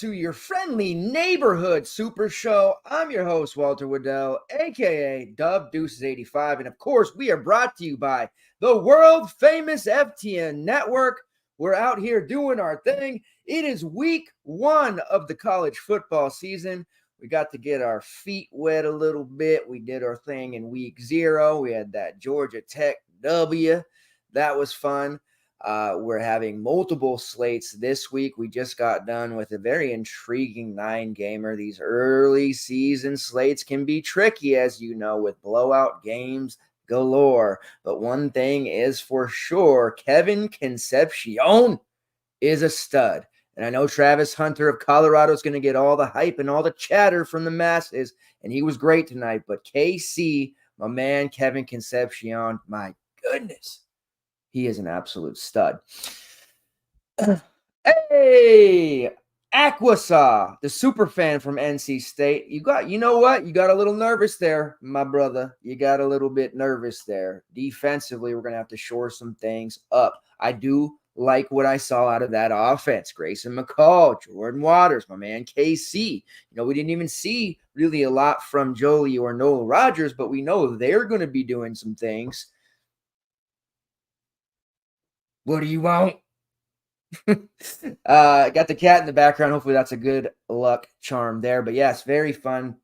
to your friendly neighborhood Super Show. I'm your host, Walt Waddell, aka Dub Deuces 85. And of course, we are brought to you by the world famous FTN Network. We're out here doing our thing. It is week 1 of the college football season. We got to get our feet wet a little bit. We did our thing in week 0. We had that Georgia Tech W. That was fun. We're having multiple slates this week. We just got done with a very intriguing 9-gamer. These early season slates can be tricky, as you know, with blowout games galore. But one thing is for sure, Kevin Concepcion is a stud. And I know Travis Hunter of Colorado is going to get all the hype and all the chatter from the masses, and he was great tonight. But KC, my man Kevin Concepcion, my goodness, he is an absolute stud. Hey, Aquasaw, the super fan from NC State. You know what? You got a little nervous there, my brother. You got a little bit nervous there. Defensively, we're going to have to shore some things up. I do like what I saw out of that offense. Grayson McCall, Jordan Waters, my man KC. We didn't even see really a lot from Jolie or Noel Rogers, but we know they're going to be doing some things. What do you want? Got the cat in the background. Hopefully that's a good luck charm there. But yes, very fun,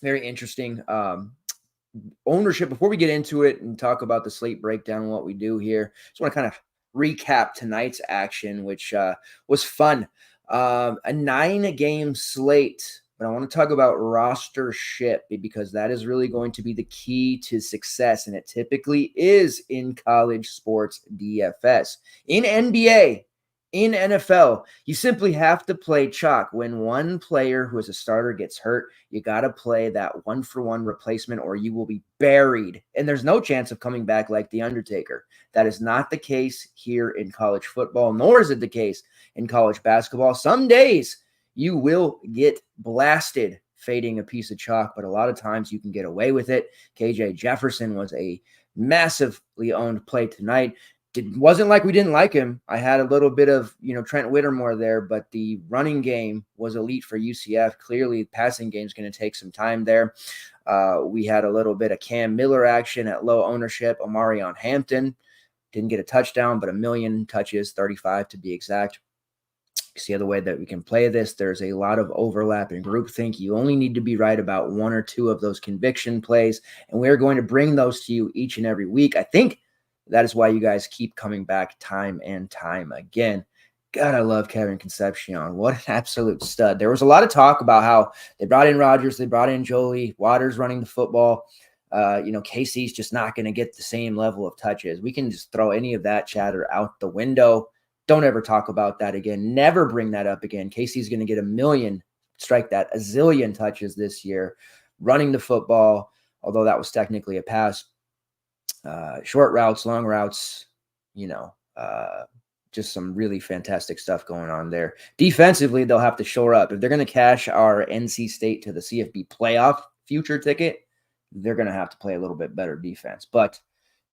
very interesting ownership. Before we get into it and talk about the slate breakdown and what we do here, just want to kind of recap tonight's action, which was fun. A 9-game slate. But I want to talk about rostership because that is really going to be the key to success, and it typically is in college sports DFS. In NBA, in NFL, you simply have to play chalk. When one player who is a starter gets hurt, you got to play that one-for-one replacement or you will be buried, and there's no chance of coming back like The Undertaker. That is not the case here in college football, nor is it the case in college basketball. Some days you will get blasted fading a piece of chalk, but a lot of times you can get away with it. KJ Jefferson was a massively owned play tonight. It wasn't like we didn't like him. I had a little bit of, Trent Whittemore there, but the running game was elite for UCF. Clearly, passing game is going to take some time there. We had a little bit of Cam Miller action at low ownership. Omarion Hampton didn't get a touchdown, but 1 million touches, 35 to be exact. See the way that we can play this. There's a lot of overlap in groupthink. You only need to be right about 1 or 2 of those conviction plays, and we're going to bring those to you each and every week. I think that is why you guys keep coming back time and time again. God, I love Kevin Concepcion. What an absolute stud. There was a lot of talk about how they brought in Rogers, they brought in Jolie, Waters running the football. KC's just not going to get the same level of touches. We can just throw any of that chatter out the window. Don't ever talk about that again. Never bring that up again. Casey's going to get 1 million, strike that, a zillion touches this year, running the football, although that was technically a pass. Short routes, long routes, just some really fantastic stuff going on there. Defensively, they'll have to shore up. If they're going to cash our NC State to the CFB playoff future ticket, they're going to have to play a little bit better defense. But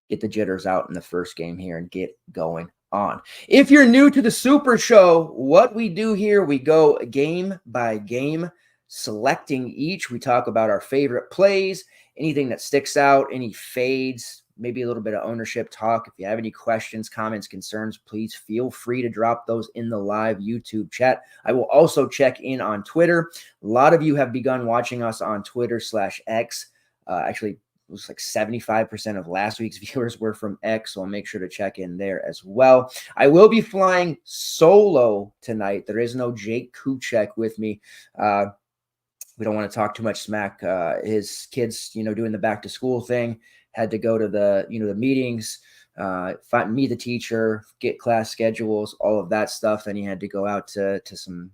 get the jitters out in the first game here and get going on. If you're new to the Super Show, what we do here, we go game by game, selecting each. We talk about our favorite plays, anything that sticks out, any fades, maybe a little bit of ownership talk. If you have any questions, comments, concerns, please feel free to drop those in the live YouTube chat. I will also check in on Twitter. A lot of you have begun watching us on Twitter/X. Actually, it was like 75% of last week's viewers were from X, so I'll make sure to check in there as well. I will be flying solo tonight. There is no Jake Kuchek with me. We don't want to talk too much smack. His kids, doing the back to school thing, had to go to the meetings, meet the teacher, get class schedules, all of that stuff. And he had to go out to some,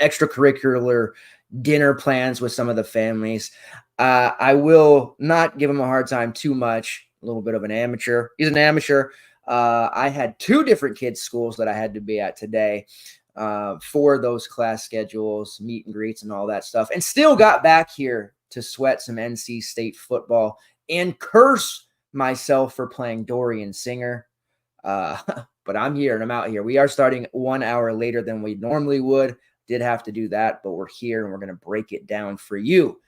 extracurricular dinner plans with some of the families. I will not give him a hard time too much. A little bit of an amateur. He's an amateur. I had 2 different kids' schools that I had to be at today for those class schedules, meet and greets, and all that stuff, and still got back here to sweat some NC State football and curse myself for playing Dorian Singer. But I'm here and I'm out here. We are starting 1 hour later than we normally would. Did have to do that, but we're here and we're going to break it down for you.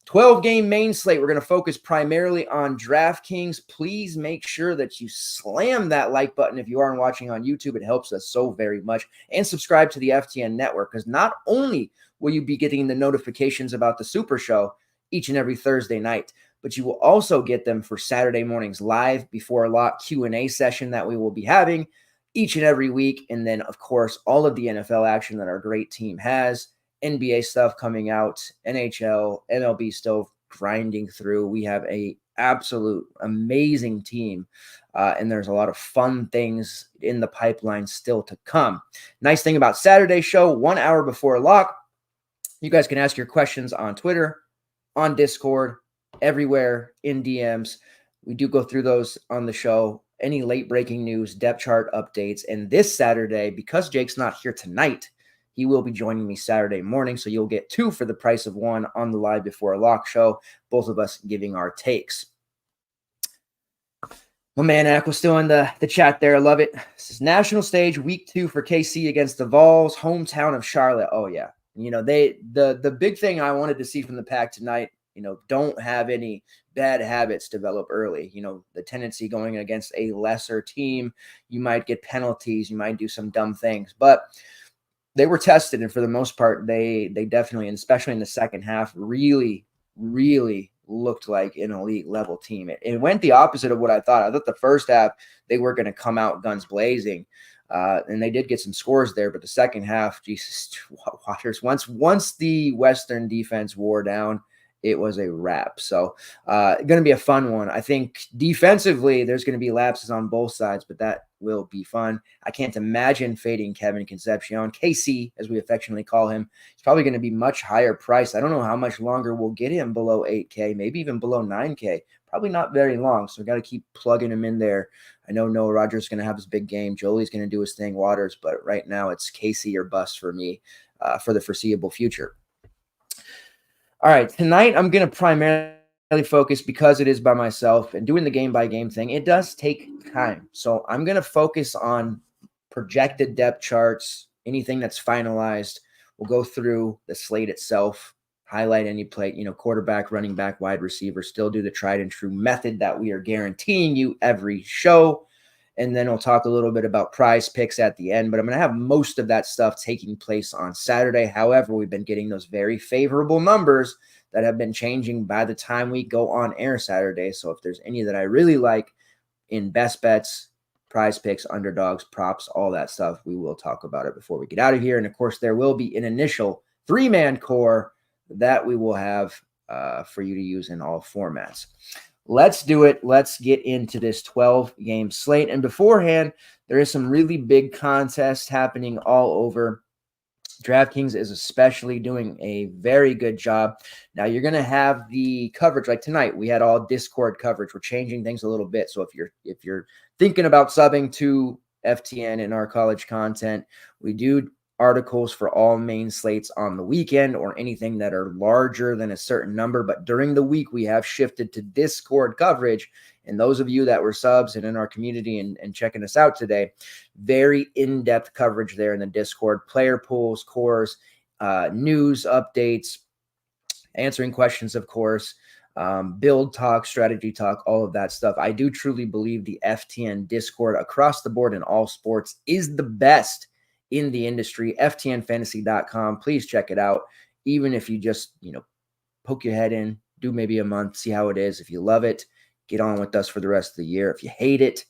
12-game main slate. We're going to focus primarily on DraftKings. Please make sure that you slam that like button if you aren't watching on YouTube. It helps us so very much. And subscribe to the FTN network, because not only will you be getting the notifications about the Super Show each and every Thursday night, but you will also get them for Saturday mornings live before a lock Q&A session that we will be having each and every week. And then, of course, all of the NFL action that our great team has. NBA stuff coming out, NHL, MLB still grinding through. We have a absolute amazing team, and there's a lot of fun things in the pipeline still to come. Nice thing about Saturday's show, 1 hour before lock, you guys can ask your questions on Twitter, on Discord, everywhere, in DMs. We do go through those on the show. Any late breaking news, depth chart updates, and this Saturday, because Jake's not here tonight, he will be joining me Saturday morning, so you'll get 2 for the price of 1 on the Live Before a Lock show, both of us giving our takes. My man Ack was still in the chat there. I love it. This is national stage, week 2 for KC against the Vols, hometown of Charlotte. Oh, yeah. You know, the big thing I wanted to see from the Pack tonight, you know, don't have any bad habits develop early. You know, the tendency going against a lesser team, you might get penalties, you might do some dumb things, but they were tested, and for the most part, they definitely, and especially in the second half, really, really looked like an elite level team. It went the opposite of what I thought. I thought the first half they were going to come out guns blazing, and they did get some scores there. But the second half, Jesus, Waters, once the Western defense wore down, it was a wrap. So going to be a fun one. I think defensively, there's going to be lapses on both sides, but that will be fun. I can't imagine fading Kevin Concepcion. KC, as we affectionately call him, he's probably going to be much higher priced. I don't know how much longer we'll get him below 8K, maybe even below 9K. Probably not very long, so we got to keep plugging him in there. I know Noah Rogers is going to have his big game. Jolie's going to do his thing, Waters, but right now it's KC or bust for me for the foreseeable future. All right, tonight I'm going to primarily focus, because it is by myself and doing the game-by-game thing. It does take time. So I'm going to focus on projected depth charts, anything that's finalized. We'll go through the slate itself, highlight any play, you know, quarterback, running back, wide receiver, still do the tried and true method that we are guaranteeing you every show. And then we'll talk a little bit about PrizePicks at the end, but I'm going to have most of that stuff taking place on Saturday. However, we've been getting those very favorable numbers that have been changing by the time we go on air Saturday. So if there's any that I really like in best bets, PrizePicks, underdogs, props, all that stuff, we will talk about it before we get out of here. And of course, there will be an initial 3-man core that we will have for you to use in all formats. Let's do it. Let's get into this 12-game slate. And beforehand, there is some really big contests happening all over. DraftKings is especially doing a very good job. Now, you're going to have the coverage like tonight. We had all Discord coverage. We're changing things a little bit. So if you're thinking about subbing to FTN and our college content, we do articles for all main slates on the weekend or anything that are larger than a certain number. But during the week, we have shifted to Discord coverage. And those of you that were subs and in our community and checking us out today, very in-depth coverage there in the Discord, player pools, cores, news updates, answering questions, of course, build talk, strategy talk, all of that stuff. I do truly believe the FTN Discord across the board in all sports is the best in the industry. FTNfantasy.com. Please check it out. Even if you just, poke your head in, do maybe a month, see how it is. If you love it, get on with us for the rest of the year. If you hate it,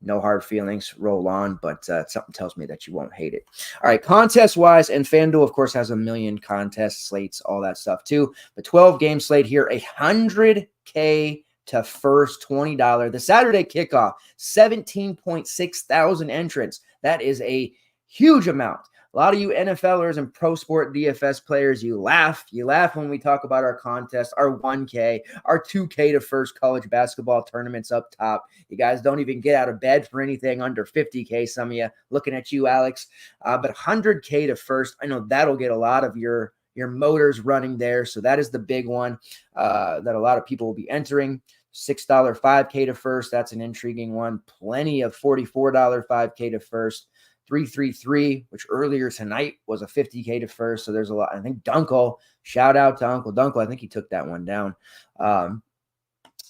no hard feelings, roll on, but something tells me that you won't hate it. All right, contest-wise, and FanDuel, of course, has a million contests, slates, all that stuff too. The 12-game slate here, $100K to first $20. The Saturday kickoff, 17.6 thousand entrants. That is a huge amount. A lot of you NFLers and pro sport DFS players, you laugh. You laugh when we talk about our contest, our 1K, our 2K to first college basketball tournaments up top. You guys don't even get out of bed for anything under 50K, some of you. Looking at you, Alex. But 100K to first, I know that'll get a lot of your motors running there. So that is the big one that a lot of people will be entering. $6 5K to first, that's an intriguing one. Plenty of $44 5K to first. 333, which earlier tonight was a 50K to first. So there's a lot. I think Dunkel, shout out to Uncle Dunkel. I think he took that one down.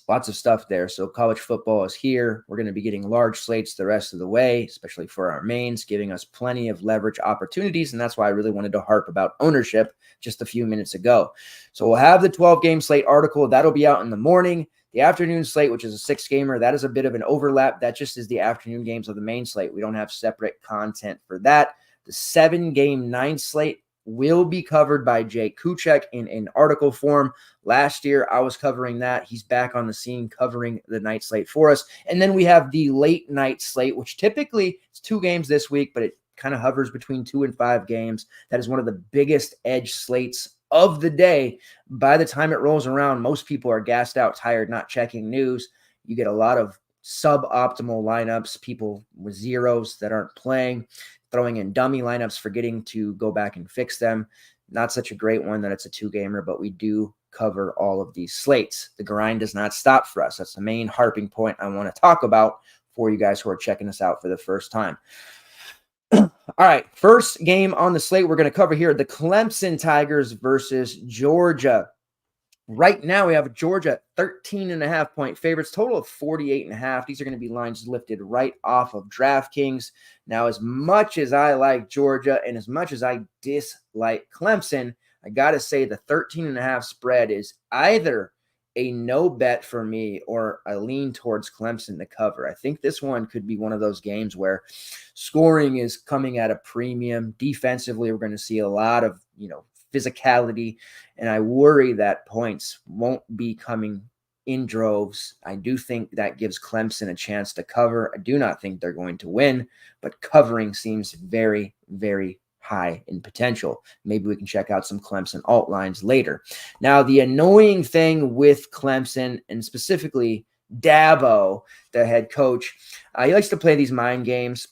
Lots of stuff there. So college football is here. We're going to be getting large slates the rest of the way, especially for our mains, giving us plenty of leverage opportunities. And that's why I really wanted to harp about ownership just a few minutes ago. So we'll have the 12-game slate article. That'll be out in the morning. The afternoon slate, which is a 6-gamer, that is a bit of an overlap. That just is the afternoon games of the main slate. We don't have separate content for that. The 7-game 9 slate will be covered by Jay Kuchek in article form. Last year, I was covering that. He's back on the scene covering the night slate for us. And then we have the late night slate, which typically it's 2 games this week, but it kind of hovers between 2 and 5 games. That is one of the biggest edge slates of the day. By the time it rolls around, most people are gassed out, tired, not checking news. You get a lot of suboptimal lineups, people with zeros that aren't playing, throwing in dummy lineups, forgetting to go back and fix them. Not such a great one that it's a 2-gamer, but we do cover all of these slates. The grind does not stop for us. That's the main harping point I want to talk about for you guys who are checking us out for the first time. All right, first game on the slate we're going to cover here, the Clemson Tigers versus Georgia. Right now, we have Georgia 13.5-point favorites, total of 48.5. These are going to be lines lifted right off of DraftKings. Now, as much as I like Georgia and as much as I dislike Clemson, I got to say the 13.5 spread is either a no bet for me or a lean towards Clemson to cover. I think this one could be one of those games where scoring is coming at a premium. Defensively, we're going to see a lot of, physicality, and I worry that points won't be coming in droves. I do think that gives Clemson a chance to cover. I do not think they're going to win, but covering seems very, very high in potential. Maybe we can check out some Clemson alt lines later. Now, the annoying thing with Clemson, and specifically Dabo, the head coach, he likes to play these mind games.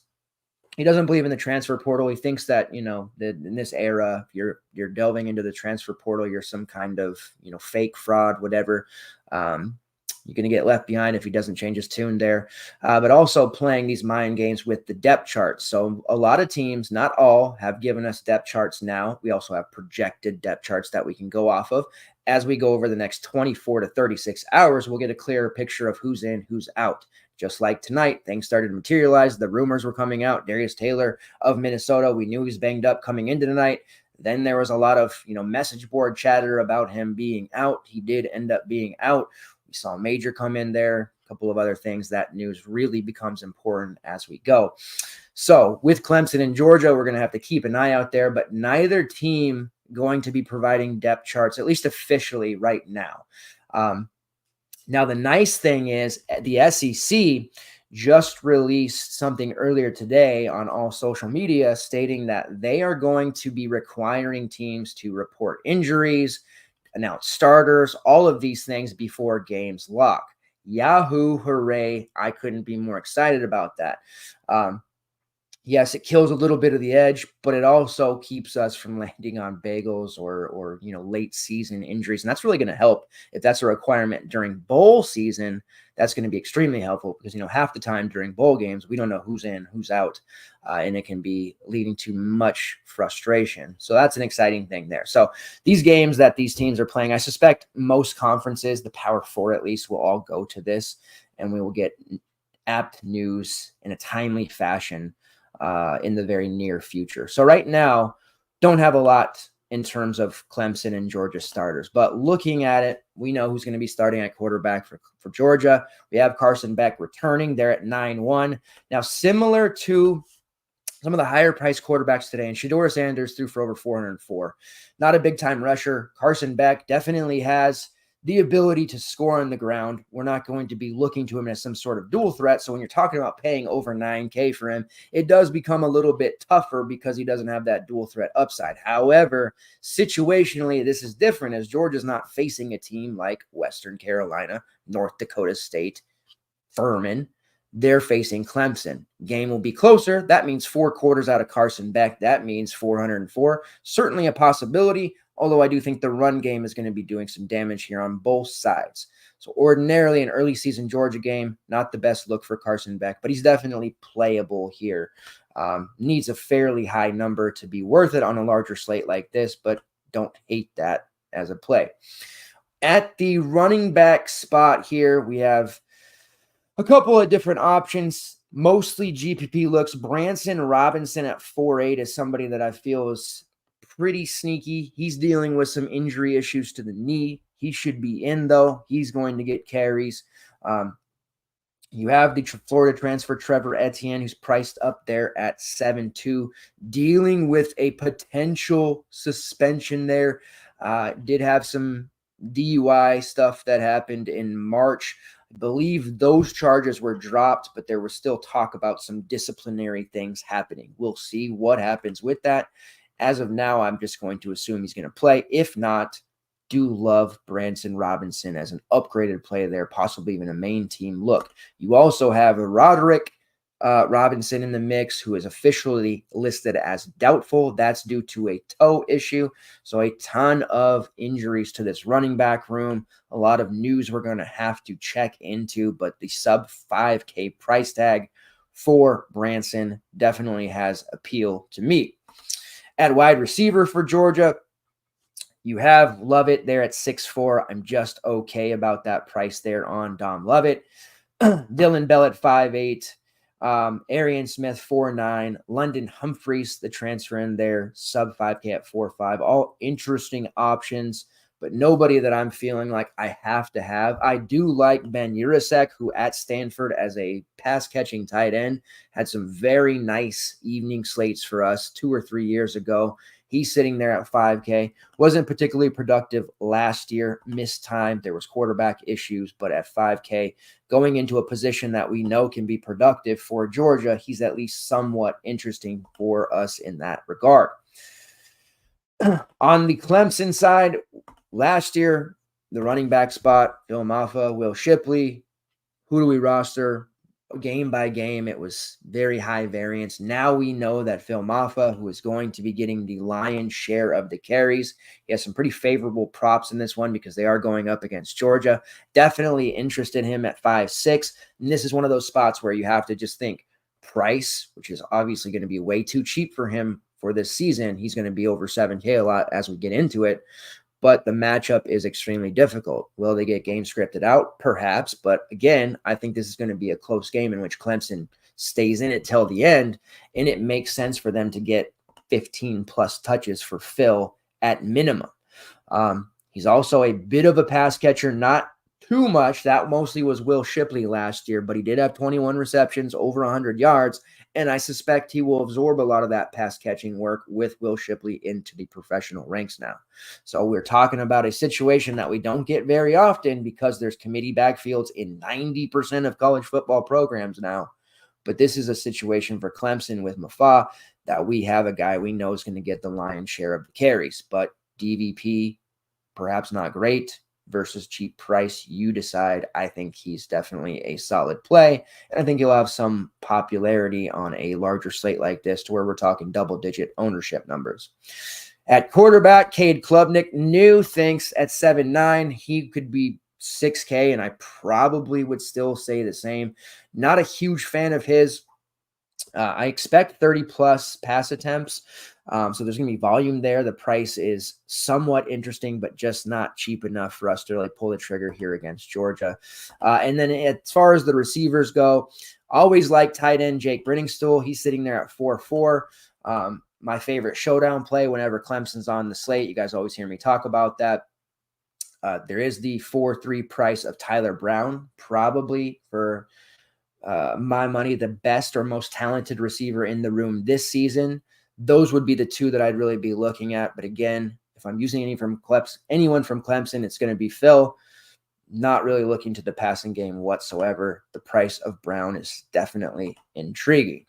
He doesn't believe in the transfer portal. He thinks that, that in this era, if you're delving into the transfer portal, you're some kind of, fake fraud, whatever. You're going to get left behind if he doesn't change his tune there. But also playing these mind games with the depth charts. So a lot of teams, not all, have given us depth charts now. We also have projected depth charts that we can go off of. As we go over the next 24 to 36 hours, we'll get a clearer picture of who's in, who's out. Just like tonight, things started to materialize. The rumors were coming out. Darius Taylor of Minnesota, we knew he was banged up coming into tonight. Then there was a lot of, message board chatter about him being out. He did end up being out. We saw Major come in there, a couple of other things. That news really becomes important as we go. So with Clemson and Georgia, we're going to have to keep an eye out there, but neither team going to be providing depth charts, at least officially right now. Now, the nice thing is the SEC just released something earlier today on all social media stating that they are going to be requiring teams to report injuries, announce starters, all of these things before games lock. Yahoo, hooray. I couldn't be more excited about that. Yes, it kills a little bit of the edge, but it also keeps us from landing on bagels or late season injuries. And that's really going to help if that's a requirement during bowl season. That's going to be extremely helpful because, half the time during bowl games, we don't know who's in, who's out, and it can be leading to much frustration. So that's an exciting thing there. So these games that these teams are playing, I suspect most conferences, the Power Four at least, will all go to this, and we will get apt news in a timely fashion in the very near future. So right now, don't have a lot in terms of Clemson and Georgia starters, but looking at it, we know who's going to be starting at quarterback for Georgia. We have Carson Beck returning there at 9-1. Now, similar to some of the higher priced quarterbacks today, and Shedeur Sanders threw for over 404. Not a big time rusher. Carson Beck definitely has the ability to score on the ground. We're not going to be looking to him as some sort of dual threat. So when you're talking about paying over $9K for him, it does become a little bit tougher because he doesn't have that dual threat upside. However, situationally, this is different as Georgia's not facing a team like Western Carolina, North Dakota State, Furman. They're facing Clemson. Game will be closer. That means 4 quarters out of Carson Beck. That means 404. Certainly a possibility, although I do think the run game is going to be doing some damage here on both sides. So ordinarily an early season Georgia game, not the best look for Carson Beck, but he's definitely playable here Needs a fairly high number to be worth it on a larger slate like this, but don't hate that as a play. At the running back spot here, we have a couple of different options, mostly GPP looks. Branson Robinson at 4.8 is somebody that I feel is pretty sneaky. He's dealing with some injury issues to the knee. He should be in, though. He's going to get carries. You have the Florida transfer Trevor Etienne, who's priced up there at 7.2, dealing with a potential suspension there. Did have some DUI stuff that happened in March. I believe those charges were dropped, but there was still talk about some disciplinary things happening. We'll see what happens with that. As of now, I'm just going to assume he's going to play. If not, do love Branson Robinson as an upgraded play there, possibly even a main team look. You also have a Roderick Robinson in the mix, who is officially listed as doubtful. That's due to a toe issue. So a ton of injuries to this running back room. A lot of news we're going to have to check into, but the sub 5K price tag for Branson definitely has appeal to me. At wide receiver for Georgia, you have Lovett there at 6.4. I'm just okay about that price there on Dom Lovett. Dylan Bell at 5.8. Arian Smith 4.9. London Humphreys, the transfer in there, sub 5K at 4.5. All interesting options, but nobody that I'm feeling like I have to have. I do like Ben Urasek, who at Stanford as a pass-catching tight end had some very nice evening slates for us 2 or 3 years ago. He's sitting there at 5K. Wasn't particularly productive last year. Missed time. There was quarterback issues, but at 5K, going into a position that we know can be productive for Georgia, he's at least somewhat interesting for us in that regard. On the Clemson side, last year, the running back spot, Phil Maffa, Will Shipley. Who do we roster? Game by game, it was very high variance. Now we know that Phil Maffa, who is going to be getting the lion's share of the carries, he has some pretty favorable props in this one because they are going up against Georgia. Definitely interested in him at 5.6. And this is one of those spots where you have to just think price, which is obviously going to be way too cheap for him for this season. He's going to be over 7K a lot as we get into it. But the matchup is extremely difficult. Will they get game scripted out? Perhaps. But again, I think this is going to be a close game in which Clemson stays in it till the end, and it makes sense for them to get 15-plus touches for Phil at minimum. He's also a bit of a pass catcher, not too much. That mostly was Will Shipley last year, but he did have 21 receptions, over 100 yards, and I suspect he will absorb a lot of that pass catching work with Will Shipley into the professional ranks now. So we're talking about a situation that we don't get very often because there's committee backfields in 90% of college football programs now. But this is a situation for Clemson with Maffa that we have a guy we know is going to get the lion's share of the carries. But DVP, perhaps not great. Versus cheap price, you decide. I think he's definitely a solid play, and I think he'll have some popularity on a larger slate like this to where we're talking double-digit ownership numbers. At quarterback, Cade Klubnik, new thinks at 7.9. He could be 6K, and I probably would still say the same. Not a huge fan of his. I expect 30-plus pass attempts. So there's going to be volume there. The price is somewhat interesting, but just not cheap enough for us to really pull the trigger here against Georgia. And then as far as the receivers go, always like tight end Jake Brenningstool. He's sitting there at 4.4. My favorite showdown play whenever Clemson's on the slate. You guys always hear me talk about that. There is the 4.3 price of Tyler Brown, probably for my money, the best or most talented receiver in the room this season. Those would be the two that I'd really be looking at. But again, if I'm using anyone from Clemson, it's going to be Phil. Not really looking to the passing game whatsoever. The price of Brown is definitely intriguing.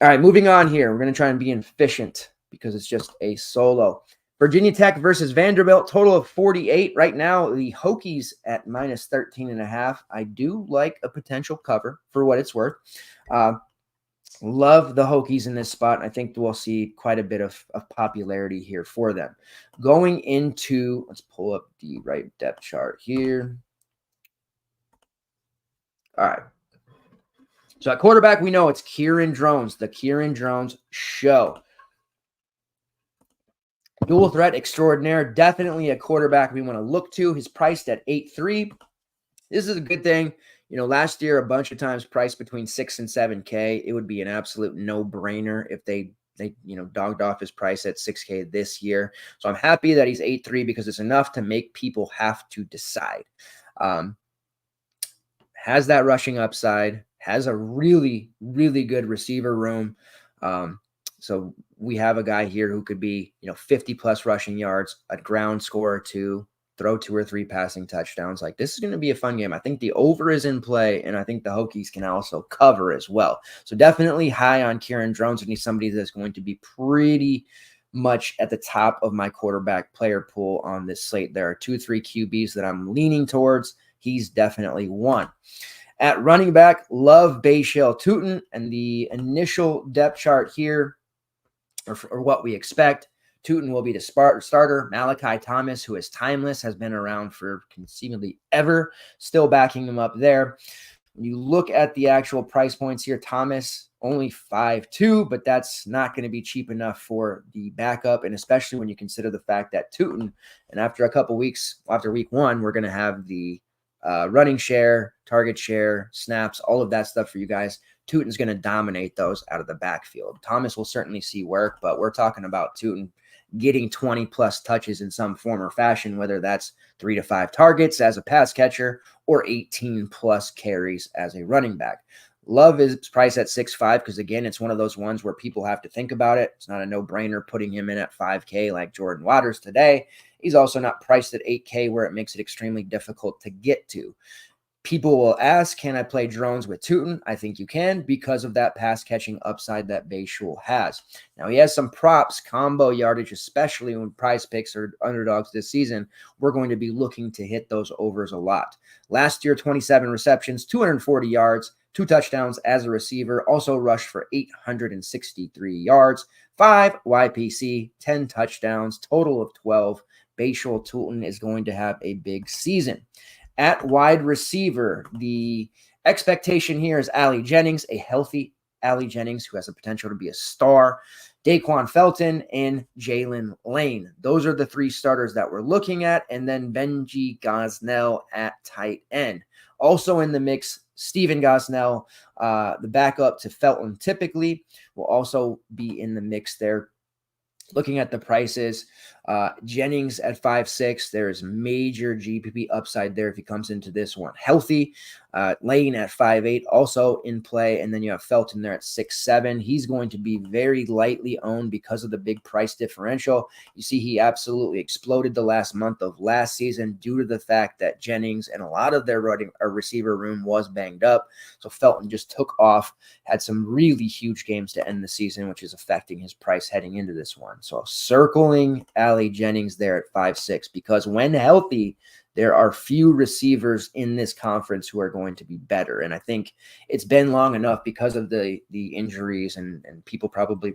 All right, moving on here. We're going to try and be efficient because it's just a solo. Virginia Tech versus Vanderbilt, total of 48. Right now, the Hokies at minus 13.5. I do like a potential cover for what it's worth. Love the Hokies in this spot. I think we'll see quite a bit of popularity here for them. Going into, let's pull up the right depth chart here. All right. So at quarterback, we know it's Kieran Drones, the Kieran Drones show. Dual threat extraordinaire, definitely a quarterback we want to look to. He's priced at 8.3. This is a good thing. Last year, a bunch of times priced between 6 and 7K. It would be an absolute no-brainer if they dogged off his price at 6K this year. So I'm happy that he's 8.3 because it's enough to make people have to decide. Has that rushing upside, has a really, really good receiver room. So we have a guy here who could be, 50 plus rushing yards, a ground score or two, throw 2 or 3 passing touchdowns. Like, this is going to be a fun game. I think the over is in play, and I think the Hokies can also cover as well. So definitely high on Kieran Drones, and he's somebody that's going to be pretty much at the top of my quarterback player pool on this slate. There are 2-3 QBs that I'm leaning towards. He's definitely one. At running back, love Bayshale Tootin, and the initial depth chart here, or what we expect, Tootin will be the starter. Malachi Thomas, who is timeless, has been around for conceivably ever, still backing him up there. When you look at the actual price points here, Thomas only 5.2, but that's not going to be cheap enough for the backup, and especially when you consider the fact that Tootin, and after a couple weeks, after week 1, we're going to have the running share, target share, snaps, all of that stuff for you guys. Tootin's going to dominate those out of the backfield. Thomas will certainly see work, but we're talking about Tootin getting 20 plus touches in some form or fashion, whether that's 3 to 5 targets as a pass catcher or 18 plus carries as a running back. Love is priced at 6.5 because, again, it's one of those ones where people have to think about it. It's not a no-brainer putting him in at 5K like Jordan Waters today. He's also not priced at 8K where it makes it extremely difficult to get to. People will ask, can I play drones with Tootin? I think you can because of that pass-catching upside that Bayshul has. Now, he has some props, combo yardage, especially when PrizePicks or Underdogs this season. We're going to be looking to hit those overs a lot. Last year, 27 receptions, 240 yards, 2 touchdowns as a receiver, also rushed for 863 yards, 5 YPC, 10 touchdowns, total of 12. Bayshul Tootin is going to have a big season. At wide receiver, the expectation here is Ali Jennings, a healthy Ali Jennings who has the potential to be a star, Daquan Felton, and Jalen Lane. Those are the 3 starters that we're looking at, and then Benji Gosnell at tight end. Also in the mix, Steven Gosnell, the backup to Felton typically, will also be in the mix there. Looking at the prices, Jennings at 5.6, there's major GPP upside there if he comes into this one healthy. Lane at 5.8, also in play, and then you have Felton there at 6.7. He's going to be very lightly owned because of the big price differential. You see, he absolutely exploded the last month of last season due to the fact that Jennings and a lot of their receiver room was banged up. So Felton just took off, had some really huge games to end the season, which is affecting his price heading into this one. So circling Ali Jennings there at 5.6 because when healthy, there are few receivers in this conference who are going to be better. And I think it's been long enough because of the injuries, and people probably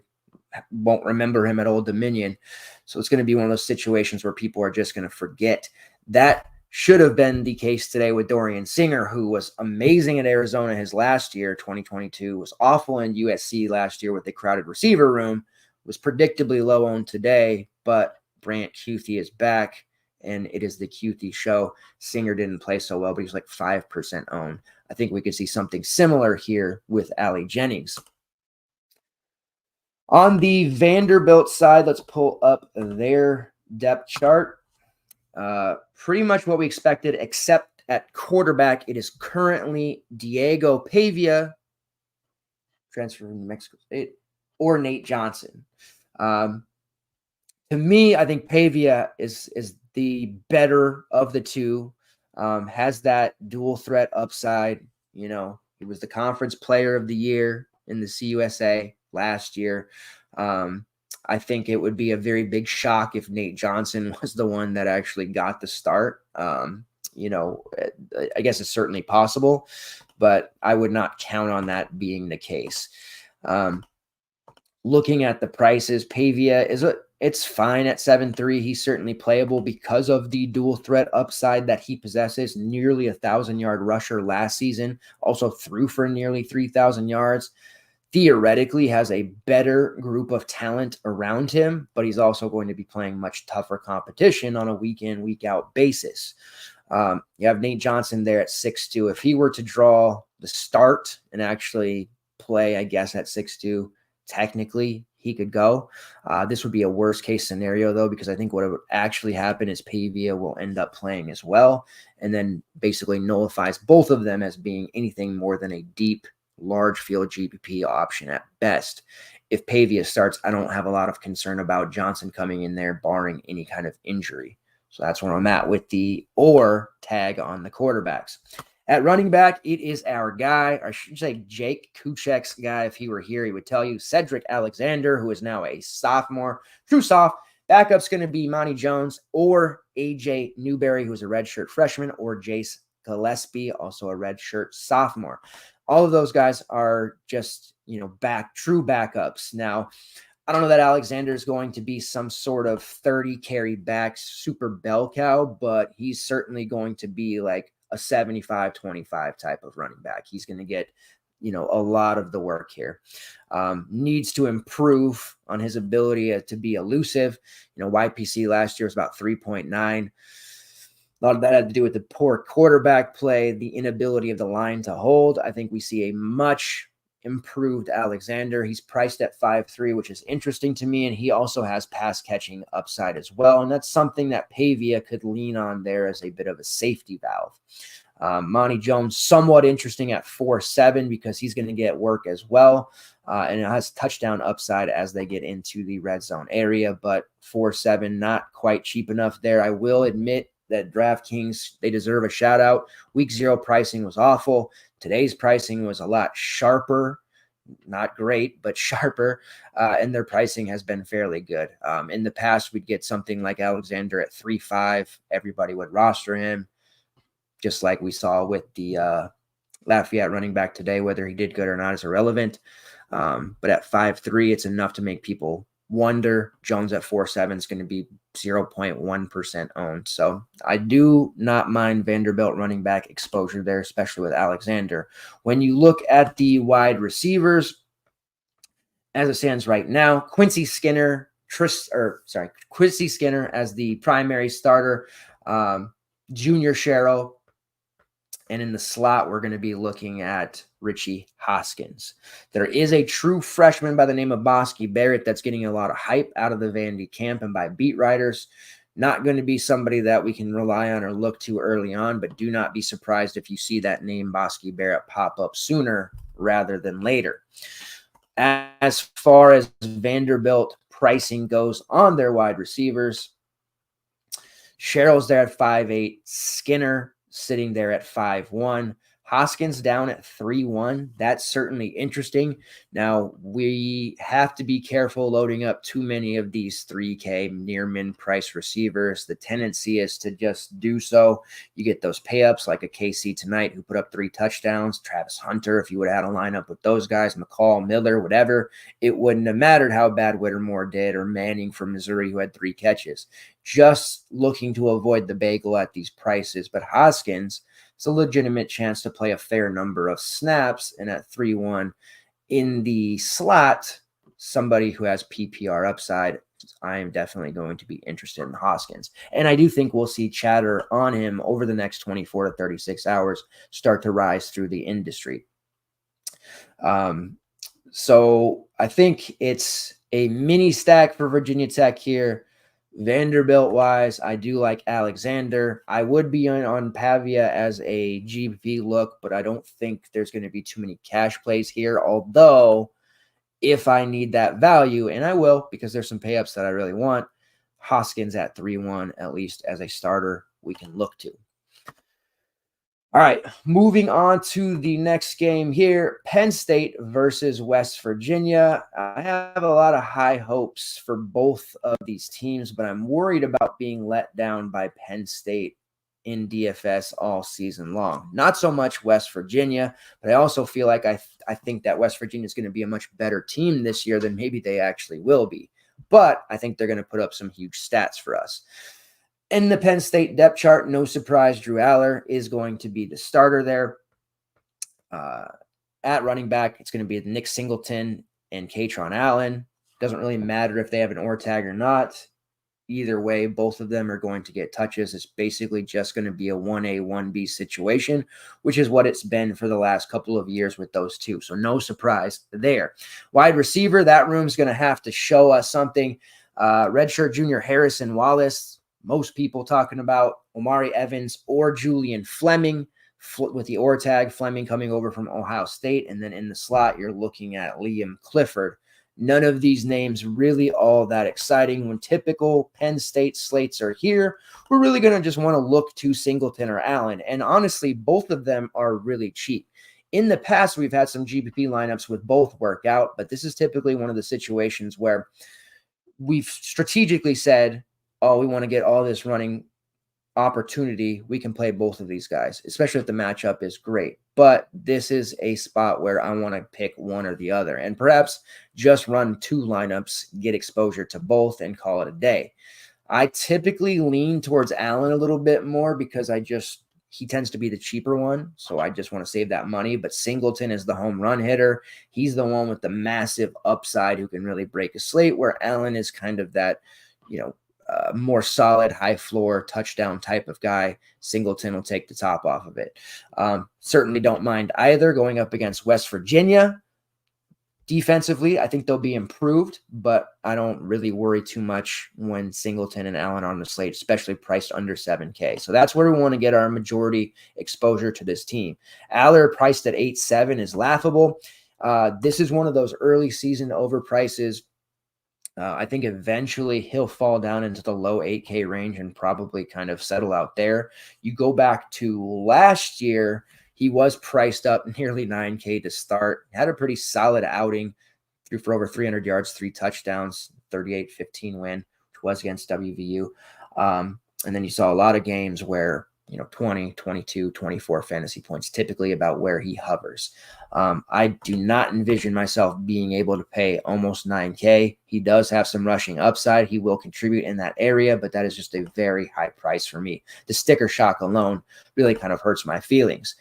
won't remember him at Old Dominion. So it's going to be one of those situations where people are just going to forget. That should have been the case today with Dorian Singer, who was amazing at Arizona his last year, 2022, was awful in USC last year with a crowded receiver room, was predictably low owned today, but Brant Kuithe is back, and it is the Kuithe show. Singer didn't play so well, but he's like 5% owned. I think we could see something similar here with Ali Jennings. On the Vanderbilt side, let's pull up their depth chart. Pretty much what we expected, except at quarterback, it is currently Diego Pavia, transfer from Mexico State, or Nate Johnson. To me, I think Pavia is the better of the two. Has that dual threat upside. He was the conference player of the year in the CUSA last year. I think it would be a very big shock if Nate Johnson was the one that actually got the start. I guess it's certainly possible, but I would not count on that being the case. Looking at the prices, Pavia is It's fine at 7.3. He's certainly playable because of the dual threat upside that he possesses. Nearly 1,000-yard rusher last season, also threw for nearly 3,000 yards. Theoretically has a better group of talent around him, but he's also going to be playing much tougher competition on a week in, week out basis. You have Nate Johnson there at 6'2". If he were to draw the start and actually play, I guess, at 6'2", technically he could go. This would be a worst case scenario, though, because I think what would actually happen is Pavia will end up playing as well, and then basically nullifies both of them as being anything more than a deep, large field GPP option at best. If Pavia starts, I don't have a lot of concern about Johnson coming in there, barring any kind of injury. So that's where I'm at with the or tag on the quarterbacks. At running back, it is our guy, or I should say Jake Kuchek's guy. If he were here, he would tell you Cedric Alexander, who is now a sophomore. True soft. Backup's going to be Monty Jones or AJ Newberry, who's a redshirt freshman, or Jace Gillespie, also a redshirt sophomore. All of those guys are just, true backups. Now, I don't know that Alexander is going to be some sort of 30 carry back super bell cow, but he's certainly going to be like a 75-25 type of running back. He's going to get, a lot of the work here. Needs to improve on his ability to be elusive. YPC last year was about 3.9. A lot of that had to do with the poor quarterback play, the inability of the line to hold. I think we see a much improved Alexander. He's priced at 5.3, which is interesting to me, and he also has pass catching upside as well, and that's something that Pavia could lean on there as a bit of a safety valve. Monty Jones, somewhat interesting at 4.7 because he's going to get work as well, and it has touchdown upside as they get into the red zone area, but 4.7 not quite cheap enough there. I will admit that DraftKings, they deserve a shout out. Week 0 pricing was awful. Today's pricing was a lot sharper, not great, but sharper, and their pricing has been fairly good. In the past, we'd get something like Alexander at 3.5. Everybody would roster him, just like we saw with the Lafayette running back today. Whether he did good or not is irrelevant, but at 5.3, it's enough to make people wonder. Jones at 4.7 is going to be 0.1% owned. So I do not mind Vanderbilt running back exposure there, especially with Alexander. When you look at the wide receivers, as it stands right now, Quincy Skinner as the primary starter, Junior Sherrill, and in the slot, we're going to be looking at Richie Hoskins. There is a true freshman by the name of Bosky Barrett that's getting a lot of hype out of the Vandy camp and by beat writers. Not going to be somebody that we can rely on or look to early on, but do not be surprised if you see that name Bosky Barrett pop up sooner rather than later. As far as Vanderbilt pricing goes on their wide receivers, Sherrill's there at 5.8, Skinner sitting there at 5.1, Hoskins down at 3.1. That's certainly interesting. Now, we have to be careful loading up too many of these 3K near min price receivers. The tendency is to just do so. You get those payups like a KC tonight who put up 3 touchdowns. Travis Hunter, if you would have had a lineup with those guys, McCall, Miller, whatever, it wouldn't have mattered how bad Whittemore did, or Manning from Missouri who had 3 catches. Just looking to avoid the bagel at these prices. But Hoskins, it's a legitimate chance to play a fair number of snaps, and at 3.1 in the slot, somebody who has PPR upside, I am definitely going to be interested in Hoskins. And I do think we'll see chatter on him over the next 24 to 36 hours start to rise through the industry. So I think it's a mini stack for Virginia Tech here. Vanderbilt-wise, I do like Alexander. I would be on Pavia as a GPP look, but I don't think there's going to be too many cash plays here. Although, if I need that value, and I will because there's some payups that I really want, Hoskins at 3.1, at least as a starter, we can look to. All right, moving on to the next game here, Penn State versus West Virginia. I have a lot of high hopes for both of these teams, but I'm worried about being let down by Penn State in DFS all season long. Not so much West Virginia, but I also feel like I think that West Virginia is going to be a much better team this year than maybe they actually will be. but I think they're going to put up some huge stats for us. In the Penn State depth chart, no surprise, Drew Aller is going to be the starter there. At running back, it's going to be Nick Singleton and Katron Allen. Doesn't really matter if they have an OR tag or not. Either way, both of them are going to get touches. It's basically just going to be a 1A, 1B situation, which is what it's been for the last couple of years with those two. So no surprise there. Wide receiver, that room's going to have to show us something. Redshirt junior Harrison Wallace, most people talking about Omari Evans or Julian Fleming with the OR tag. Fleming coming over from Ohio State. And then in the slot, you're looking at Liam Clifford. None of these names really all that exciting. When typical Penn State slates are here, we're really going to just want to look to Singleton or Allen. And honestly, both of them are really cheap. In the past, we've had some GPP lineups with both work out, but this is typically one of the situations where we've strategically said, oh, we want to get all this running opportunity. We can play both of these guys, especially if the matchup is great. But this is a spot where I want to pick one or the other and perhaps just run two lineups, get exposure to both, and call it a day. I typically lean towards Allen a little bit more because he tends to be the cheaper one. So I just want to save that money. But Singleton is the home run hitter. He's the one with the massive upside who can really break a slate, where Allen is kind of that, more solid, high floor touchdown type of guy. Singleton will take the top off of it. Certainly don't mind either going up against West Virginia. Defensively, I think they'll be improved, but I don't really worry too much when Singleton and Allen are on the slate, especially priced under 7K. So that's where we want to get our majority exposure to this team. Aller priced at 8.7 is laughable. This is one of those early season overprices. I think eventually he'll fall down into the low 8K range and probably kind of settle out there. You go back to last year, he was priced up nearly 9K to start. Had a pretty solid outing, threw for over 300 yards, 3 touchdowns, 38-15 win, which was against WVU. And then you saw a lot of games where 20, 22, 24 fantasy points, typically about where he hovers. I do not envision myself being able to pay almost 9K. He does have some rushing upside. He will contribute in that area, but that is just a very high price for me. The sticker shock alone really kind of hurts my feelings.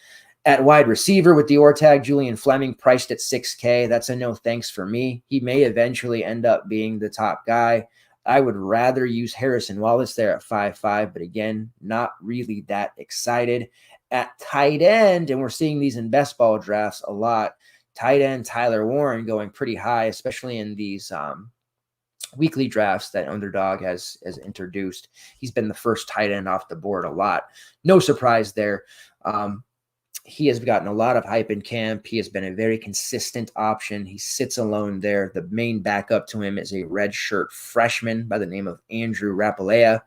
At wide receiver with the OR tag, Julian Fleming priced at 6K. That's a no thanks for me. He may eventually end up being the top guy. I would rather use Harrison Wallace there at 5.5, but again, not really that excited. At tight end, and we're seeing these in best ball drafts a lot, tight end Tyler Warren going pretty high, especially in these weekly drafts that Underdog has introduced. He's been the first tight end off the board a lot. No surprise there. He has gotten a lot of hype in camp. He has been a very consistent option. He sits alone there. The main backup to him is a redshirt freshman by the name of Andrew Rapalea.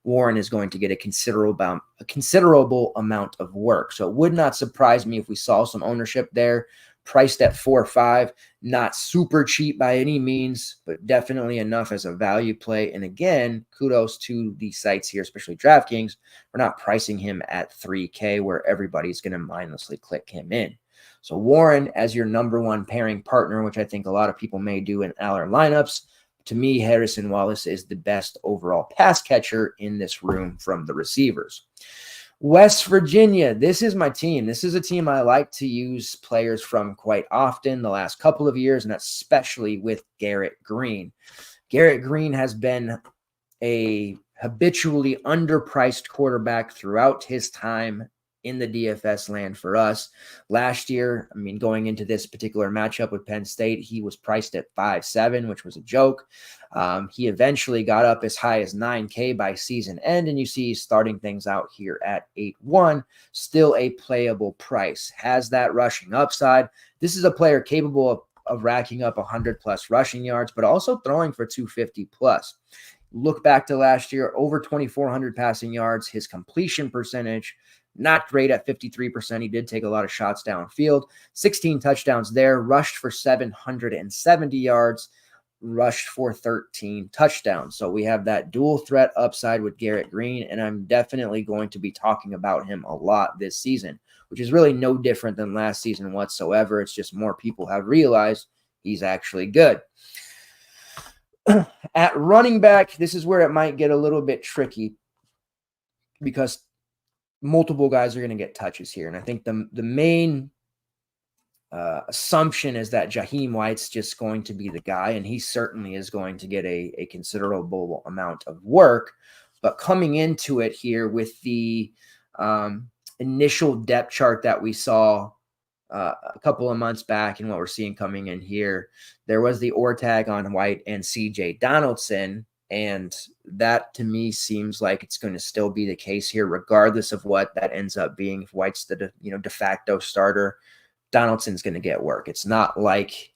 Warren is going to get a considerable amount of work. So it would not surprise me if we saw some ownership there. Priced at 4.5, not super cheap by any means, but definitely enough as a value play. And again, kudos to the sites here, especially DraftKings. We're not pricing him at 3K where everybody's going to mindlessly click him in. So Warren as your number one pairing partner, which I think a lot of people may do in Aller lineups. To me, Harrison Wallace is the best overall pass catcher in this room from the receivers. West Virginia, this is my team. This is a team I like to use players from quite often the last couple of years, and especially with Garrett Green. Garrett Green has been a habitually underpriced quarterback throughout his time in the DFS land for us. Last year, going into this particular matchup with Penn State, he was priced at 5.7, which was a joke. He eventually got up as high as 9K by season end, and you see he's starting things out here at 8.1, still a playable price. Has that rushing upside. This is a player capable of racking up 100+ rushing yards, but also throwing for 250+. Look back to last year, over 2,400 passing yards. His completion percentage, not great at 53%. He did take a lot of shots downfield. 16 touchdowns there, rushed for 770 yards, rushed for 13 touchdowns. So we have that dual threat upside with Garrett Green, and I'm definitely going to be talking about him a lot this season, which is really no different than last season whatsoever. It's just more people have realized he's actually good. At running back, this is where it might get a little bit tricky because multiple guys are going to get touches here. And I think the main assumption is that Jaheim White's just going to be the guy, and he certainly is going to get a considerable amount of work. But coming into it here with the initial depth chart that we saw a couple of months back and what we're seeing coming in here, there was the OR tag on White and CJ Donaldson. And that to me seems like it's going to still be the case here, regardless of what that ends up being. If White's the de facto starter, Donaldson's going to get work. It's not like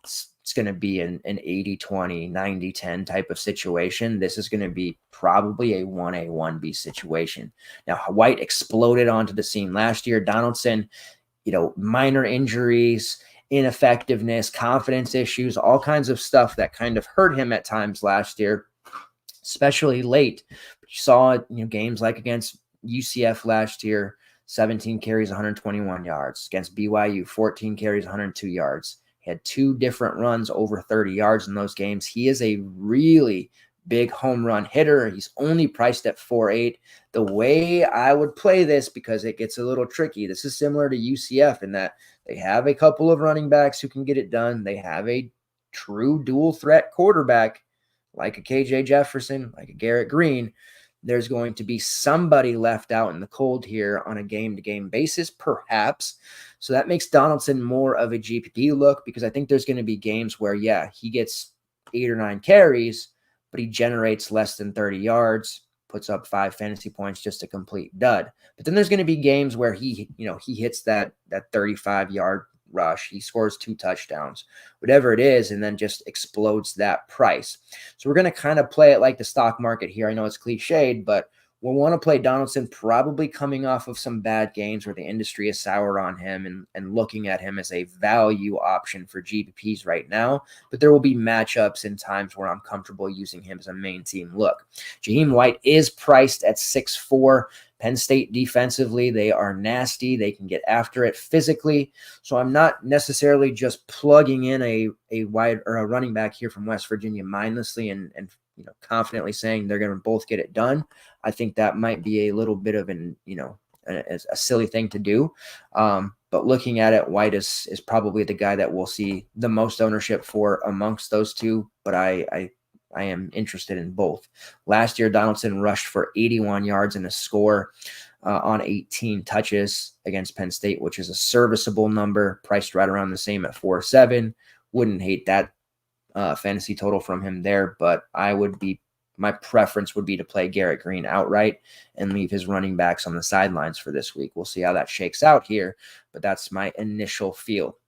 it's going to be an 80-20, 90-10 type of situation. This is going to be probably a 1A, 1B situation. Now, White exploded onto the scene last year. Donaldson, minor injuries, ineffectiveness, confidence issues, all kinds of stuff that kind of hurt him at times last year, especially late. But you saw, games like against UCF last year, 17 carries, 121 yards. Against BYU, 14 carries, 102 yards. He had 2 different runs over 30 yards in those games. He is a really big home run hitter. He's only priced at 4.8. The way I would play this, because it gets a little tricky, this is similar to UCF in that they have a couple of running backs who can get it done. They have a true dual threat quarterback like a KJ Jefferson, like a Garrett Green. There's going to be somebody left out in the cold here on a game-to-game basis, perhaps. So that makes Donaldson more of a GPP look, because I think there's going to be games where, he gets 8 or 9 carries, but he generates less than 30 yards, puts up 5 fantasy points, just a complete dud. But then there's going to be games where he hits that 35-yard rush, he scores 2 touchdowns, whatever it is, and then just explodes that price. So we're going to kind of play it like the stock market here. I know it's cliched, but we'll want to play Donaldson probably coming off of some bad games where the industry is sour on him and looking at him as a value option for GPPs right now. But there will be matchups and times where I'm comfortable using him as a main team look. Jaheim White is priced at 6.4. Penn State defensively, they are nasty. They can get after it physically. So I'm not necessarily just plugging in a wide or a running back here from West Virginia mindlessly and confidently saying they're going to both get it done. I think that might be a little bit of a silly thing to do. But looking at it, White is probably the guy that we'll see the most ownership for amongst those two. But I am interested in both. Last year, Donaldson rushed for 81 yards and a score on 18 touches against Penn State, which is a serviceable number, priced right around the same at 4.7. Wouldn't hate that fantasy total from him there, but my preference would be to play Garrett Green outright and leave his running backs on the sidelines for this week. We'll see how that shakes out here, but that's my initial feel.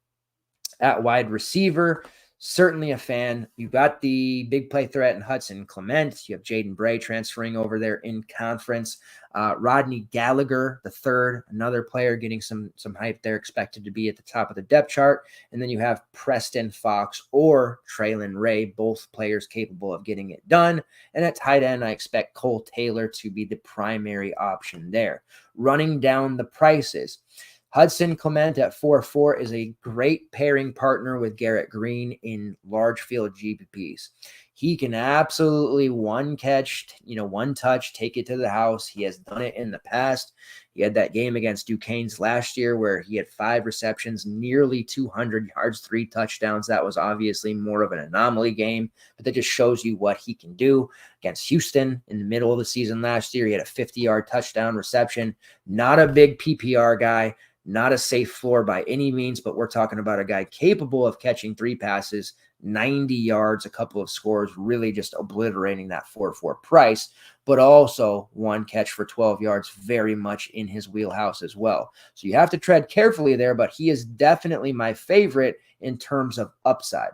At wide receiver, certainly a fan. You've got the big play threat in Hudson Clement. You have Jaden Bray transferring over there in conference. Rodney Gallagher, the third, another player getting some hype there, expected to be at the top of the depth chart. And then you have Preston Fox or Traylon Ray, both players capable of getting it done. And at tight end, I expect Cole Taylor to be the primary option there. Running down the prices, Hudson Clement at 4.4 is a great pairing partner with Garrett Green in large field GPPs. He can absolutely one touch, take it to the house. He has done it in the past. He had that game against Duquesne's last year where he had 5 receptions, nearly 200 yards, 3 touchdowns. That was obviously more of an anomaly game, but that just shows you what he can do. Against Houston in the middle of the season last year, he had a 50-yard touchdown reception. Not a big PPR guy. Not a safe floor by any means, but we're talking about a guy capable of catching 3 passes, 90 yards, a couple of scores, really just obliterating that 4.4 price, but also 1 catch for 12 yards, very much in his wheelhouse as well. So you have to tread carefully there, but he is definitely my favorite in terms of upside.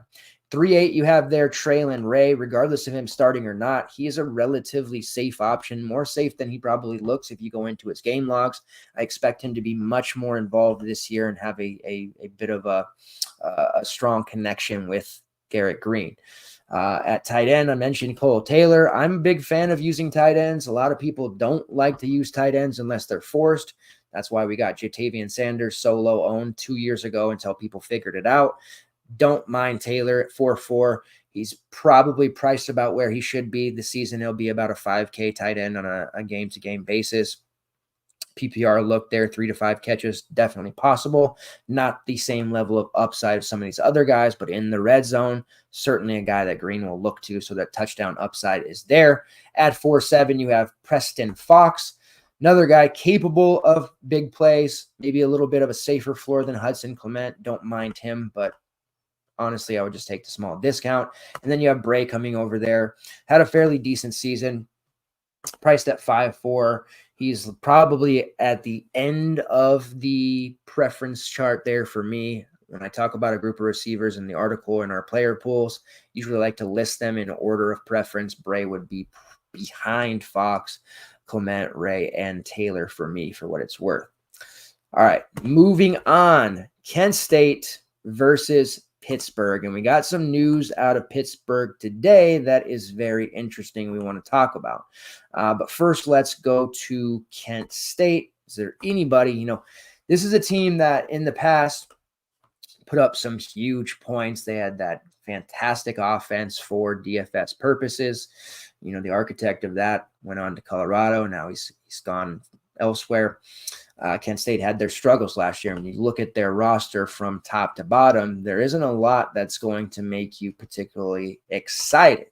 3.8, you have there Traylon Ray. Regardless of him starting or not, he is a relatively safe option, more safe than he probably looks if you go into his game logs. I expect him to be much more involved this year and have a bit of a strong connection with Garrett Green. At tight end, I mentioned Cole Taylor. I'm a big fan of using tight ends. A lot of people don't like to use tight ends unless they're forced. That's why we got Jatavian Sanders solo owned 2 years ago until people figured it out. Don't mind Taylor at 4-4. He's probably priced about where he should be this season. He'll be about a 5K tight end on a game-to-game basis. PPR look there, 3 to 5 catches, definitely possible. Not the same level of upside of some of these other guys, but in the red zone, certainly a guy that Green will look to, so that touchdown upside is there. At 4-7, you have Preston Fox, another guy capable of big plays, maybe a little bit of a safer floor than Hudson Clement. Don't mind him, but honestly, I would just take the small discount. And then you have Bray coming over there. Had a fairly decent season, priced at 5-4. He's probably at the end of the preference chart there for me. When I talk about a group of receivers in the article in our player pools, usually like to list them in order of preference. Bray would be behind Fox, Clement, Ray, and Taylor for me, for what it's worth. All right, moving on. Kent State versus Pittsburgh. And we got some news out of Pittsburgh today that is very interesting we want to talk about. But first, let's go to Kent State. Is there anybody, this is a team that in the past put up some huge points. They had that fantastic offense for DFS purposes. The architect of that went on to Colorado. Now he's gone elsewhere. Kent State had their struggles last year. When you look at their roster from top to bottom, there isn't a lot that's going to make you particularly excited.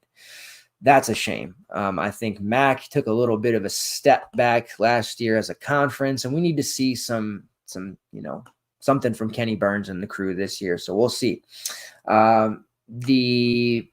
That's a shame. I think MAC took a little bit of a step back last year as a conference, and we need to see something from Kenny Burns and the crew this year. So we'll see. The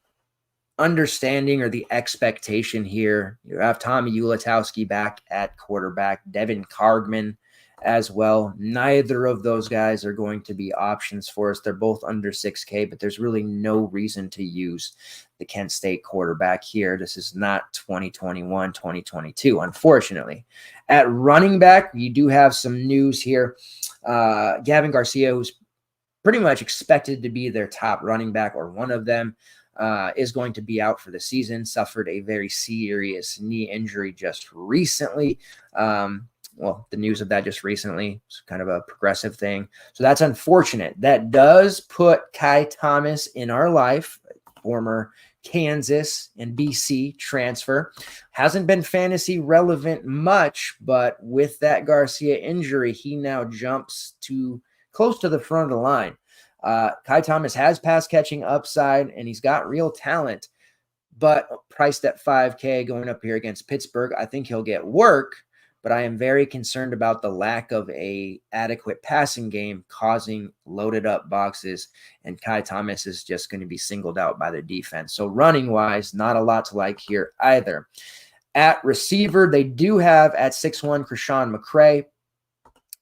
understanding or the expectation here, you have Tommy Ulatowski back at quarterback, Devin Cargman as well. Neither of those guys are going to be options for us. They're both under 6K, but there's really no reason to use the Kent State quarterback here. This is not 2021, 2022, unfortunately. At running back, you do have some news here. Gavin Garcia, who's pretty much expected to be their top running back or one of them, is going to be out for the season. Suffered a very serious knee injury just recently. The news of that just recently is kind of a progressive thing. So that's unfortunate. That does put Kai Thomas in our life, former Kansas and BC transfer. Hasn't been fantasy relevant much, but with that Garcia injury, he now jumps to close to the front of the line. Kai Thomas has pass catching upside, and he's got real talent, but priced at 5K going up here against Pittsburgh. I think he'll get work, but I am very concerned about the lack of a adequate passing game causing loaded up boxes, and Kai Thomas is just going to be singled out by the defense. So running wise, not a lot to like here either. At receiver, they do have at 6'1" Krishan McCray.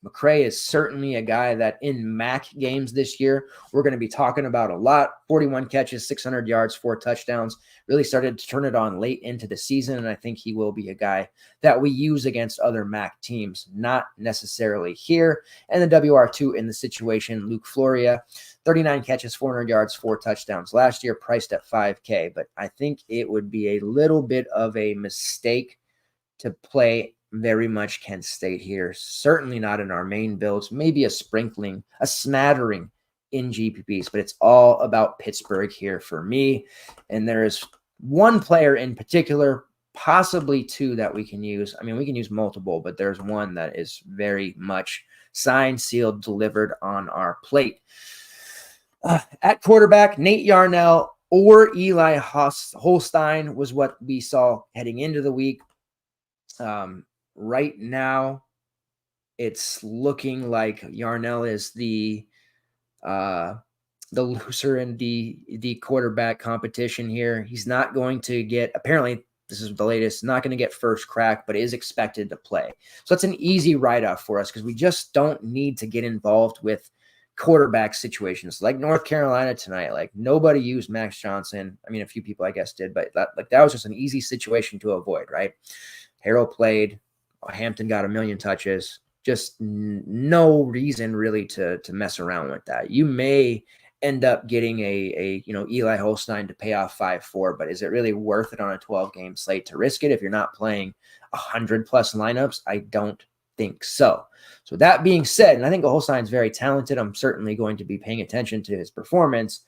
McCray is certainly a guy that in MAC games this year, we're going to be talking about a lot. 41 catches, 600 yards, 4 touchdowns. Really started to turn it on late into the season, and I think he will be a guy that we use against other MAC teams, not necessarily here. And the WR2 in the situation, Luke Floria, 39 catches, 400 yards, 4 touchdowns last year, priced at 5K. But I think it would be a little bit of a mistake to play very much Kent State here. Certainly not in our main builds, maybe a sprinkling, a smattering in GPPs, but it's all about Pittsburgh here for me. And there is one player in particular, possibly two, that we can use. I mean, we can use multiple, but there's one that is very much signed, sealed, delivered on our plate. At quarterback, Nate Yarnell or Eli Holstein was what we saw heading into the week. Right now, it's looking like Yarnell is the loser in the quarterback competition here. He's not going to get, apparently, this is the latest, not going to get first crack, but is expected to play. So that's an easy write-off for us because we just don't need to get involved with quarterback situations like North Carolina tonight. Like, nobody used Max Johnson. I mean, a few people I guess did, but that was just an easy situation to avoid, right? Harrell played. Hampton got 1 million touches. Just no reason really to mess around with that. You may end up getting a Eli Holstein to pay off 5-4, but is it really worth it on a 12-game slate to risk it if you're not playing 100+ lineups? I don't think so. So that being said, and I think Holstein's very talented, I'm certainly going to be paying attention to his performance,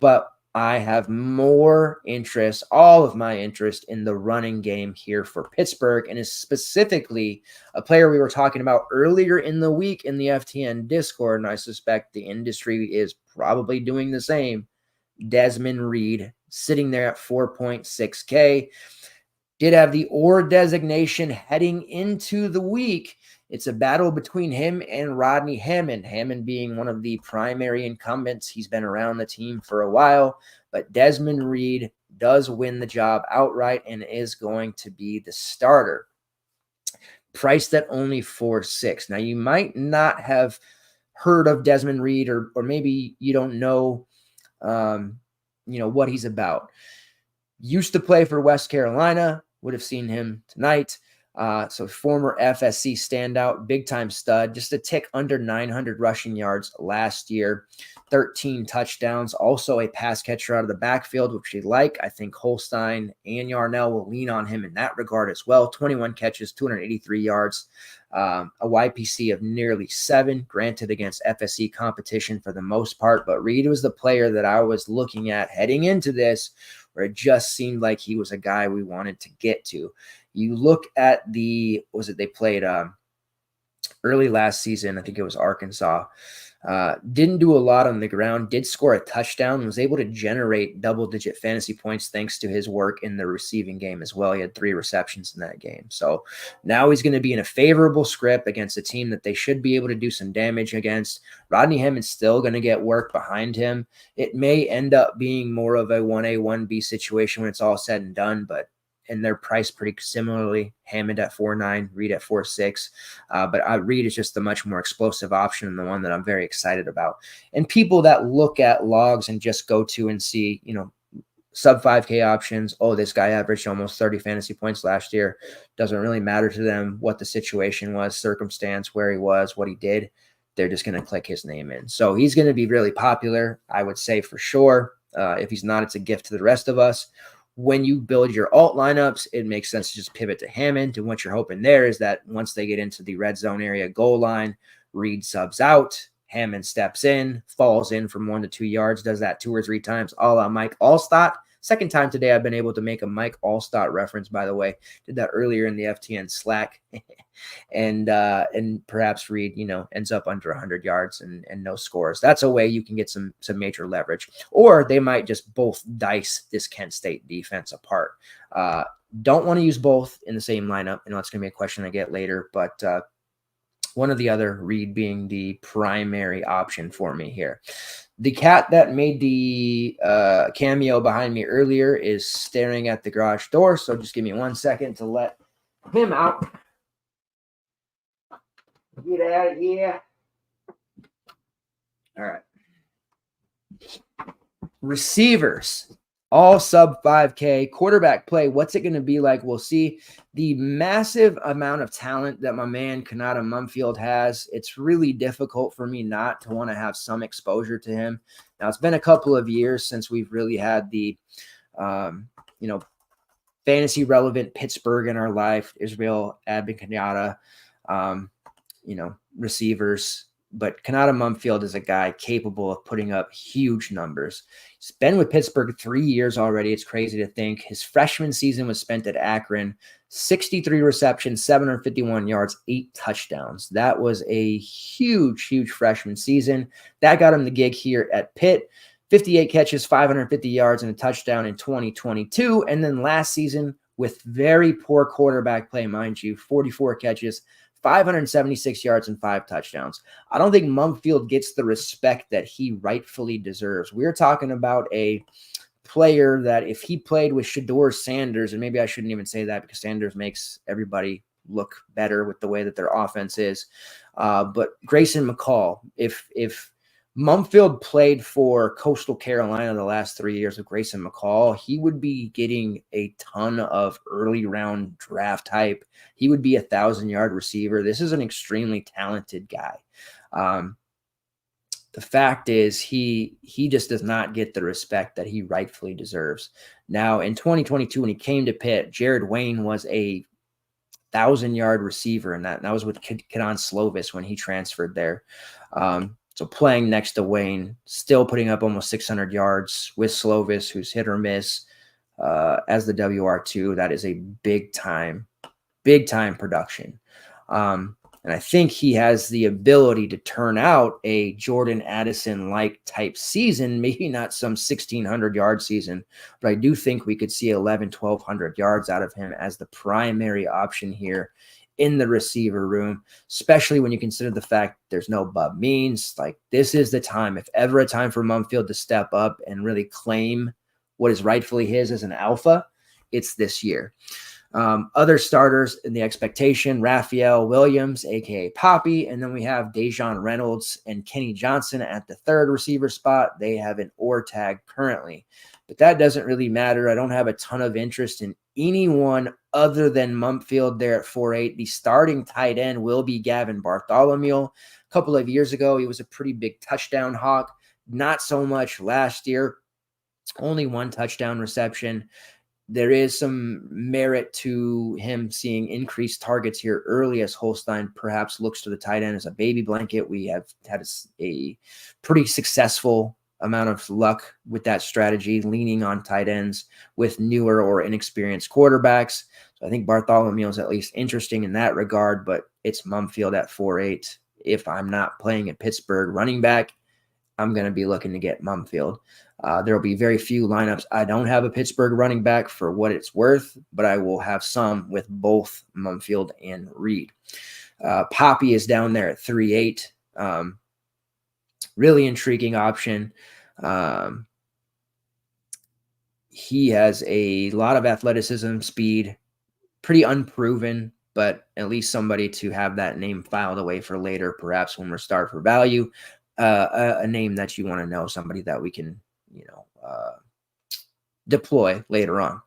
but I have more interest, all of my interest in the running game here for Pittsburgh, and is specifically a player we were talking about earlier in the week in the FTN Discord, and I suspect the industry is probably doing the same. Desmond Reed sitting there at 4.6K. Did have the or designation heading into the week. It's a battle between him and Rodney Hammond. Hammond being one of the primary incumbents. He's been around the team for a while, but Desmond Reed does win the job outright and is going to be the starter. Priced at only 4.6. Now, you might not have heard of Desmond Reed, or maybe you don't know, what he's about. Used to play for West Carolina. Would have seen him tonight. So former FSC standout, big-time stud, just a tick under 900 rushing yards last year, 13 touchdowns, also a pass catcher out of the backfield, which we like. I think Holstein and Yarnell will lean on him in that regard as well. 21 catches, 283 yards, a YPC of nearly 7, granted against FSC competition for the most part, but Reed was the player that I was looking at heading into this, where it just seemed like he was a guy we wanted to get to. You look at they played early last season, I think it was Arkansas. Didn't do a lot on the ground, did score a touchdown, was able to generate double-digit fantasy points thanks to his work in the receiving game as well. He had 3 receptions in that game. So now he's going to be in a favorable script against a team that they should be able to do some damage against. Rodney Hammond's still going to get work behind him. It may end up being more of a 1A, 1B situation when it's all said and done, and they're priced pretty similarly. Hammond at 4.9, Reed at 4.6. But Reed is just the much more explosive option and the one that I'm very excited about. And people that look at logs and just go to and see, sub 5K options. Oh, this guy averaged almost 30 fantasy points last year. Doesn't really matter to them what the situation was, circumstance, where he was, what he did. They're just going to click his name in. So he's going to be really popular, I would say for sure. If he's not, it's a gift to the rest of us. When you build your alt lineups, it makes sense to just pivot to Hammond. And what you're hoping there is that once they get into the red zone area goal line, Reed subs out, Hammond steps in, falls in from 1 to 2 yards, does that 2 or 3 times, a la Mike Allstott. Second time today I've been able to make a Mike Allstott reference, by the way. Did that earlier in the FTN Slack. and perhaps Reed, ends up under 100 yards and no scores. That's a way you can get some major leverage. Or they might just both dice this Kent State defense apart. Don't want to use both in the same lineup. It's going to be a question I get later, but one or the other, Reed being the primary option for me here. The cat that made the cameo behind me earlier is staring at the garage door, so just give me 1 second to let him out. Get out of here. All right. Receivers, all sub 5K. Quarterback play, what's it going to be like? We'll see. The massive amount of talent that my man Kanata Mumfield has, it's really difficult for me not to want to have some exposure to him. Now, it's been a couple of years since we've really had the, fantasy relevant Pittsburgh in our life. Israel Abin-Kanata, receivers. But Kanata Mumfield is a guy capable of putting up huge numbers. He's been with Pittsburgh 3 years already. It's crazy to think. His freshman season was spent at Akron. 63 receptions, 751 yards, 8 touchdowns. That was a huge freshman season. That got him the gig here at Pitt. 58 catches, 550 yards, and a touchdown in 2022. And then last season, with very poor quarterback play, mind you, 44 catches, 576 yards and 5 touchdowns. I don't think Mumfield gets the respect that he rightfully deserves. We're talking about a player that if he played with Shedeur Sanders, and maybe I shouldn't even say that because Sanders makes everybody look better with the way that their offense is. But Grayson McCall, if Mumfield played for Coastal Carolina the last 3 years with Grayson McCall, he would be getting a ton of early round draft hype. He would be a 1,000-yard receiver. This is an extremely talented guy. The fact is he just does not get the respect that he rightfully deserves. Now, in 2022, when he came to Pitt, Jared Wayne was a 1,000-yard receiver, and that was with Kadon Slovis when he transferred there. So playing next to Wayne, still putting up almost 600 yards with Slovis, who's hit or miss as the WR2. That is a big time production. And I think he has the ability to turn out a Jordan Addison-like type season, maybe not some 1,600-yard season, but I do think we could see 1,100-1,200 yards out of him as the primary option here in the receiver room, especially when you consider the fact there's no Bub Means. Like, this is the time, if ever a time for Mumfield to step up and really claim what is rightfully his as an alpha, it's this year. Other starters in the expectation, Raphael Williams, a.k.a. Poppy, and then we have Dejon Reynolds and Kenny Johnson at the third receiver spot. They have an OR tag currently, but that doesn't really matter. I don't have a ton of interest in anyone other than Mumfield there at 4.8. The starting tight end will be Gavin Bartholomew. A couple of years ago, he was a pretty big touchdown hawk. Not so much last year. Only one touchdown reception. There is some merit to him seeing increased targets here early as Holstein perhaps looks to the tight end as a baby blanket. We have had a pretty successful amount of luck with that strategy, leaning on tight ends with newer or inexperienced quarterbacks. So I think Bartholomew is at least interesting in that regard, but it's Mumfield at 4.8. If I'm not playing a Pittsburgh running back, I'm going to be looking to get Mumfield. There will be very few lineups. I don't have a Pittsburgh running back for what it's worth, but I will have some with both Mumfield and Reed. Poppy is down there at 3.8. Really intriguing option. He has a lot of athleticism, speed, pretty unproven, but at least somebody to have that name filed away for later, perhaps when we're starved for value. A name that you want to know, somebody that we can, deploy later on.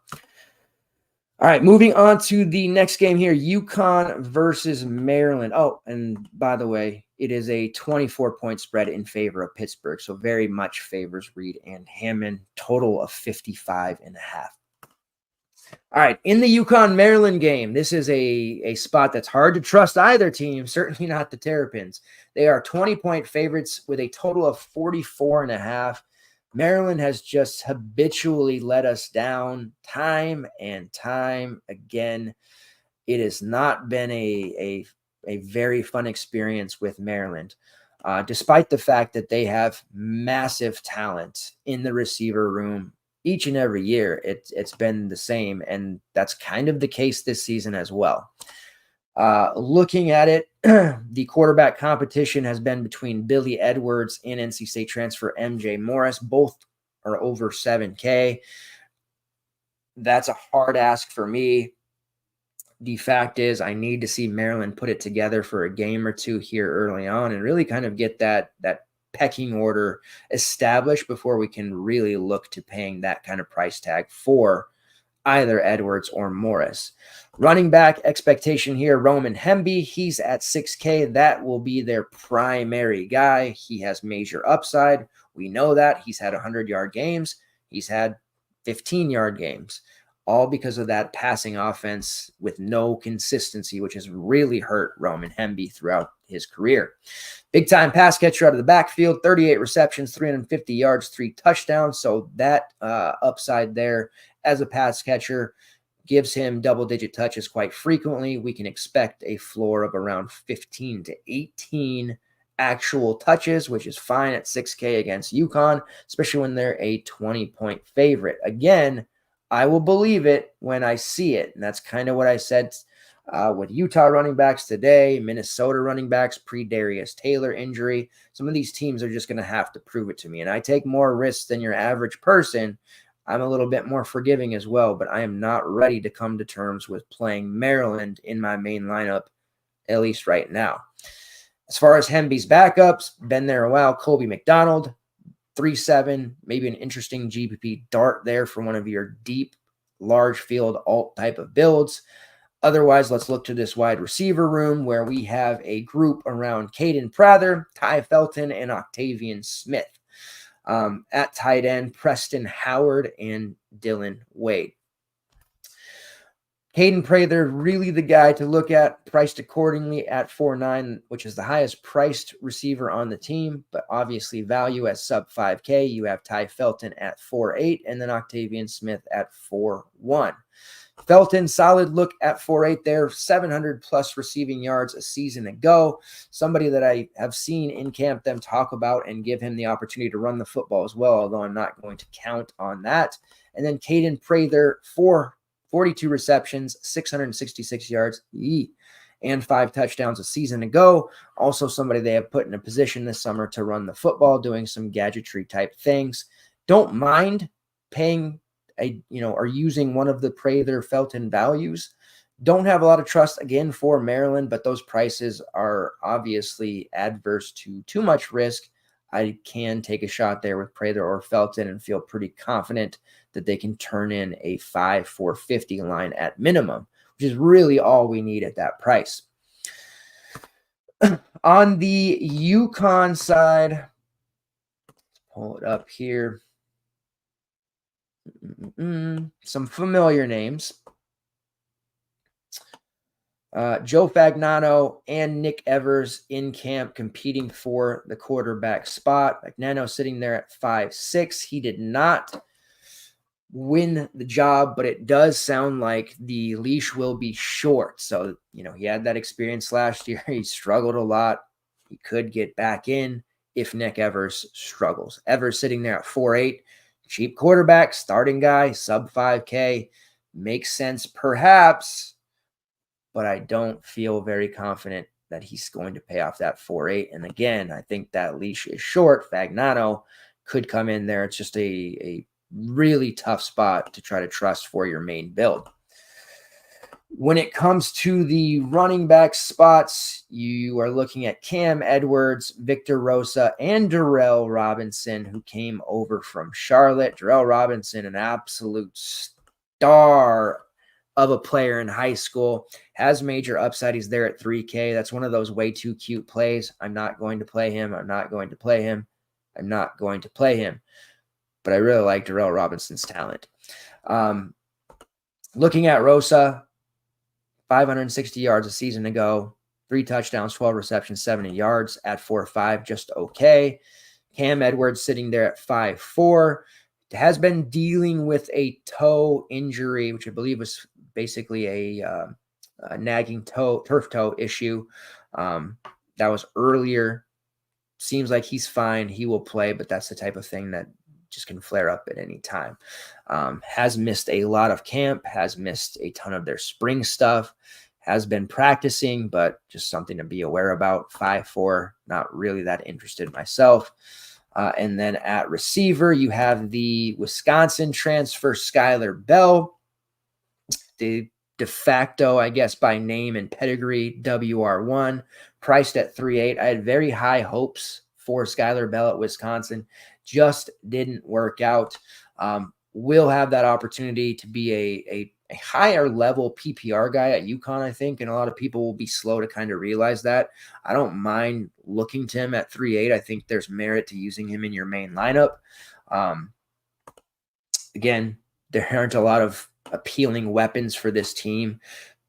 All right, moving on to the next game here, UConn versus Maryland. Oh, and by the way, it is a 24-point spread in favor of Pittsburgh, so very much favors Reed and Hammond, total of 55.5. All right, in the UConn-Maryland game, this is a spot that's hard to trust either team, certainly not the Terrapins. They are 20-point favorites with a total of 44.5. Maryland has just habitually let us down time and time again. It has not been a very fun experience with Maryland, despite the fact that they have massive talent in the receiver room. Each and every year, it's been the same, and that's kind of the case this season as well. Looking at it, the quarterback competition has been between Billy Edwards and NC State transfer MJ Morris. Both are over 7K. That's a hard ask for me. The fact is, I need to see Maryland put it together for a game or two here early on and really kind of get that pecking order established before we can really look to paying that kind of price tag for either Edwards or Morris. Running back expectation here, Roman Hemby. He's at 6K. That will be their primary guy. He has major upside. We know that. He's had 100-yard games. He's had 15-yard games, all because of that passing offense with no consistency, which has really hurt Roman Hemby throughout his career. Big-time pass catcher out of the backfield, 38 receptions, 350 yards, 3 touchdowns. So that upside there as a pass catcher gives him double-digit touches quite frequently. We can expect a floor of around 15 to 18 actual touches, which is fine at 6K against UConn, especially when they're a 20-point favorite. Again, I will believe it when I see it, and that's kind of what I said with Utah running backs today, Minnesota running backs, pre-Darius Taylor injury. Some of these teams are just going to have to prove it to me, and I take more risks than your average person. I'm a little bit more forgiving as well, but I am not ready to come to terms with playing Maryland in my main lineup, at least right now. As far as Hemby's backups, been there a while. Colby McDonald, 3.7, maybe an interesting GPP dart there for one of your deep, large field alt type of builds. Otherwise, let's look to this wide receiver room where we have a group around Caden Prather, Ty Felton, and Octavian Smith. At tight end, Preston Howard and Dylan Wade. Caden Prather, really the guy to look at, priced accordingly at 4.9, which is the highest priced receiver on the team, but obviously value at sub 5K. You have Ty Felton at 4.8 and then Octavian Smith at 4.1. Felton, solid look at 4.8 there, 700 plus receiving yards a season ago. Somebody that I have seen in camp them talk about and give him the opportunity to run the football as well, although I'm not going to count on that. And then Caden Prather, 42 receptions, 666 yards, and 5 touchdowns a season ago. Also somebody they have put in a position this summer to run the football, doing some gadgetry type things. Don't mind paying or using one of the Prather Felton values. Don't have a lot of trust again for Maryland, but those prices are obviously adverse to too much risk. I can take a shot there with Prather or Felton and feel pretty confident that they can turn in a 5-450 line at minimum, which is really all we need at that price. On the UConn side, pull it up here. Some familiar names. Joe Fagnano and Nick Evers in camp competing for the quarterback spot. Fagnano sitting there at 5'6". He did not win the job, but it does sound like the leash will be short. So, he had that experience last year. He struggled a lot. He could get back in if Nick Evers struggles. Evers sitting there at 4'8". Cheap quarterback, starting guy, sub 5K. Makes sense perhaps, but I don't feel very confident that he's going to pay off that 4.8. And again, I think that leash is short. Fagnano could come in there. It's just a really tough spot to try to trust for your main build. When it comes to the running back spots, you are looking at Cam Edwards, Victor Rosa, and Darrell Robinson, who came over from Charlotte. Darrell Robinson, an absolute star of a player in high school, has major upside. He's there at 3K. That's one of those way too cute plays. I'm not going to play him. I'm not going to play him. I'm not going to play him. But I really like Darrell Robinson's talent. Looking at Rosa, 560 yards a season ago, 3 touchdowns, 12 receptions, 70 yards at 4.5, just okay. Cam Edwards sitting there at 5'4", has been dealing with a toe injury, which I believe was basically a nagging turf toe issue. That was earlier. Seems like he's fine. He will play, but that's the type of thing that just can flare up at any time. Has missed a lot of camp, has missed a ton of their spring stuff, has been practicing, but just something to be aware about. 5'4", not really that interested myself. And then at receiver, you have the Wisconsin transfer Skylar Bell, the de facto, I guess, by name and pedigree, WR1, priced at 3.8. I had very high hopes for Skylar Bell at Wisconsin. Just didn't work out. Will have that opportunity to be a higher level PPR guy at UConn, I think, and a lot of people will be slow to kind of realize that. I don't mind looking to him at 3.8. I think there's merit to using him in your main lineup. Again, there aren't a lot of appealing weapons for this team.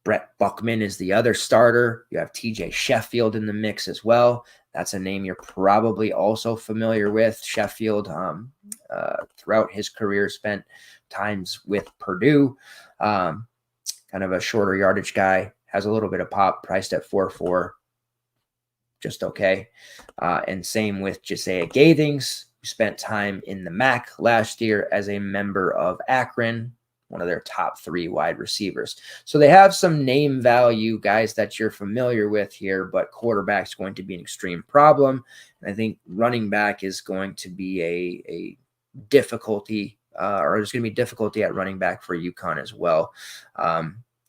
Brett Buckman is the other starter. You have TJ Sheffield in the mix as well. That's a name you're probably also familiar with. Sheffield, throughout his career, spent times with Purdue. Kind of a shorter yardage guy. Has a little bit of pop, priced at 4.4. Just okay. And same with Josiah Gathings, who spent time in the MAC last year as a member of Akron, one of their top 3 wide receivers. So they have some name value guys that you're familiar with here, but quarterback's going to be an extreme problem. And I think running back is going to be a difficulty, or there's going to be difficulty at running back for UConn as well.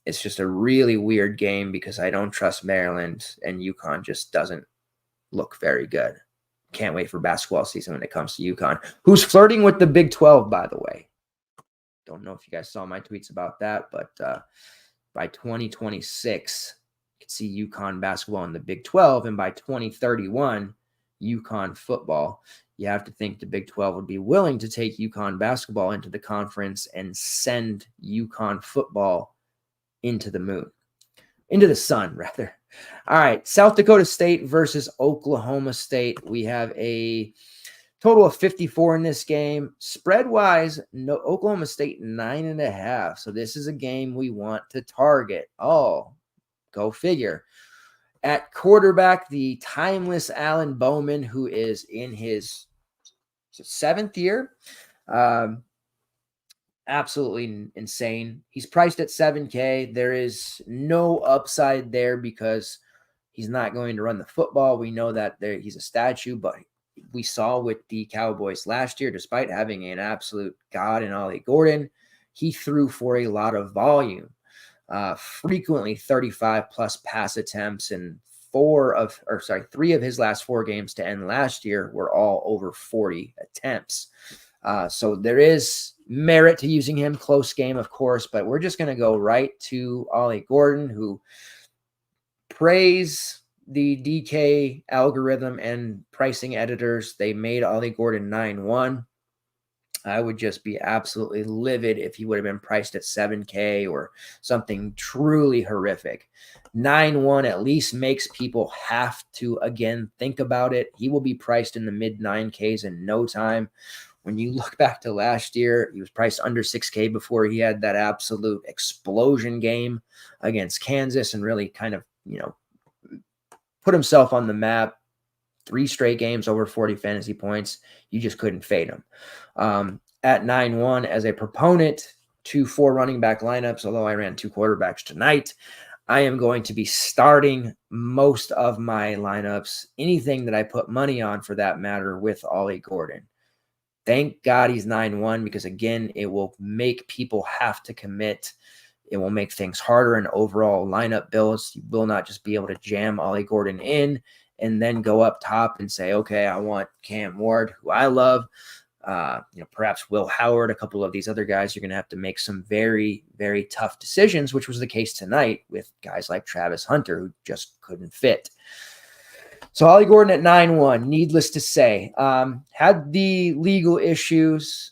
It's just a really weird game because I don't trust Maryland, and UConn just doesn't look very good. Can't wait for basketball season when it comes to UConn, who's flirting with the Big 12, by the way. Don't know if you guys saw my tweets about that, but by 2026, you can see UConn basketball in the Big 12, and by 2031, UConn football. You have to think the Big 12 would be willing to take UConn basketball into the conference and send UConn football into the sun, rather. All right, South Dakota State versus Oklahoma State. We have a total of 54 in this game. Spread-wise, no, Oklahoma State 9.5. So this is a game we want to target. Oh, go figure. At quarterback, the timeless Alan Bowman, who is in his 7th year. Absolutely insane. He's priced at $7K. There is no upside there because he's not going to run the football. We know that he's a statue, but we saw with the Cowboys last year, despite having an absolute god in Ollie Gordon, he threw for a lot of volume. Frequently 35 plus pass attempts, and 3 of his last 4 games to end last year were all over 40 attempts. So there is merit to using him. Close game, of course, but we're just going to go right to Ollie Gordon, who praise the DK algorithm and pricing editors. They made Ollie Gordon 9-1. I would just be absolutely livid if he would have been priced at $7K or something truly horrific. 9-1 at least makes people have to, again, think about it. He will be priced in the mid 9Ks in no time. When you look back to last year, he was priced under 6K before he had that absolute explosion game against Kansas and really kind of, put himself on the map. 3 straight games over 40 fantasy points. You just couldn't fade him. At 9-1, as a proponent to 4 running back lineups, although I ran 2 quarterbacks tonight, I am going to be starting most of my lineups, anything that I put money on for that matter, with Ollie Gordon. Thank God he's 9-1 because, again, it will make people have to commit. It will make things harder in overall lineup builds. You will not just be able to jam Ollie Gordon in and then go up top and say, okay, I want Cam Ward, who I love, perhaps Will Howard, a couple of these other guys. You're going to have to make some very, very tough decisions, which was the case tonight with guys like Travis Hunter, who just couldn't fit. So Ollie Gordon at 9-1, needless to say, had the legal issues.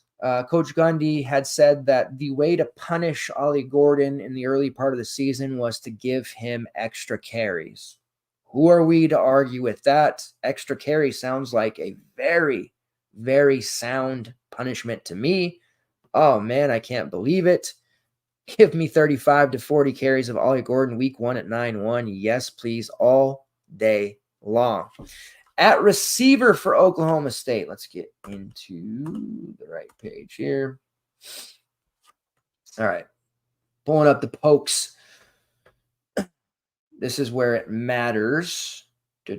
Coach Gundy had said that the way to punish Ollie Gordon in the early part of the season was to give him extra carries. Who are we to argue with that? Extra carry sounds like a very, very sound punishment to me. Oh, man, I can't believe it. Give me 35 to 40 carries of Ollie Gordon week 1 at 9-1. Yes, please, all day long. At receiver for Oklahoma State, let's get into the right page here. All right, pulling up the pokes. This is where it matters. All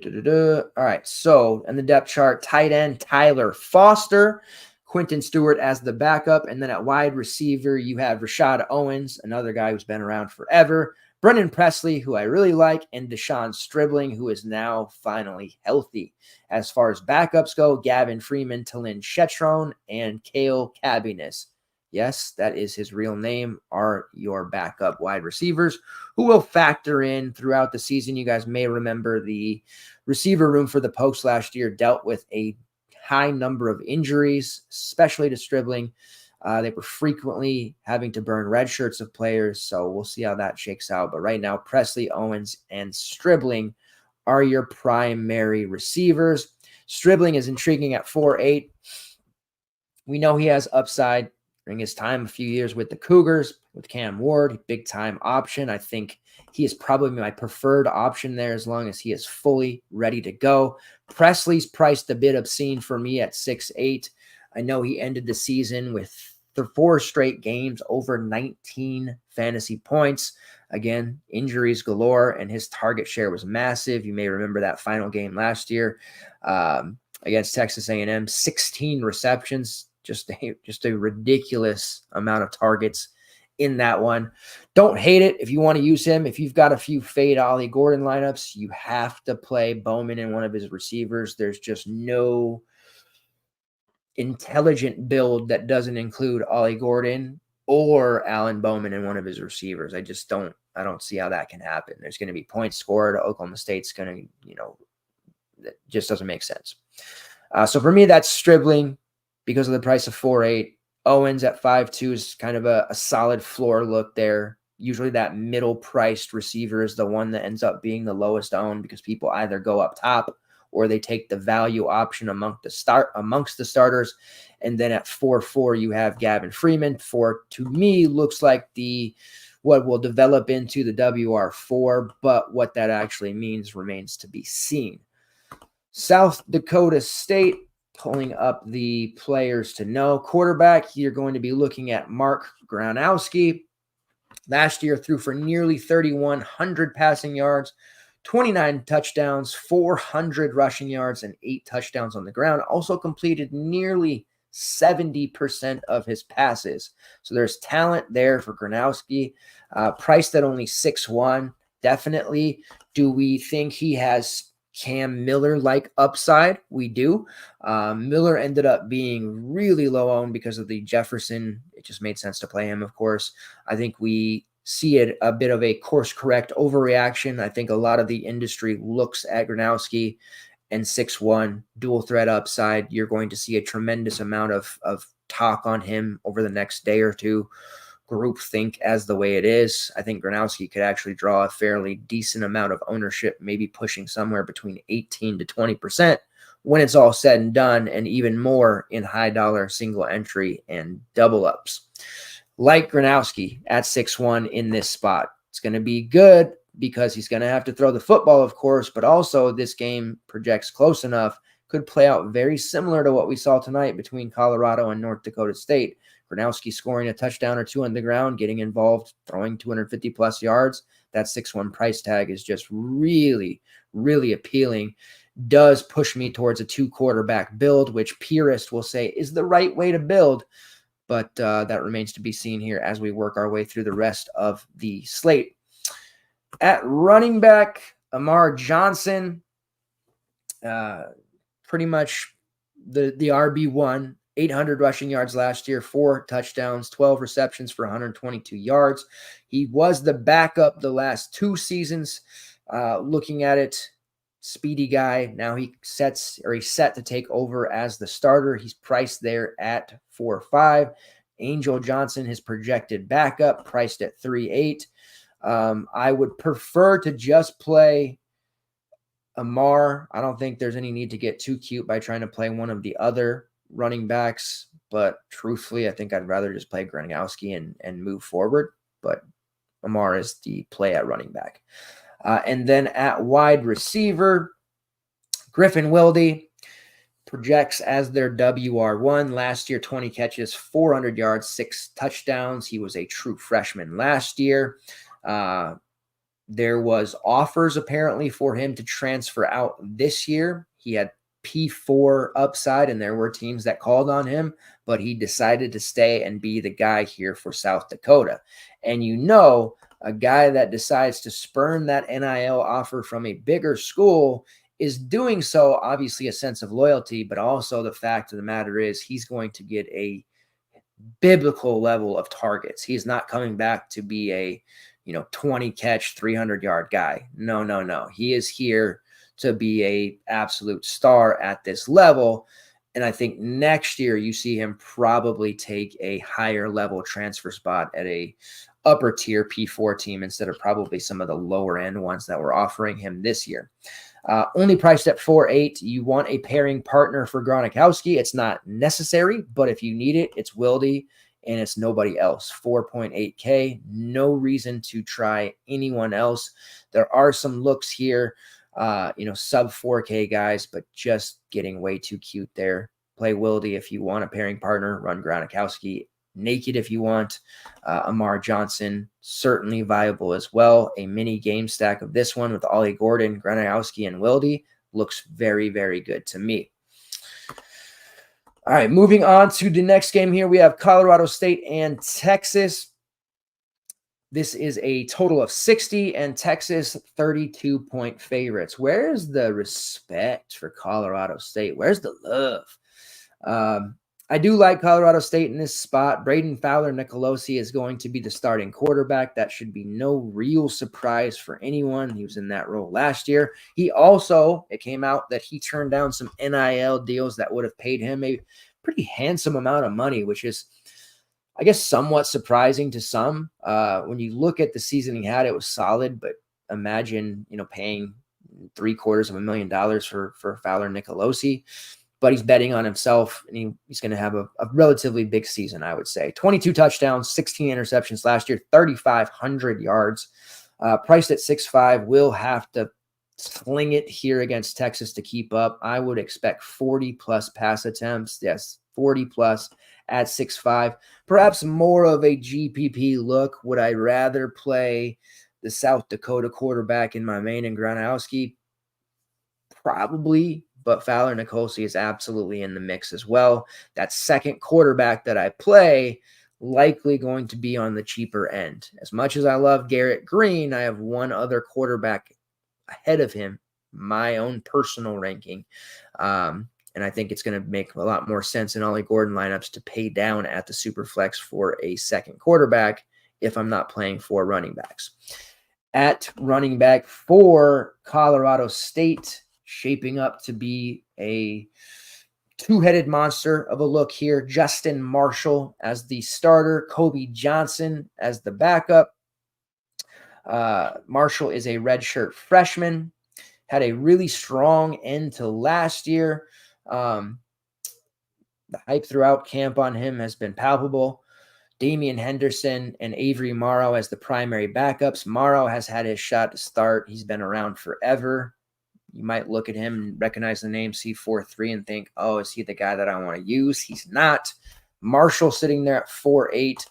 right, so in the depth chart, tight end Tyler Foster, Quentin Stewart as the backup, and then at wide receiver, you have Rashad Owens, another guy who's been around forever, Brennan Presley, who I really like, and Deshaun Stribling, who is now finally healthy. As far as backups go, Gavin Freeman, Talyn Shetrone, and Cale Cabinas. Yes, that is his real name, are your backup wide receivers who will factor in throughout the season. You guys may remember the receiver room for the Pokes last year dealt with a high number of injuries, especially to Stribling. They were frequently having to burn red shirts of players, so we'll see how that shakes out. But right now, Presley, Owens, and Stribling are your primary receivers. Stribling is intriguing at 4.8. We know he has upside during his time a few years with the Cougars, with Cam Ward, big-time option. I think he is probably my preferred option there as long as he is fully ready to go. Presley's priced a bit obscene for me at 6.8. I know he ended the season with 4 straight games over 19 fantasy points. Again, injuries galore, and his target share was massive. You may remember that final game last year against Texas A&M, 16 receptions, just a ridiculous amount of targets in that one. Don't hate it if you want to use him. If you've got a few fade Ollie Gordon lineups, you have to play Bowman in one of his receivers. There's just no intelligent build that doesn't include Ollie Gordon or Alan Bowman in one of his receivers. I don't see how that can happen. There's going to be points scored. Oklahoma State's going to, that just doesn't make sense. So for me, that's Stribling because of the price of 4.8. Owens at 5.2 is kind of a solid floor look there. Usually that middle-priced receiver is the one that ends up being the lowest owned because people either go up top or they take the value option amongst the starters. And then at 4-4, you have Gavin Freeman. To me, looks like what will develop into the WR4, but what that actually means remains to be seen. South Dakota State, pulling up the players to know. Quarterback, you're going to be looking at Mark Gronowski. Last year threw for nearly 3,100 passing yards, 29 touchdowns, 400 rushing yards, and 8 touchdowns on the ground. Also completed nearly 70% of his passes. So there's talent there for Gronowski. Priced at only 6-1. Definitely. Do we think he has Cam Miller-like upside? We do. Miller ended up being really low owned because of the Jefferson. It just made sense to play him, of course. I think we see it a bit of a course correct overreaction. I think a lot of the industry looks at Gronowski and 6-1 dual threat upside. You're going to see a tremendous amount of talk on him over the next day or two. Groupthink as the way it is. I think Gronowski could actually draw a fairly decent amount of ownership, maybe pushing somewhere between 18 to 20% when it's all said and done, and even more in high dollar single entry and double ups. Like Gronowski at 6-1 in this spot. It's going to be good because he's going to have to throw the football, of course, but also this game projects close enough, could play out very similar to what we saw tonight between Colorado and North Dakota State. Gronowski scoring a touchdown or two on the ground, getting involved, throwing 250 plus yards. That 6-1 price tag is just really, really appealing. Does push me towards a 2-quarterback build, which purists will say is the right way to build. But that remains to be seen here as we work our way through the rest of the slate. At running back, Amar Johnson, pretty much the RB1. 800 rushing yards last year, 4 touchdowns, 12 receptions for 122 yards. He was the backup the last 2 seasons. Looking at it, speedy guy. Now he's set to take over as the starter. He's priced there at 4-5. Angel Johnson, his projected backup, priced at 3-8. I would prefer to just play Amar. I don't think there's any need to get too cute by trying to play one of the other running backs, but truthfully, I think I'd rather just play Gronowski and move forward. But Amar is the play at running back. And then at wide receiver, Griffin Wilde projects as their WR1. Last year, 20 catches, 400 yards, 6 touchdowns. He was a true freshman last year. There was offers apparently for him to transfer out this year. He had P4 upside, and there were teams that called on him, but he decided to stay and be the guy here for South Dakota. And a guy that decides to spurn that NIL offer from a bigger school is doing so, obviously a sense of loyalty, but also the fact of the matter is he's going to get a biblical level of targets. He's not coming back to be a 20 catch, 300 yard guy. No. He is here to be a absolute star at this level. And I think next year you see him probably take a higher level transfer spot at a upper tier P4 team instead of probably some of the lower end ones that were offering him this year. Only priced at 4-8. You want a pairing partner for Gronkowski. It's not necessary, but if you need it, it's Wilde and it's nobody else. 4.8K. No reason to try anyone else. There are some looks here. Sub 4K guys, but just getting way too cute there. Play Wilde if you want a pairing partner. Run Gronkowski naked if you want. Amar Johnson, certainly viable as well. A mini game stack of this one with Ollie Gordon, Gronkowski, and Wilde looks very, very good to me. All right, moving on to the next game here. We have Colorado State and Texas. This is a total of 60 and Texas 32-point favorites. Where's the respect for Colorado State? Where's the love? I do like Colorado State in this spot. Braden Fowler-Nicolosi is going to be the starting quarterback. That should be no real surprise for anyone. He was in that role last year. It came out that he turned down some NIL deals that would have paid him a pretty handsome amount of money, which is I guess somewhat surprising to some. When you look at the season he had, it was solid, but imagine, paying $750,000 for Fowler Nicolosi, but he's betting on himself, and he's going to have a relatively big season, I would say. 22 touchdowns, 16 interceptions last year, 3,500 yards. Priced at 6.5, will have to sling it here against Texas to keep up. I would expect 40 plus pass attempts. Yes, 40 plus at 6.5. Perhaps more of a GPP look. Would I rather play the South Dakota quarterback in my main and Gronkowski? Probably, but Fowler Nicolosi is absolutely in the mix as well. That second quarterback that I play, likely going to be on the cheaper end. As much as I love Garrett Green, I have one other quarterback ahead of him, my own personal ranking. And I think it's going to make a lot more sense in Ollie Gordon lineups to pay down at the super flex for a second quarterback if I'm not playing 4 running backs. At running back for Colorado State, shaping up to be a two-headed monster of a look here. Justin Marshall as the starter, Kobe Johnson as the backup. Marshall is a redshirt freshman, had a really strong end to last year. The hype throughout camp on him has been palpable. Damian Henderson and Avery Morrow as the primary backups. Morrow has had his shot to start. He's been around forever. You might look at him and recognize the name C43 and think, oh, is he the guy that I want to use? He's not. Marshall sitting there at 4.8.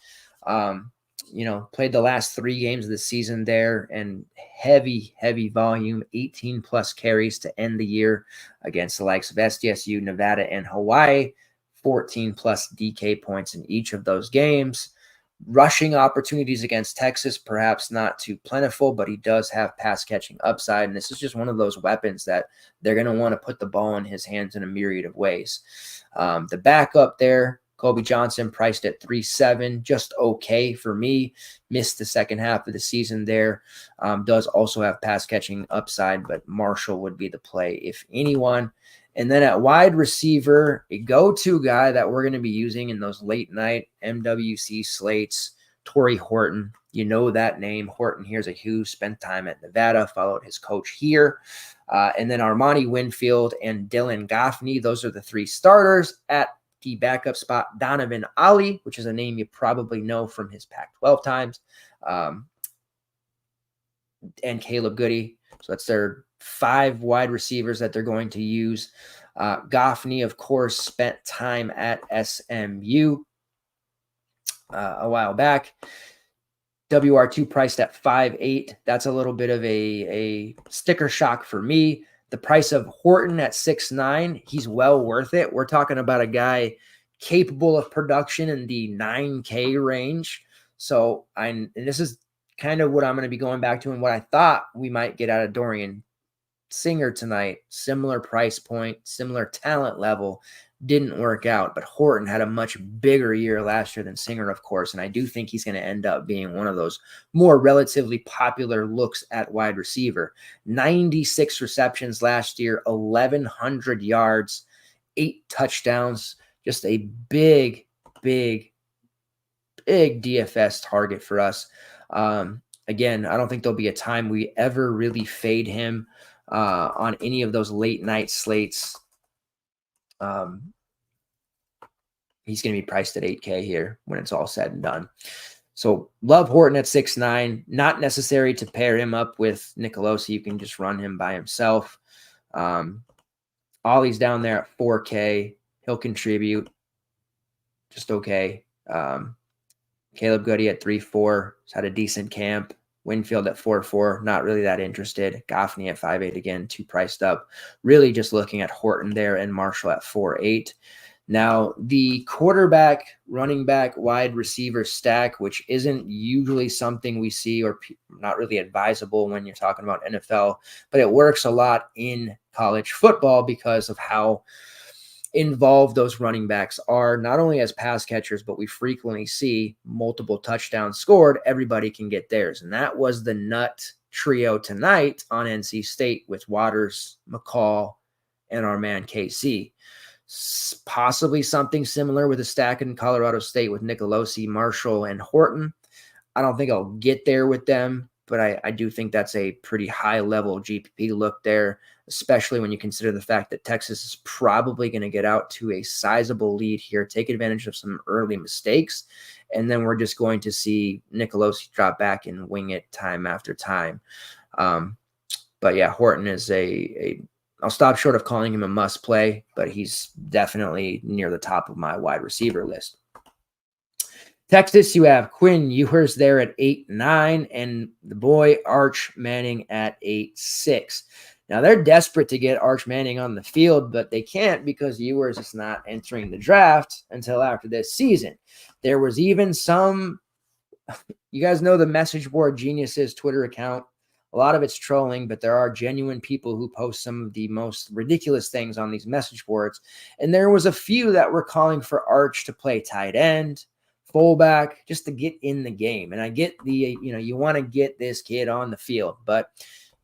Played the last 3 games of the season there, and heavy volume, 18 plus carries to end the year against the likes of SDSU, Nevada, and Hawaii. 14 plus DK points in each of those games. Rushing opportunities against Texas, perhaps not too plentiful, but he does have pass catching upside. And this is just one of those weapons that they're going to want to put the ball in his hands in a myriad of ways. The backup there, Kobe Johnson, priced at 3.7, just okay for me. Missed the second half of the season there. Does also have pass catching upside, but Marshall would be the play if anyone. And then at wide receiver, a go-to guy that we're going to be using in those late night MWC slates, Torrey Horton. You know that name. Horton here's a who, spent time at Nevada, followed his coach here. And then Armani Winfield and Dylan Goffney. Those are the 3 starters. At the backup spot, Donovan Ali, which is a name you probably know from his Pac-12 times, and Caleb Goody. So that's their 5 wide receivers that they're going to use. Goffney, of course, spent time at SMU a while back. WR2 priced at 5.8. That's a little bit of a sticker shock for me. The price of Horton at 6.9, he's well worth it. We're talking about a guy capable of production in the 9K range. So and this is kind of what I'm going to be going back to and what I thought we might get out of Dorian Singer tonight. Similar price point, similar talent level. Didn't work out, but Horton had a much bigger year last year than Singer, of course, and I do think he's going to end up being one of those more relatively popular looks at wide receiver. 96 receptions last year, 1,100 yards, 8 touchdowns, just a big DFS target for us. Again, I don't think there'll be a time we ever really fade him on any of those late night slates. He's going to be priced at 8K here when it's all said and done. So love Horton at 6.9. Not necessary to pair him up with Nicolosi. You can just run him by himself. Ollie's down there at 4K. He'll contribute. Just okay. Caleb Goody at 3.4. He's had a decent camp. Winfield at 4.4, not really that interested. Goffney at 5.8, again, too priced up. Really just looking at Horton there and Marshall at 4.8. Now, the quarterback, running back, wide receiver stack, which isn't usually something we see or not really advisable when you're talking about NFL, but it works a lot in college football because of how involved those running backs are, not only as pass catchers, but we frequently see multiple touchdowns scored. Everybody can get theirs. And that was the nut trio tonight on NC State with Waters, McCall, and our man KC. Possibly something similar with a stack in Colorado State with Nicolosi, Marshall, and Horton. I don't think I'll get there with them, but I do think that's a pretty high level GPP look there, especially when you consider the fact that Texas is probably going to get out to a sizable lead here, take advantage of some early mistakes, and then we're just going to see Nicolosi drop back and wing it time after time. But yeah, Horton is I'll stop short of calling him a must play, but he's definitely near the top of my wide receiver list. Texas, you have Quinn Ewers there at 8-9, and the boy Arch Manning at 8-6. Now, they're desperate to get Arch Manning on the field, but they can't because Ewers is not entering the draft until after this season. There was even some, you guys know the Message Board Geniuses Twitter account. A lot of it's trolling, but there are genuine people who post some of the most ridiculous things on these message boards. And there was a few that were calling for Arch to play tight end, fullback, just to get in the game. And I get you want to get this kid on the field, but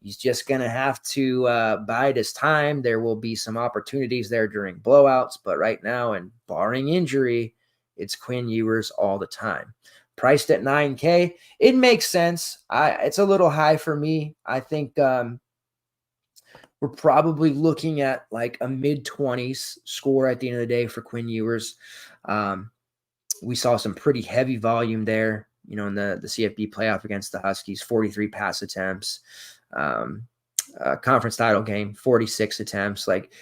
he's just going to have to bide his time. There will be some opportunities there during blowouts, but right now, and barring injury, it's Quinn Ewers all the time. Priced at $9K, it makes sense. It's a little high for me. I think we're probably looking at like a mid-20s score at the end of the day for Quinn Ewers. We saw some pretty heavy volume there, in the CFB playoff against the Huskies, 43 pass attempts. Conference title game, 46 attempts. Like,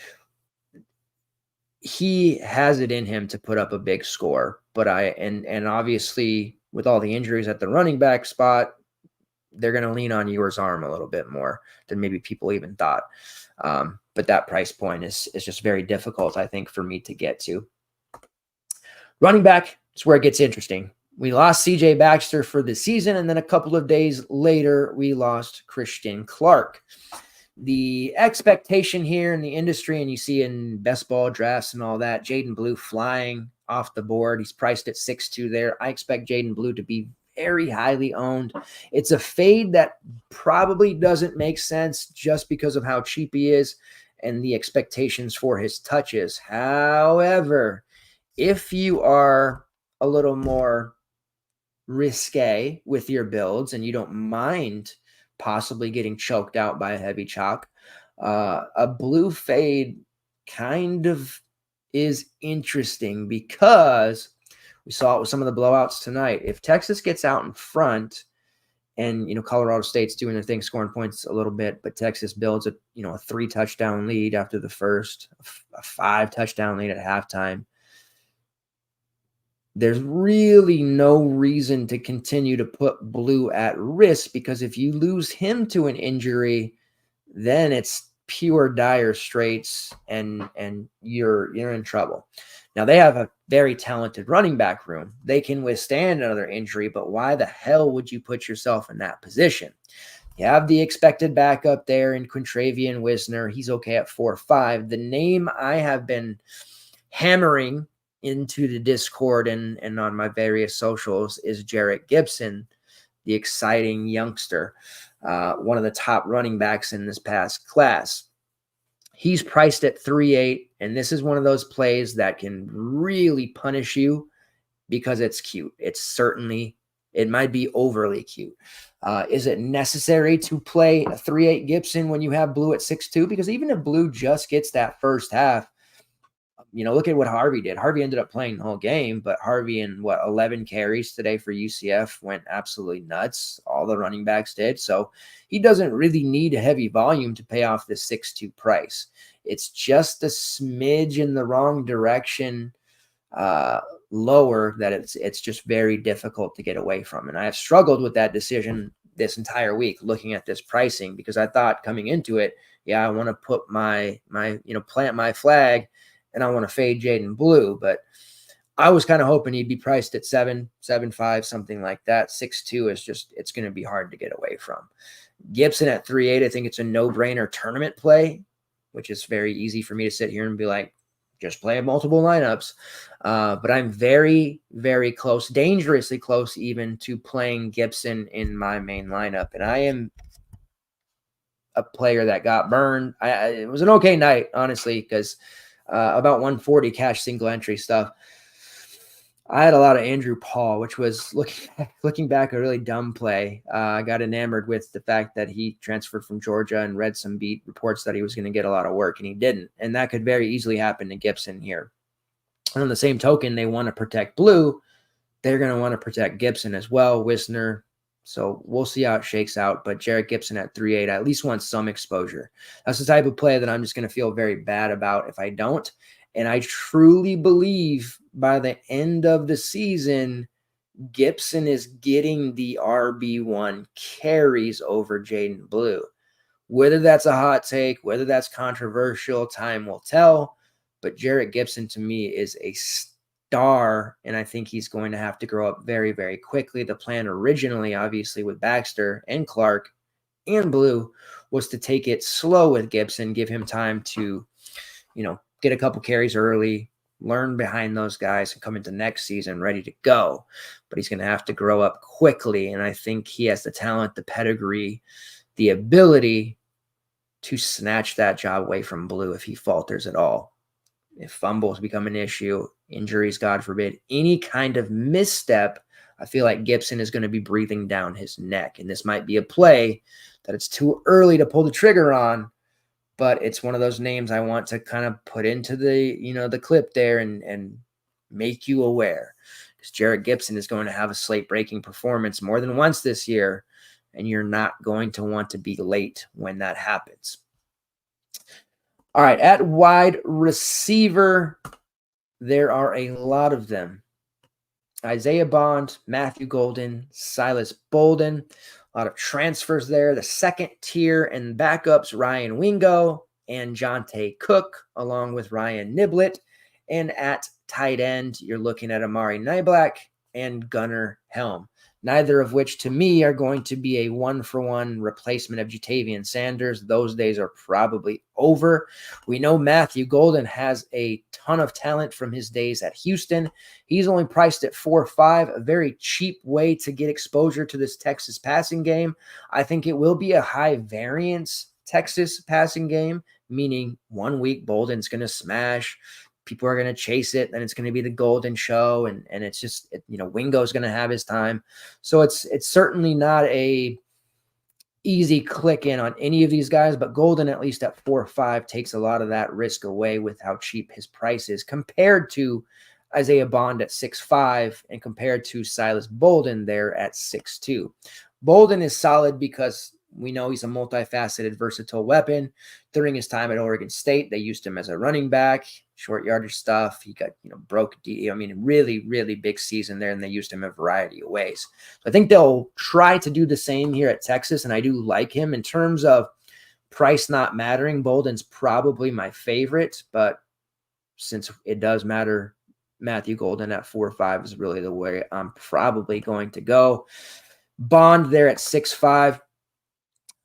he has it in him to put up a big score, but and obviously with all the injuries at the running back spot, they're going to lean on Ewers' arm a little bit more than maybe people even thought. But that price point is just very difficult, I think, for me to get to. Running back is where it gets interesting. We lost CJ Baxter for the season, and then a couple of days later, we lost Christian Clark. The expectation here in the industry, and you see in best ball drafts and all that, Jaden Blue flying off the board. He's priced at 6.2 there. I expect Jaden Blue to be very highly owned. It's a fade that probably doesn't make sense just because of how cheap he is and the expectations for his touches. However, if you are a little more risque with your builds and you don't mind possibly getting choked out by a heavy chalk, a blue fade kind of is interesting because we saw it with some of the blowouts tonight. If Texas gets out in front and, Colorado State's doing their thing, scoring points a little bit, but Texas builds a 3-touchdown lead after the first, a 5-touchdown lead at halftime, there's really no reason to continue to put Blue at risk, because if you lose him to an injury, then it's pure dire straits and you're in trouble. Now, they have a very talented running back room. They can withstand another injury, but why the hell would you put yourself in that position? You have the expected backup there in Quintravian Wisner. He's okay at 4.5. The name I have been hammering into the Discord and on my various socials is Jarrett Gibson, the exciting youngster, one of the top running backs in this past class. He's priced at 3.8, and this is one of those plays that can really punish you because it's cute. It might be overly cute. Is it necessary to play a 3.8 Gibson when you have Blue at 6.2? Because even if Blue just gets that first half, look at what Harvey did. Harvey ended up playing the whole game, but Harvey in 11 carries today for UCF went absolutely nuts. All the running backs did. So he doesn't really need a heavy volume to pay off this 6.2 price. It's just a smidge in the wrong direction lower that it's just very difficult to get away from. And I have struggled with that decision this entire week looking at this pricing, because I thought coming into it, I want to put my plant my flag and I want to fade Jaden Blue, but I was kind of hoping he'd be priced at 7.5, something like that. 6.2 is it's going to be hard to get away from. Gibson at 3.8, I think it's a no-brainer tournament play, which is very easy for me to sit here and be like, just play multiple lineups. But I'm very, very close, dangerously close even, to playing Gibson in my main lineup. And I am a player that got burned. It was an okay night, honestly, because about 140 cash single entry stuff. I had a lot of Andrew Paul, which was looking back a really dumb play. I got enamored with the fact that he transferred from Georgia and read some beat reports that he was going to get a lot of work, and he didn't. And that could very easily happen to Gibson here. And on the same token, they want to protect Blue. They're going to want to protect Gibson as well, Wisner. So we'll see how it shakes out. But Jarrett Gibson at 3.8, I at least want some exposure. That's the type of play that I'm just going to feel very bad about if I don't. And I truly believe by the end of the season, Gibson is getting the RB1 carries over Jaden Blue. Whether that's a hot take, whether that's controversial, time will tell. But Jarrett Gibson to me is a star, and I think he's going to have to grow up very, very quickly. The plan originally, obviously, with Baxter and Clark and Blue was to take it slow with Gibson, give him time to, get a couple carries early, learn behind those guys, and come into next season ready to go. But he's going to have to grow up quickly, and I think he has the talent, the pedigree, the ability to snatch that job away from Blue if he falters at all. If fumbles become an issue, injuries, God forbid, any kind of misstep, I feel like Gibson is going to be breathing down his neck. And this might be a play that it's too early to pull the trigger on, but it's one of those names I want to kind of put into the clip there and make you aware. Because Jarrett Gibson is going to have a slate-breaking performance more than once this year, and you're not going to want to be late when that happens. All right, at wide receiver, there are a lot of them. Isaiah Bond, Matthew Golden, Silas Bolden, a lot of transfers there. The second tier and backups, Ryan Wingo and Jonte Cook, along with Ryan Niblett. And at tight end, you're looking at Amari Niblack and Gunnar Helm, neither of which to me are going to be a one-for-one replacement of Jatavian Sanders. Those days are probably over. We know Matthew Golden has a ton of talent from his days at Houston. He's only priced at 4.5, a very cheap way to get exposure to this Texas passing game. I think it will be a high variance Texas passing game, meaning 1 week Bolden's going to smash. People are going to chase it, and it's going to be the Golden show, and it's just, Wingo's going to have his time. So it's certainly not a easy click in on any of these guys, but Golden, at least at 4.5, takes a lot of that risk away with how cheap his price is compared to Isaiah Bond at 6.5 and compared to Silas Bolden there at 6.2. Bolden is solid because we know he's a multifaceted, versatile weapon. During his time at Oregon State, they used him as a running back, short yardage stuff. He got, really, really big season there, and they used him in a variety of ways. So I think they'll try to do the same here at Texas, and I do like him. In terms of price not mattering, Bolden's probably my favorite, but since it does matter, Matthew Golden at 4.5 is really the way I'm probably going to go. Bond there at 6.5.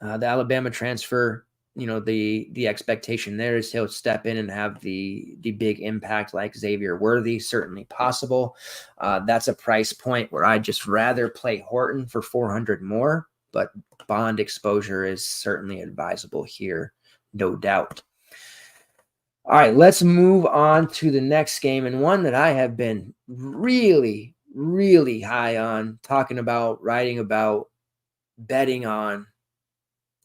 The Alabama transfer, the expectation there is he'll step in and have the big impact like Xavier Worthy, certainly possible. That's a price point where I'd just rather play Horton for 400 more, but Bond exposure is certainly advisable here, no doubt. All right, let's move on to the next game, and one that I have been really, really high on, talking about, writing about, betting on.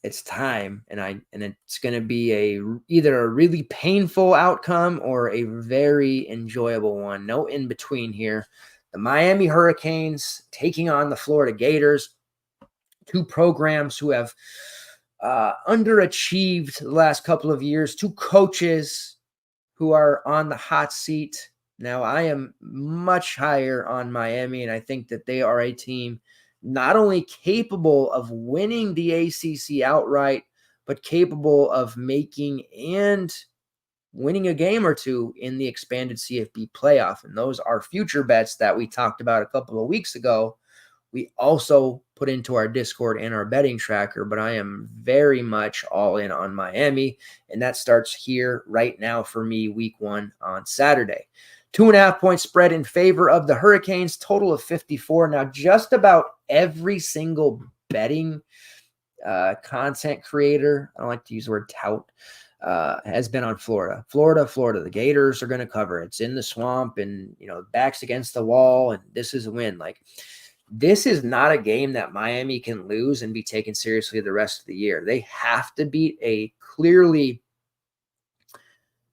It's time, and it's going to be either a really painful outcome or a very enjoyable one. No in between here. The Miami Hurricanes taking on the Florida Gators, two programs who have underachieved the last couple of years, two coaches who are on the hot seat. Now, I am much higher on Miami, and I think that they are a team not only capable of winning the ACC outright, but capable of making and winning a game or two in the expanded CFB playoff. And those are future bets that we talked about a couple of weeks ago. We also put into our Discord and our betting tracker, but I am very much all in on Miami. And that starts here right now for me, week 1 on Saturday. 2.5 point spread in favor of the Hurricanes, total of 54. Now, just about every single betting content creator, I don't like to use the word tout, has been on Florida. Florida. The Gators are going to cover. It's in the swamp and, backs against the wall, and this is a win. Like, this is not a game that Miami can lose and be taken seriously the rest of the year. They have to beat a clearly,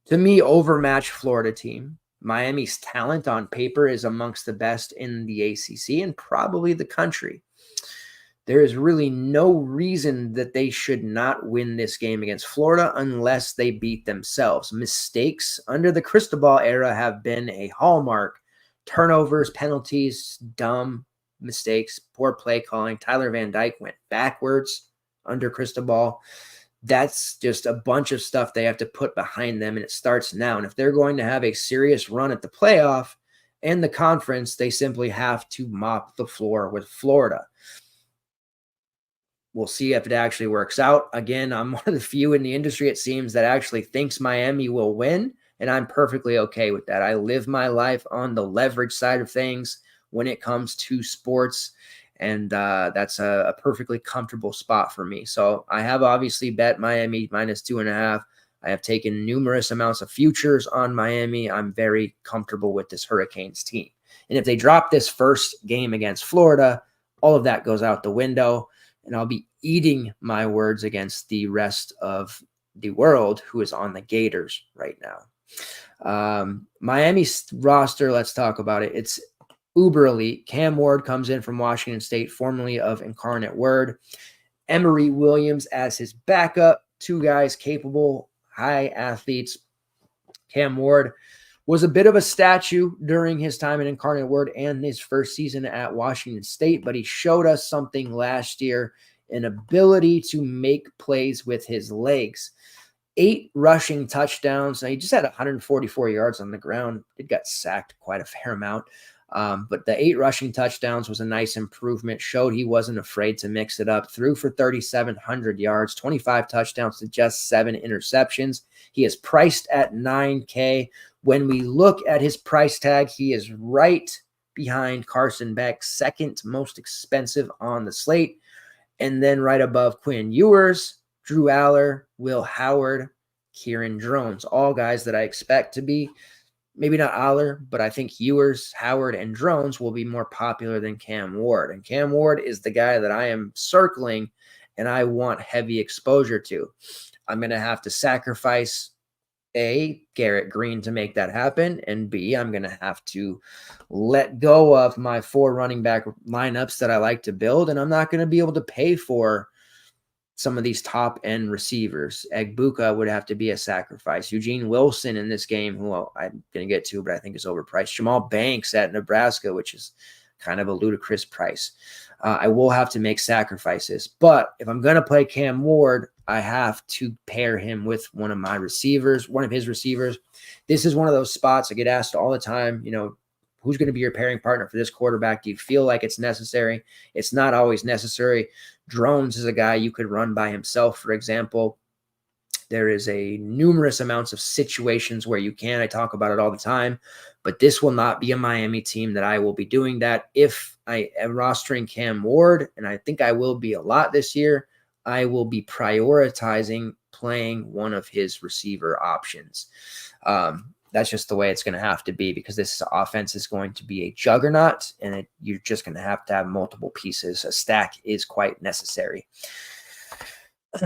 to me, overmatched Florida team. Miami's talent on paper is amongst the best in the ACC and probably the country. There is really no reason that they should not win this game against Florida unless they beat themselves. Mistakes under the Cristobal era have been a hallmark. Turnovers, penalties, dumb mistakes, poor play calling. Tyler Van Dyke went backwards under Cristobal. That's just a bunch of stuff they have to put behind them, and it starts now. And if they're going to have a serious run at the playoff and the conference, they simply have to mop the floor with Florida. We'll see if it actually works out. Again, I'm one of the few in the industry, it seems, that actually thinks Miami will win, and I'm perfectly okay with that. I live my life on the leverage side of things when it comes to sports, and that's a perfectly comfortable spot for me. So I have obviously bet Miami -2.5. I have taken numerous amounts of futures on Miami. I'm very comfortable with this Hurricanes team. And if they drop this first game against Florida, all of that goes out the window. And I'll be eating my words against the rest of the world who is on the Gators right now. Miami's roster, let's talk about it. It's uber elite. Cam Ward comes in from Washington State, formerly of Incarnate Word. Emory Williams as his backup. Two guys capable, high athletes. Cam Ward was a bit of a statue during his time in Incarnate Word and his first season at Washington State, but he showed us something last year, an ability to make plays with his legs. 8 rushing touchdowns. Now, he just had 144 yards on the ground. It got sacked quite a fair amount. But the 8 rushing touchdowns was a nice improvement, showed he wasn't afraid to mix it up, threw for 3,700 yards, 25 touchdowns to just 7 interceptions. He is priced at $9K. When we look at his price tag, he is right behind Carson Beck, second most expensive on the slate, and then right above Quinn Ewers, Drew Aller, Will Howard, Kieran Drones, all guys that I expect to be, maybe not Aller, but I think Ewers, Howard, and Drones will be more popular than Cam Ward. And Cam Ward is the guy that I am circling and I want heavy exposure to. I'm going to have to sacrifice A, Garrett Green to make that happen, and B, I'm going to have to let go of my 4 running back lineups that I like to build, and I'm not going to be able to pay for some of these top-end receivers. Egbuka would have to be a sacrifice. Eugene Wilson in this game, who I'm going to get to, but I think is overpriced. Jamal Banks at Nebraska, which is kind of a ludicrous price. I will have to make sacrifices. But if I'm going to play Cam Ward, I have to pair him with one of his receivers. This is one of those spots I get asked all the time, who's going to be your pairing partner for this quarterback? Do you feel like it's necessary? It's not always necessary. Drones is a guy you could run by himself, for example. There is a numerous amounts of situations where you can. I talk about it all the time, but this will not be a Miami team that I will be doing that. If I am rostering Cam Ward, and I think I will be a lot this year, I will be prioritizing playing one of his receiver options. That's just the way it's going to have to be, because this offense is going to be a juggernaut, and you're just going to have multiple pieces. A stack is quite necessary.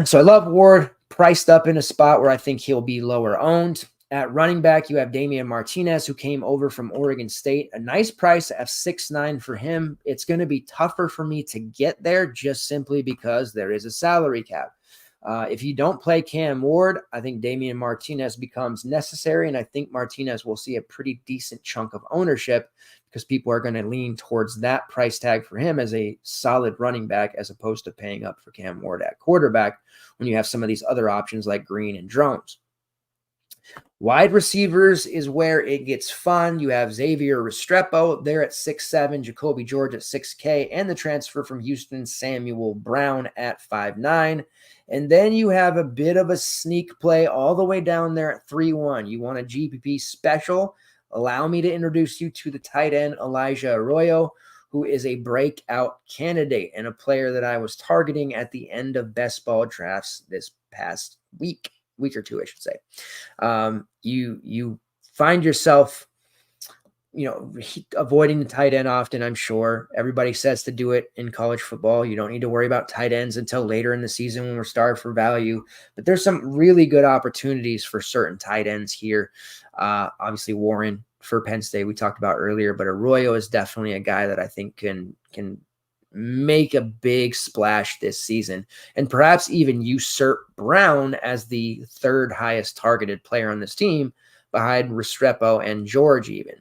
So I love Ward, priced up in a spot where I think he'll be lower owned. At running back, you have Damian Martinez, who came over from Oregon State. A nice price at 6.9 for him. It's going to be tougher for me to get there just simply because there is a salary cap. If you don't play Cam Ward, I think Damian Martinez becomes necessary, and I think Martinez will see a pretty decent chunk of ownership because people are going to lean towards that price tag for him as a solid running back as opposed to paying up for Cam Ward at quarterback when you have some of these other options like Green and Drones. Wide receivers is where it gets fun. You have Xavier Restrepo there at 6.7, Jacoby George at 6K, and the transfer from Houston, Samuel Brown at 5.9. And then you have a bit of a sneak play all the way down there at 3.1. You want a GPP special? Allow me to introduce you to the tight end Elijah Arroyo, who is a breakout candidate and a player that I was targeting at the end of best ball drafts this past week. week or two, I should say. You find yourself, avoiding the tight end often. I'm sure everybody says to do it in college football. You don't need to worry about tight ends until later in the season when we're starved for value. But there's some really good opportunities for certain tight ends here. Obviously, Warren for Penn State we talked about earlier, but Arroyo is definitely a guy that I think can make a big splash this season and perhaps even usurp Brown as the third highest targeted player on this team behind Restrepo and George even.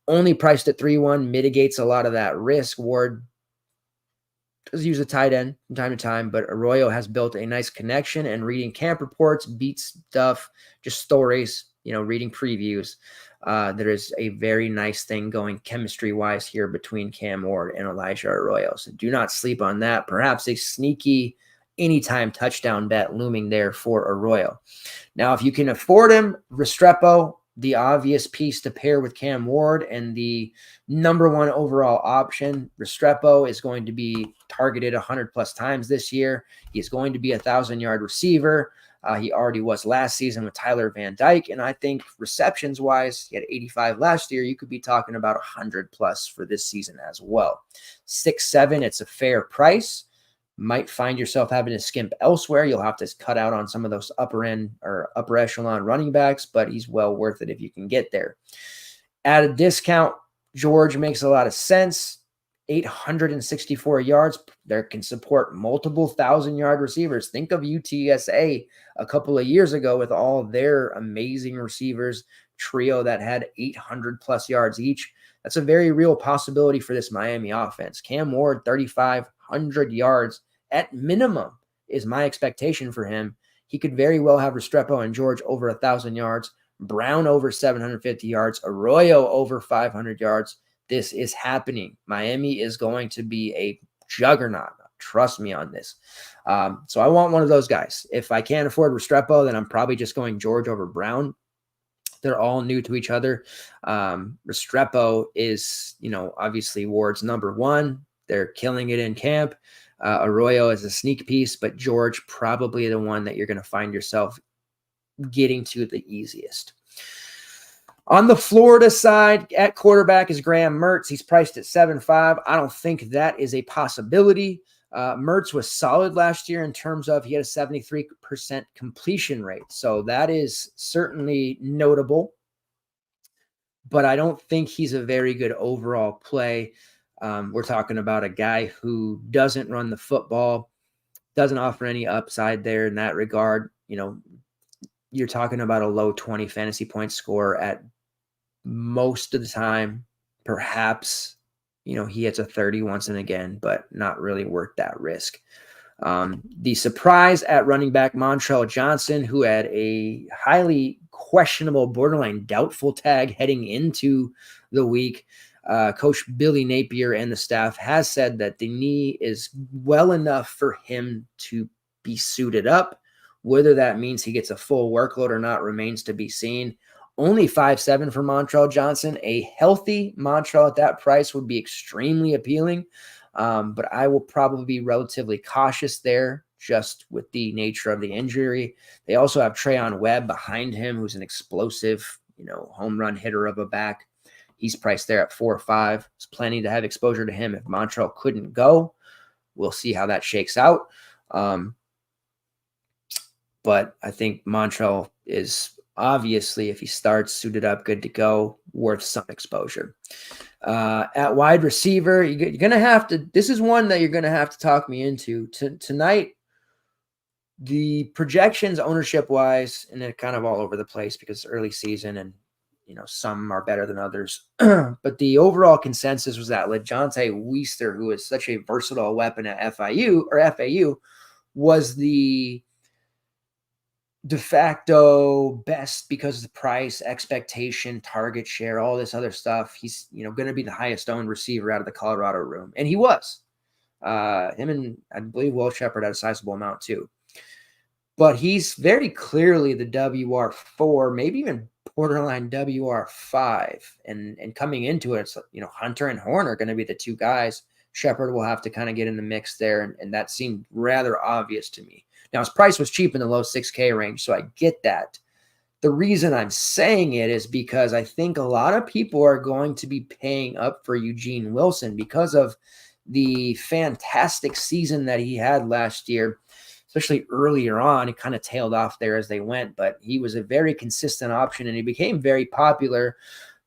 Only priced at 3-1 mitigates a lot of that risk. Ward does use a tight end from time to time, but Arroyo has built a nice connection, and reading camp reports, beat stuff, just stories, reading previews. There is a very nice thing going chemistry-wise here between Cam Ward and Elijah Arroyo. So do not sleep on that. Perhaps a sneaky anytime touchdown bet looming there for Arroyo. Now, if you can afford him, Restrepo, the obvious piece to pair with Cam Ward and the number one overall option. Restrepo is going to be targeted 100 plus times this year. He's going to be a 1,000-yard receiver. He already was last season with Tyler Van Dyke. And I think receptions wise, he had 85 last year. You could be talking about 100 plus for this season as well. 6'7", it's a fair price. Might find yourself having to skimp elsewhere. You'll have to cut out on some of those upper end or upper echelon running backs, but he's well worth it if you can get there. At a discount, George makes a lot of sense. 864 yards. There can support multiple 1,000-yard receivers. Think of UTSA a couple of years ago with all their amazing receivers trio that had 800 plus yards each. That's a very real possibility for this Miami offense. Cam Ward, 3,500 yards at minimum is my expectation for him. He could very well have Restrepo and George over 1,000 yards, Brown over 750 yards, Arroyo over 500 yards. This is happening. Miami is going to be a juggernaut. Trust me on this. So I want one of those guys. If I can't afford Restrepo, then I'm probably just going George over Brown. They're all new to each other. Restrepo is, obviously Ward's number one. They're killing it in camp. Arroyo is a sneak piece, but George probably the one that you're going to find yourself getting to the easiest. On the Florida side, at quarterback is Graham Mertz. He's priced at 7.5. I don't think that is a possibility. Mertz was solid last year in terms of he had a 73% completion rate. So that is certainly notable. But I don't think he's a very good overall play. We're talking about a guy who doesn't run the football, doesn't offer any upside there in that regard. You're talking about a low 20 fantasy point score at most of the time. Perhaps, he hits a 30 once and again, but not really worth that risk. The surprise at running back, Montrell Johnson, who had a highly questionable, borderline doubtful tag heading into the week. Coach Billy Napier and the staff has said that the knee is well enough for him to be suited up. Whether that means he gets a full workload or not remains to be seen. Only 5.7 for Montrell Johnson. A healthy Montrell at that price would be extremely appealing, but I will probably be relatively cautious there just with the nature of the injury. They also have Treyon Webb behind him, who's an explosive, home run hitter of a back. He's priced there at 4.5. It's plenty to have exposure to him if Montrell couldn't go. We'll see how that shakes out. But I think Montrell is obviously, if he starts suited up, good to go, worth some exposure. At wide receiver, you're going to have to, this is one that you're going to have to talk me into. Tonight, the projections ownership-wise, and they're kind of all over the place because it's early season and, some are better than others. But the overall consensus was that LeJontay Weister, who is such a versatile weapon at FAU, was the de facto best because of the price, expectation, target share, all this other stuff. He's, going to be the highest owned receiver out of the Colorado room. And he was. Him and I believe Will Shepard had a sizable amount too. But he's very clearly the WR4, maybe even borderline WR5. And coming into it, it's, Hunter and Horn are going to be the two guys. Shepard will have to kind of get in the mix there. And that seemed rather obvious to me. Now, his price was cheap in the low 6K range, so I get that. The reason I'm saying it is because I think a lot of people are going to be paying up for Eugene Wilson because of the fantastic season that he had last year, especially earlier on. It kind of tailed off there as they went, but he was a very consistent option and he became very popular.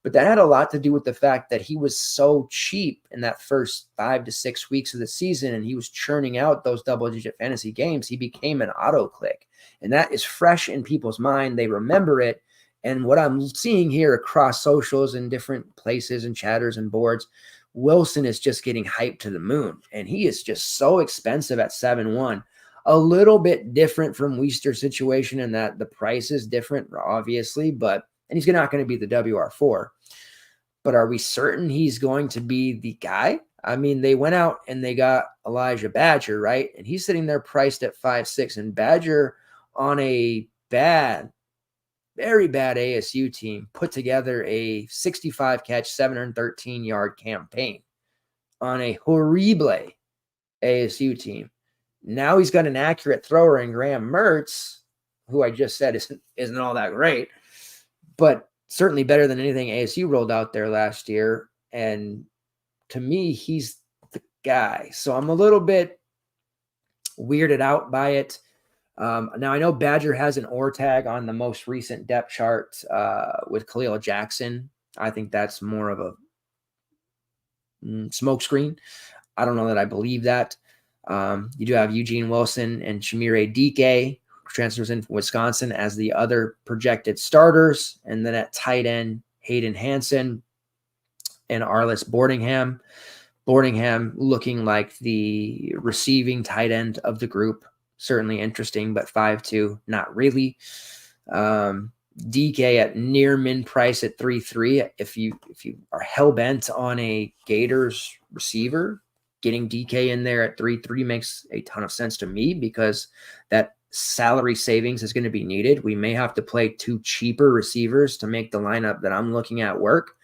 But that had a lot to do with the fact that he was so cheap in that first 5 to 6 weeks of the season, and he was churning out those double-digit fantasy games. He became an auto-click, and that is fresh in people's mind. They remember it, and what I'm seeing here across socials and different places and chatters and boards, Wilson is just getting hyped to the moon, and he is just so expensive at 7-1. A little bit different from Weister's situation in that the price is different, obviously, and he's not going to be the WR4. But are we certain he's going to be the guy? I mean, they went out and they got Elijah Badger, right? And he's sitting there priced at 5.6. And Badger on a very bad ASU team put together a 65 catch, 713 yard campaign on a horrible ASU team. Now he's got an accurate thrower in Graham Mertz, who I just said isn't all that great, but certainly better than anything ASU rolled out there last year. And to me, he's the guy. So I'm a little bit weirded out by it. Now, I know Badger has an OR tag on the most recent depth chart with Khalil Jackson. I think that's more of a smokescreen. I don't know that I believe that. You do have Eugene Wilson and Shamire Dike, transfers in from Wisconsin, as the other projected starters. And then at tight end, Hayden Hansen and Arliss Boardingham. Boardingham looking like the receiving tight end of the group. Certainly interesting, but 5.2, not really. DK at near min price at 3.3. If you are hell-bent on a Gators receiver, getting DK in there at 3.3 makes a ton of sense to me because that salary savings is going to be needed. We may have to play 2 cheaper receivers to make the lineup that I'm looking at work.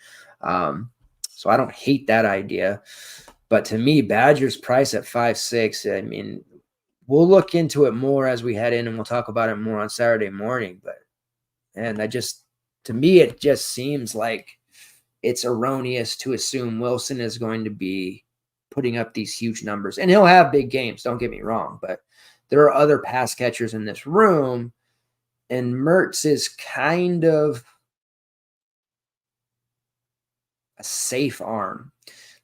So I don't hate that idea. But to me, Badger's price at 5.6, I mean, we'll look into it more as we head in and we'll talk about it more on Saturday morning. To me, it just seems like it's erroneous to assume Wilson is going to be putting up these huge numbers. And he'll have big games, don't get me wrong, but there are other pass catchers in this room, and Mertz is kind of a safe arm.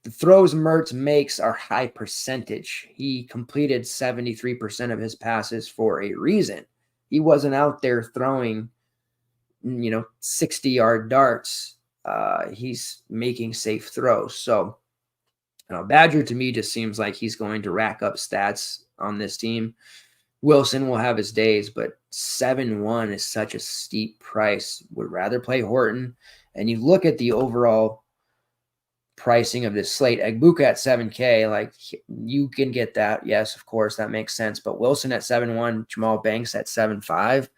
The throws Mertz makes are high percentage. He completed 73% of his passes for a reason. He wasn't out there throwing, 60-yard darts. He's making safe throws. So, Badger to me just seems like he's going to rack up stats on this team. Wilson will have his days, but 7-1 is such a steep price. Would rather play Horton. And you look at the overall pricing of this slate, Egbuka at 7K, like you can get that. Yes, of course, that makes sense. But Wilson at 7-1, Jamal Banks at 7.5,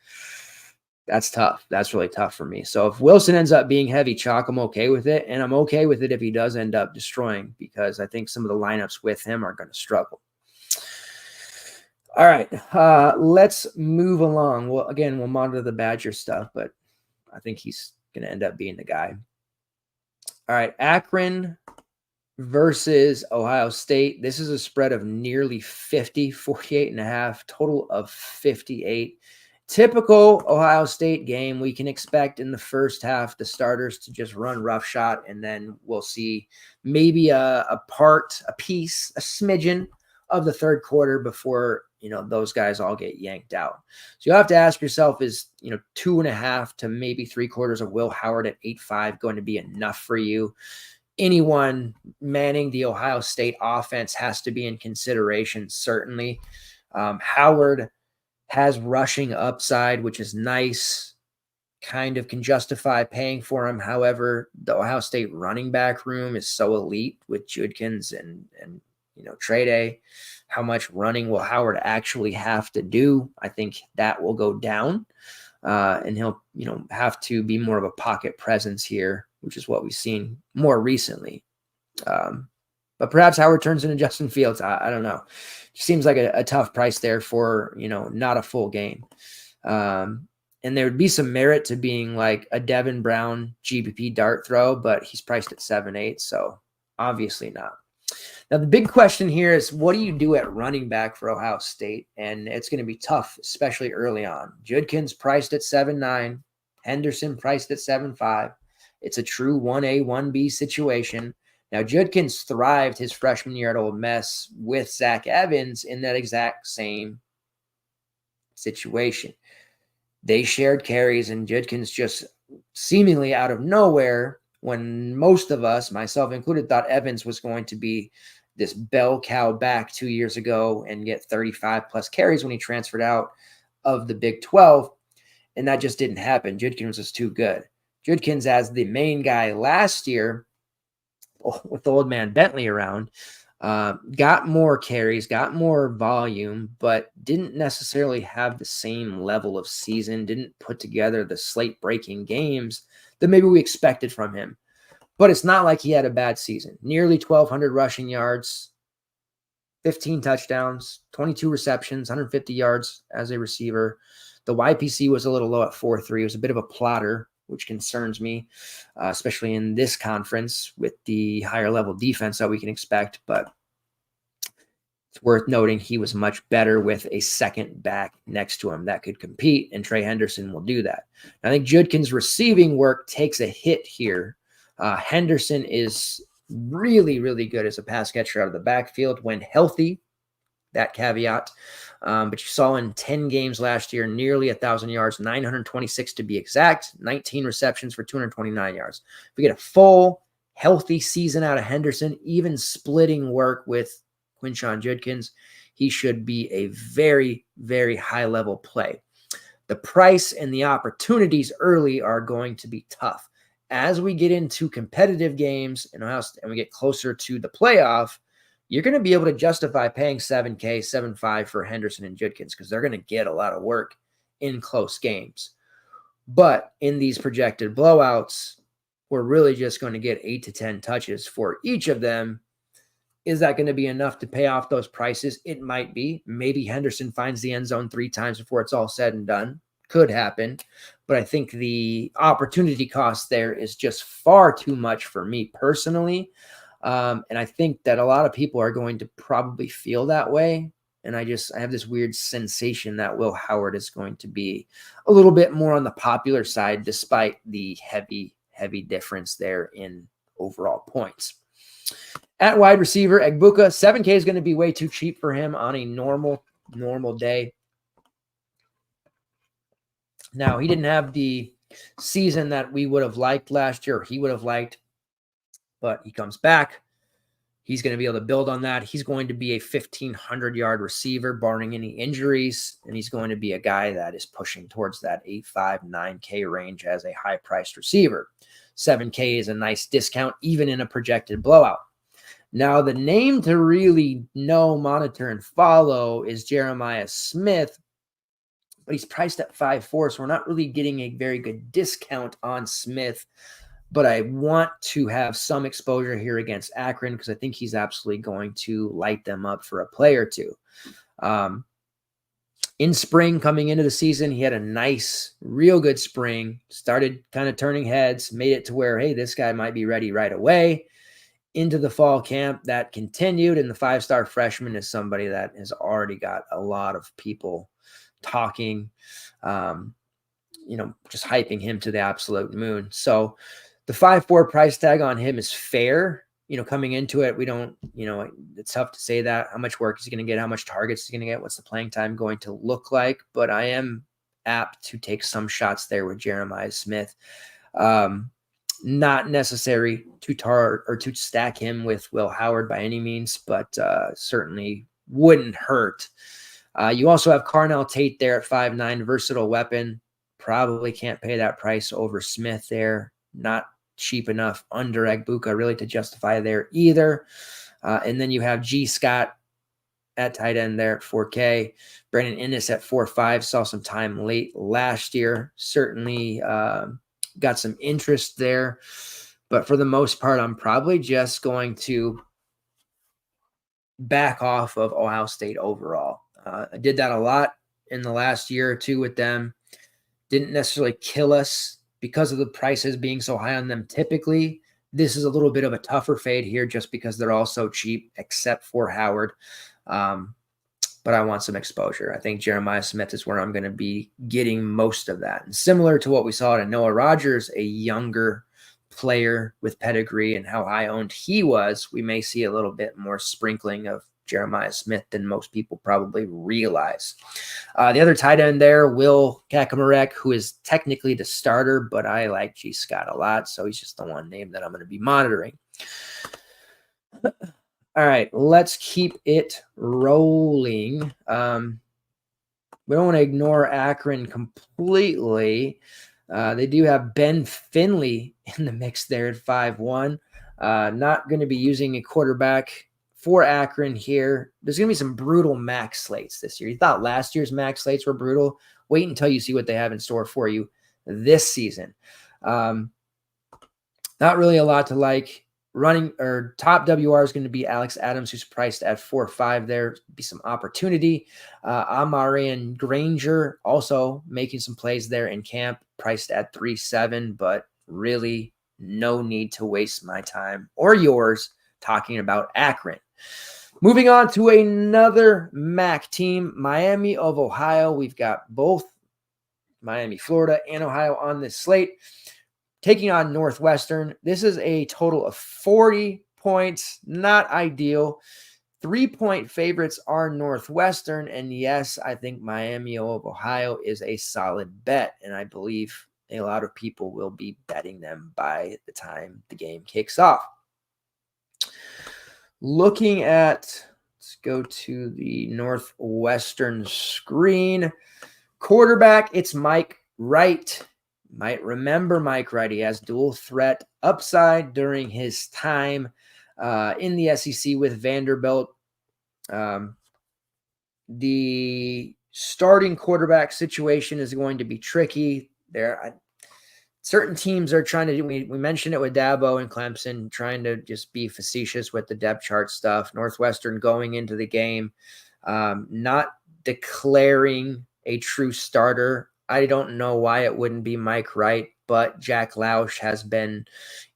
that's tough. That's really tough for me. So if Wilson ends up being heavy chalk, I'm okay with it. And I'm okay with it if he does end up destroying, because I think some of the lineups with him are going to struggle. All right, let's move along. Well, again, we'll monitor the Badger stuff, but I think he's going to end up being the guy. All right, Akron versus Ohio State. This is a spread of nearly 50, 48.5, total of 58. Typical Ohio State game. We can expect in the first half the starters to just run roughshod, and then we'll see maybe a piece, a smidgen of the third quarter before those guys all get yanked out. So you have to ask yourself, is 2.5 to maybe 3/4 of Will Howard at 8.5 going to be enough for you? Anyone manning the Ohio State offense has to be in consideration, certainly. Howard has rushing upside, which is nice, kind of can justify paying for him. However, the Ohio State running back room is so elite with Judkins and Trade. How much running will Howard actually have to do? I think that will go down, and he'll have to be more of a pocket presence here, which is what we've seen more recently. But perhaps Howard turns into Justin Fields. I don't know. Seems like a tough price there for, not a full game. And there would be some merit to being like a Devin Brown GPP dart throw, but he's priced at 7-8, so obviously not. Now, the big question here is, what do you do at running back for Ohio State? And it's going to be tough, especially early on. Judkins priced at 7-9. Henderson priced at 7-5. It's a true 1A, 1B situation. Now, Judkins thrived his freshman year at Ole Miss with Zach Evans in that exact same situation. They shared carries, and Judkins just seemingly out of nowhere, when most of us, myself included, thought Evans was going to be this bell cow back 2 years ago and get 35 plus carries when he transferred out of the Big 12. And that just didn't happen. Judkins was too good. Judkins, as the main guy last year with the old man Bentley around, got more carries, got more volume, but didn't necessarily have the same level of season, didn't put together the slate breaking games that maybe we expected from him. But it's not like he had a bad season. Nearly 1,200 rushing yards, 15 touchdowns, 22 receptions, 150 yards as a receiver. The YPC was a little low at 4.3. It was a bit of a plotter, which concerns me, especially in this conference with the higher level defense that we can expect. But it's worth noting he was much better with a second back next to him that could compete, and Trey Henderson will do that. I think Judkins' receiving work takes a hit here. Henderson is really, really good as a pass catcher out of the backfield when healthy, that caveat. But you saw in 10 games last year, nearly 1,000 yards, 926 to be exact, 19 receptions for 229 yards. If we get a full, healthy season out of Henderson, even splitting work with Quinshon Judkins, he should be a very, very high-level play. The price and the opportunities early are going to be tough. As we get into competitive games and we get closer to the playoff, you're going to be able to justify paying $7K, $7.5 for Henderson and Judkins because they're going to get a lot of work in close games. But in these projected blowouts, we're really just going to get 8 to 10 touches for each of them. Is that going to be enough to pay off those prices? It might be. Maybe Henderson finds the end zone 3 times before it's all said and done. Could happen. But I think the opportunity cost there is just far too much for me personally. And I think that a lot of people are going to probably feel that way. And I have this weird sensation that Will Howard is going to be a little bit more on the popular side, despite the heavy, heavy difference there in overall points. At wide receiver, Egbuka, 7K is going to be way too cheap for him on a normal day. Now, he didn't have the season that we would have liked last year, or he would have liked, but he comes back. He's going to be able to build on that. He's going to be a 1,500-yard receiver, barring any injuries, and he's going to be a guy that is pushing towards that 8.5, 9K range as a high-priced receiver. 7K is a nice discount, even in a projected blowout. Now, the name to really know, monitor, and follow is Jeremiah Smith, but he's priced at 5.4, so we're not really getting a very good discount on Smith. But I want to have some exposure here against Akron because I think he's absolutely going to light them up for a play or two. In spring, coming into the season, he had a nice, real good spring, started kind of turning heads, made it to where, hey, this guy might be ready right away. Into the fall camp, that continued, and the 5-star freshman is somebody that has already got a lot of people talking, just hyping him to the absolute moon. So the 5.4 price tag on him is fair. Coming into it, we don't, it's tough to say that. How much work is he going to get? How much targets is he going to get? What's the playing time going to look like? But I am apt to take some shots there with Jeremiah Smith. Not necessary to stack him with Will Howard by any means, but certainly wouldn't hurt. You also have Carnell Tate there at 5'9", versatile weapon. Probably can't pay that price over Smith there. Not cheap enough under Egbuka really to justify there either. And then you have G. Scott at tight end there at 4K. Brandon Innes at 4.5. Saw some time late last year. Certainly got some interest there. But for the most part, I'm probably just going to back off of Ohio State overall. I did that a lot in the last year or two with them. Didn't necessarily kill us because of the prices being so high on them typically. This is a little bit of a tougher fade here just because they're all so cheap, except for Howard. But I want some exposure. I think Jeremiah Smith is where I'm going to be getting most of that. And similar to what we saw to Noah Rogers, a younger player with pedigree and how high owned he was, we may see a little bit more sprinkling of Jeremiah Smith than most people probably realize. The other tight end there, Will Kakamarek, who is technically the starter, but I like G. Scott a lot, so he's just the one name that I'm going to be monitoring. All right, let's keep it rolling. We don't want to ignore Akron completely. They do have Ben Finley in the mix there at 5-1. Not going to be using a quarterback for Akron here. There's going to be some brutal max slates this year. You thought last year's max slates were brutal. Wait until you see what they have in store for you this season. Not really a lot to like. Running or top WR is going to be Alex Adams, who's priced at 4.5 there. Be some opportunity. Amarian Granger also making some plays there in camp, priced at 3.7, but really no need to waste my time or yours talking about Akron. Moving on to another MAC team, Miami of Ohio. We've got both Miami, Florida, and Ohio on this slate. Taking on Northwestern. This is a total of 40 points. Not ideal. 3-point favorites are Northwestern. And yes, I think Miami of Ohio is a solid bet. And I believe a lot of people will be betting them by the time the game kicks off. Looking at, let's go to the Northwestern screen. Quarterback, it's Mike Wright. Might remember Mike Wright. He has dual threat upside during his time in the SEC with Vanderbilt. The starting quarterback situation is going to be tricky. Certain teams are trying to do, we mentioned it with Dabo and Clemson, trying to just be facetious with the depth chart stuff. Northwestern going into the game, not declaring a true starter. I don't know why it wouldn't be Mike Wright, but Jack Lausch has been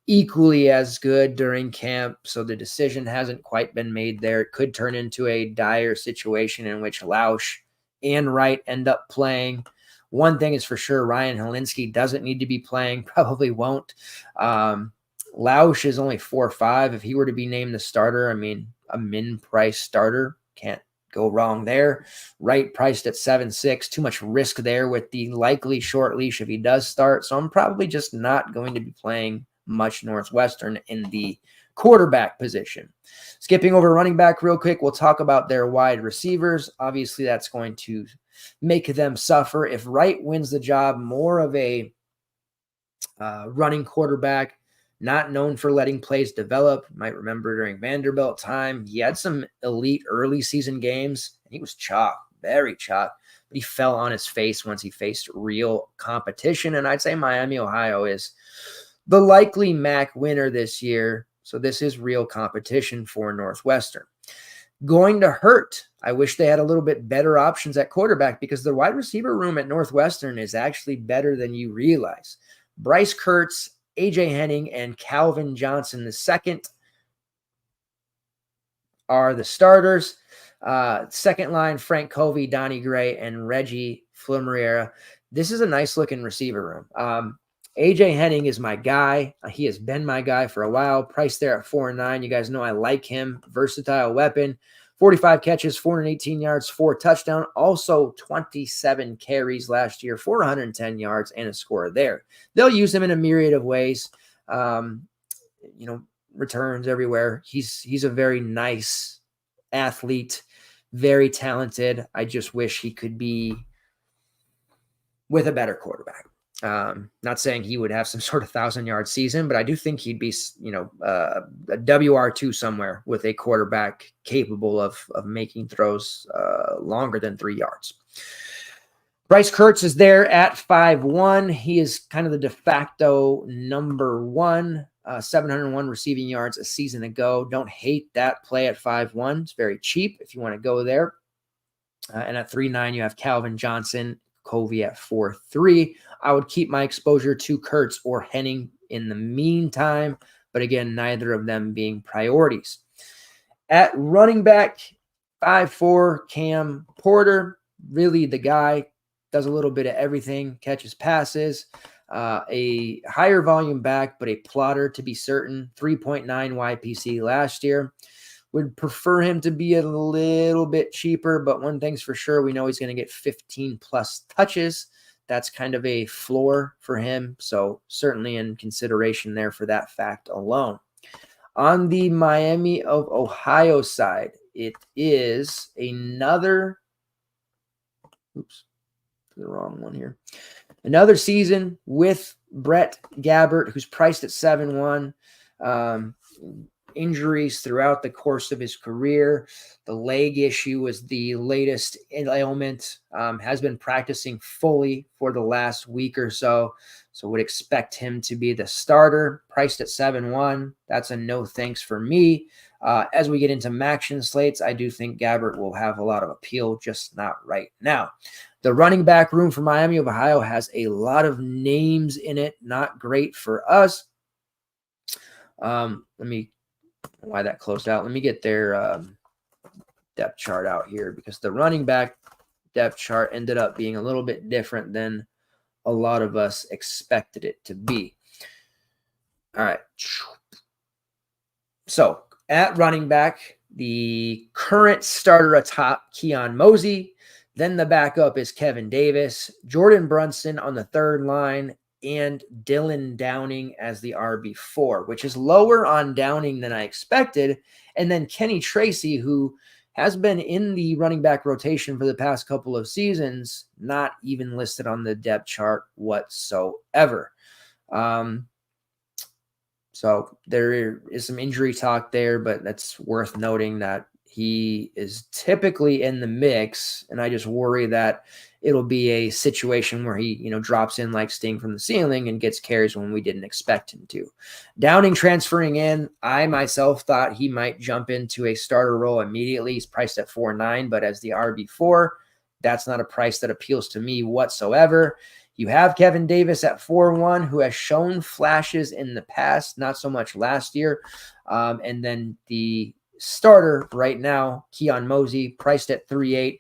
equally as good during camp, so the decision hasn't quite been made there. It could turn into a dire situation in which Lausch and Wright end up playing. One thing is for sure, Ryan Helinski doesn't need to be playing, probably won't. Lausch is only 4.5. If he were to be named the starter, I mean, a min-price starter, can't go wrong there. Wright priced at 7.6. Too much risk there with the likely short leash if he does start. So I'm probably just not going to be playing much Northwestern in the quarterback position. Skipping over running back real quick, we'll talk about their wide receivers. Obviously, that's going to make them suffer. If Wright wins the job, more of a running quarterback, not known for letting plays develop. You might remember during Vanderbilt time, he had some elite early season games. He was chalk, very chalk, but he fell on his face once he faced real competition. And I'd say Miami, Ohio is the likely MAC winner this year. So this is real competition for Northwestern. Going to hurt. I wish they had a little bit better options at quarterback because the wide receiver room at Northwestern is actually better than you realize. Bryce Kurtz, AJ Henning, and Calvin Johnson II are the starters. Second line, Frank Covey, Donnie Gray, and Reggie Flamariera. This is a nice looking receiver room. AJ Henning is my guy. He has been my guy for a while. Priced there at 4.9. You guys know I like him. Versatile weapon. 45 catches, 418 yards, 4 touchdowns. Also 27 carries last year, 410 yards, and a score there. They'll use him in a myriad of ways. Returns everywhere. He's a very nice athlete, very talented. I just wish he could be with a better quarterback. Not saying he would have some sort of 1,000-yard season, but I do think he'd be, a WR2 somewhere with a quarterback capable of making throws longer than 3 yards. Bryce Kurtz is there at 5.1. He is kind of the de facto number one 701 receiving yards a season ago. Don't hate that play at 5-1. It's very cheap if you want to go there. And at 3-9, you have Calvin Johnson, Covey at 4-3. I would keep my exposure to Kurtz or Henning in the meantime, but again, neither of them being priorities. At running back, 5-4, Cam Porter, really the guy, does a little bit of everything, catches passes, a higher volume back, but a plotter to be certain, 3.9 YPC last year. Would prefer him to be a little bit cheaper, but one thing's for sure, we know he's going to get 15 plus touches. That's kind of a floor for him, so certainly in consideration there for that fact alone. On the Miami of Ohio side, it is another, the wrong one here. Another season with Brett Gabbert, who's priced at 7-1. Injuries throughout the course of his career. The leg issue was the latest ailment. Has been practicing fully for the last week or so. So would expect him to be the starter. Priced at 7-1. That's a no thanks for me. As we get into Maction slates, I do think Gabbert will have a lot of appeal, just not right now. The running back room for Miami of Ohio has a lot of names in it. Not great for us. Why that closed out. Let me get their depth chart out here, because the running back depth chart ended up being a little bit different than a lot of us expected it to be. All right. So at running back, the current starter atop, Keon Mosey. Then the backup is Kevin Davis, Jordan Brunson on the third line, and Dylan Downing as the RB4, which is lower on Downing than I expected. And then Kenny Tracy, who has been in the running back rotation for the past couple of seasons, not even listed on the depth chart whatsoever. So there is some injury talk there, but that's worth noting that he is typically in the mix, and I just worry that it'll be a situation where he, drops in like Sting from the ceiling and gets carries when we didn't expect him to. Downing transferring in, I myself thought he might jump into a starter role immediately. He's priced at 4.9, but as the RB4, that's not a price that appeals to me whatsoever. You have Kevin Davis at 4.1, who has shown flashes in the past, not so much last year. And then the starter right now, Keon Mosey, priced at 3.8.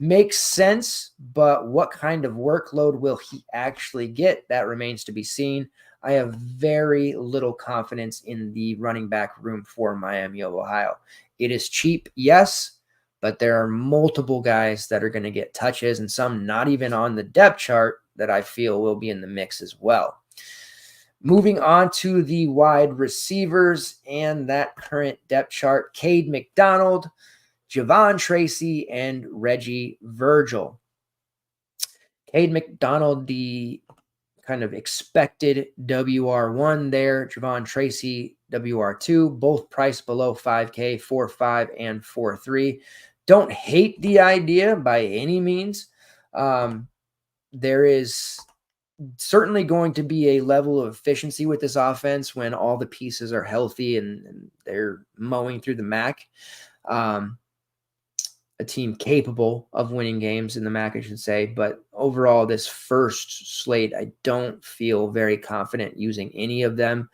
Makes sense, but what kind of workload will he actually get? That remains to be seen. I have very little confidence in the running back room for Miami of Ohio. It is cheap, yes, but there are multiple guys that are going to get touches, and some not even on the depth chart that I feel will be in the mix as well. Moving on to the wide receivers and that current depth chart, Cade McDonald, Javon Tracy, and Reggie Virgil. Cade McDonald, the kind of expected WR1 there. Javon Tracy, WR2, both priced below 5K, 4.5 and 4.3. Don't hate the idea by any means. There is certainly going to be a level of efficiency with this offense when all the pieces are healthy and they're mowing through the MAC. A team capable of winning games in the MAC, I should say. But overall, this first slate, I don't feel very confident using any of them.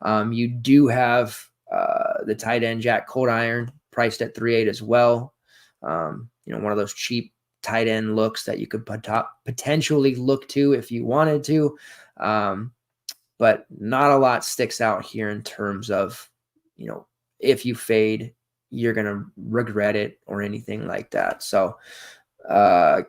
You do have the tight end Jack Coldiron priced at 3.8 as well. One of those cheap tight end looks that you could potentially look to if you wanted to. But not a lot sticks out here in terms of, if you fade, you're going to regret it or anything like that. So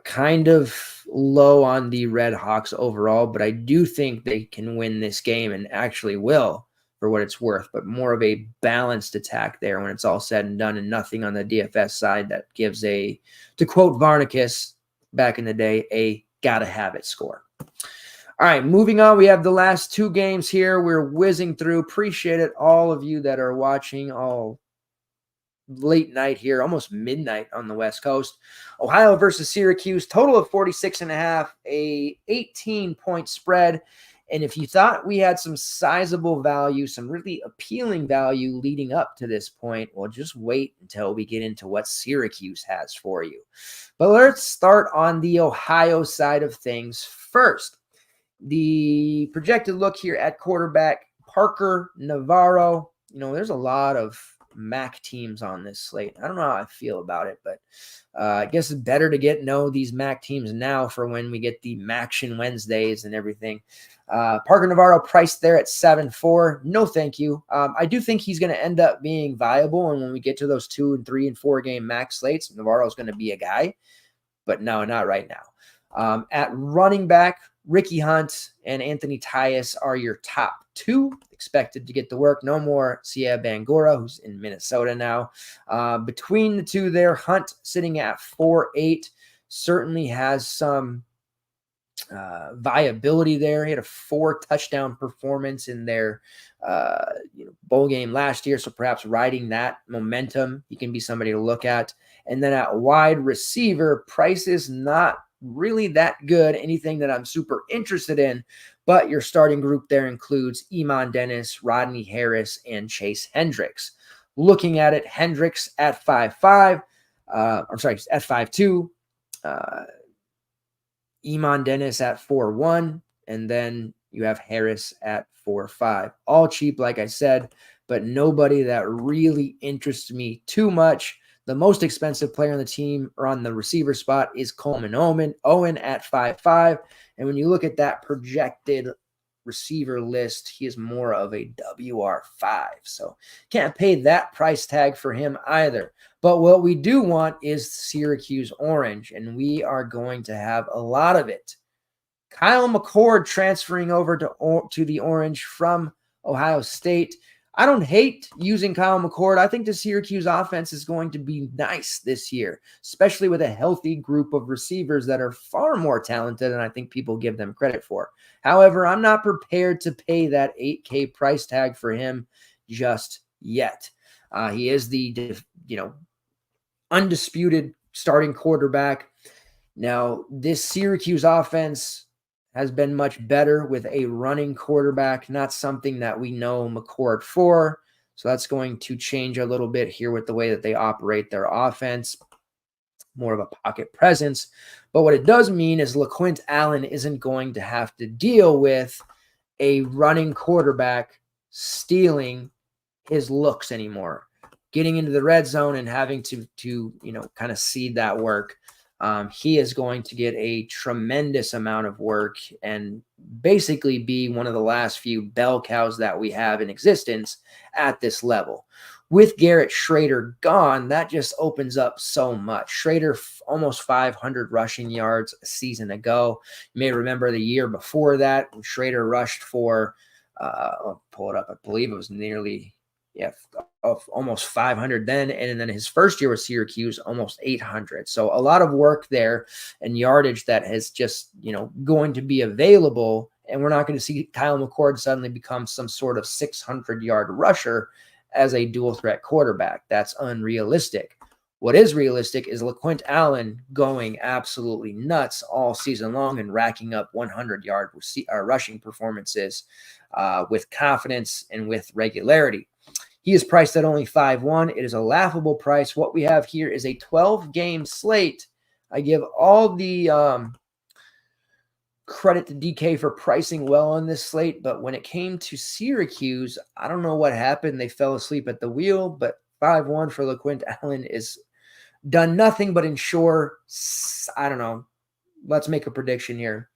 kind of low on the Red Hawks overall, but I do think they can win this game and actually will for what it's worth, but more of a balanced attack there when it's all said and done, and nothing on the DFS side that gives to quote Varnicus back in the day, a gotta have it score. All right, moving on. We have the last two games here. We're whizzing through. Appreciate it, all of you that are watching all late night here, almost midnight on the West Coast. Ohio versus Syracuse, total of 46.5, a 18-point spread. And if you thought we had some sizable value, some really appealing value leading up to this point, well, just wait until we get into what Syracuse has for you. But let's start on the Ohio side of things first. The projected look here at quarterback, Parker Navarro. There's a lot of MAC teams on this slate. I don't know how I feel about it, but I guess it's better to know these MAC teams now for when we get the MACtion Wednesdays and everything. Parker Navarro priced there at 7-4. No, thank you. I do think he's going to end up being viable. And when we get to those 2 and 3 and 4 game MAC slates, Navarro is going to be a guy, but no, not right now. At running back, Ricky Hunt and Anthony Tyus are your top 2 expected to get the work. No more Sia Bangura, who's in Minnesota now. Between the two there, Hunt sitting at 4.8 certainly has some viability there. He had a 4-touchdown performance in their bowl game last year, so perhaps riding that momentum, he can be somebody to look at. And then at wide receiver, price is not really that good, anything that I'm super interested in, but your starting group there includes Iman Dennis, Rodney Harris, and Chase Hendricks. Looking at it, Hendricks at 5'5", at 5'2", Iman Dennis at 4'1", and then you have Harris at 4'5". All cheap, like I said, but nobody that really interests me too much. The most expensive player on the team or on the receiver spot is Coleman Owen at 5'5". And when you look at that projected receiver list, he is more of a WR5. So can't pay that price tag for him either. But what we do want is Syracuse orange, and we are going to have a lot of it. Kyle McCord transferring over to the orange from Ohio State. I don't hate using Kyle McCord. I think the Syracuse offense is going to be nice this year, especially with a healthy group of receivers that are far more talented than I think people give them credit for. However, I'm not prepared to pay that $8K price tag for him just yet. He is the undisputed starting quarterback. Now, this Syracuse offense has been much better with a running quarterback, not something that we know McCord for. So that's going to change a little bit here with the way that they operate their offense. More of a pocket presence. But what it does mean is LaQuint Allen isn't going to have to deal with a running quarterback stealing his looks anymore. Getting into the red zone and having to kind of seed that work. He is going to get a tremendous amount of work and basically be one of the last few bell cows that we have in existence at this level. With Garrett Schrader gone, that just opens up so much. Schrader almost 500 rushing yards a season ago. You may remember the year before that when Schrader rushed for, I'll pull it up, I believe it was nearly of almost 500 then, and then his first year with Syracuse, almost 800. So a lot of work there and yardage that is just, going to be available, and we're not going to see Kyle McCord suddenly become some sort of 600-yard rusher as a dual threat quarterback. That's unrealistic. What is realistic is LaQuint Allen going absolutely nuts all season long and racking up 100-yard rushing performances with confidence and with regularity. He is priced at only 5-1. It is a laughable price. What we have here is a 12-game slate. I give all the credit to DK for pricing well on this slate, but when it came to Syracuse, I don't know what happened. They fell asleep at the wheel, but 5-1 for LaQuint Allen is done nothing but ensure, I don't know, let's make a prediction here.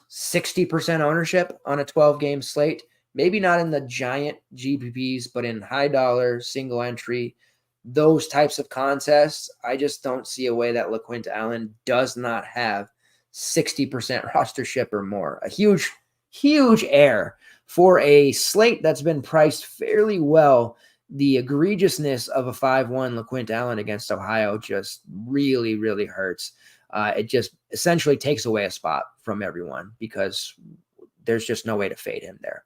60% ownership on a 12-game slate. Maybe not in the giant GPPs, but in high dollar, single entry, those types of contests, I just don't see a way that LaQuint Allen does not have 60% rostership or more. A huge, huge error for a slate that's been priced fairly well. The egregiousness of a 5-1 LaQuint Allen against Ohio just really, really hurts. It just essentially takes away a spot from everyone because there's just no way to fade him there.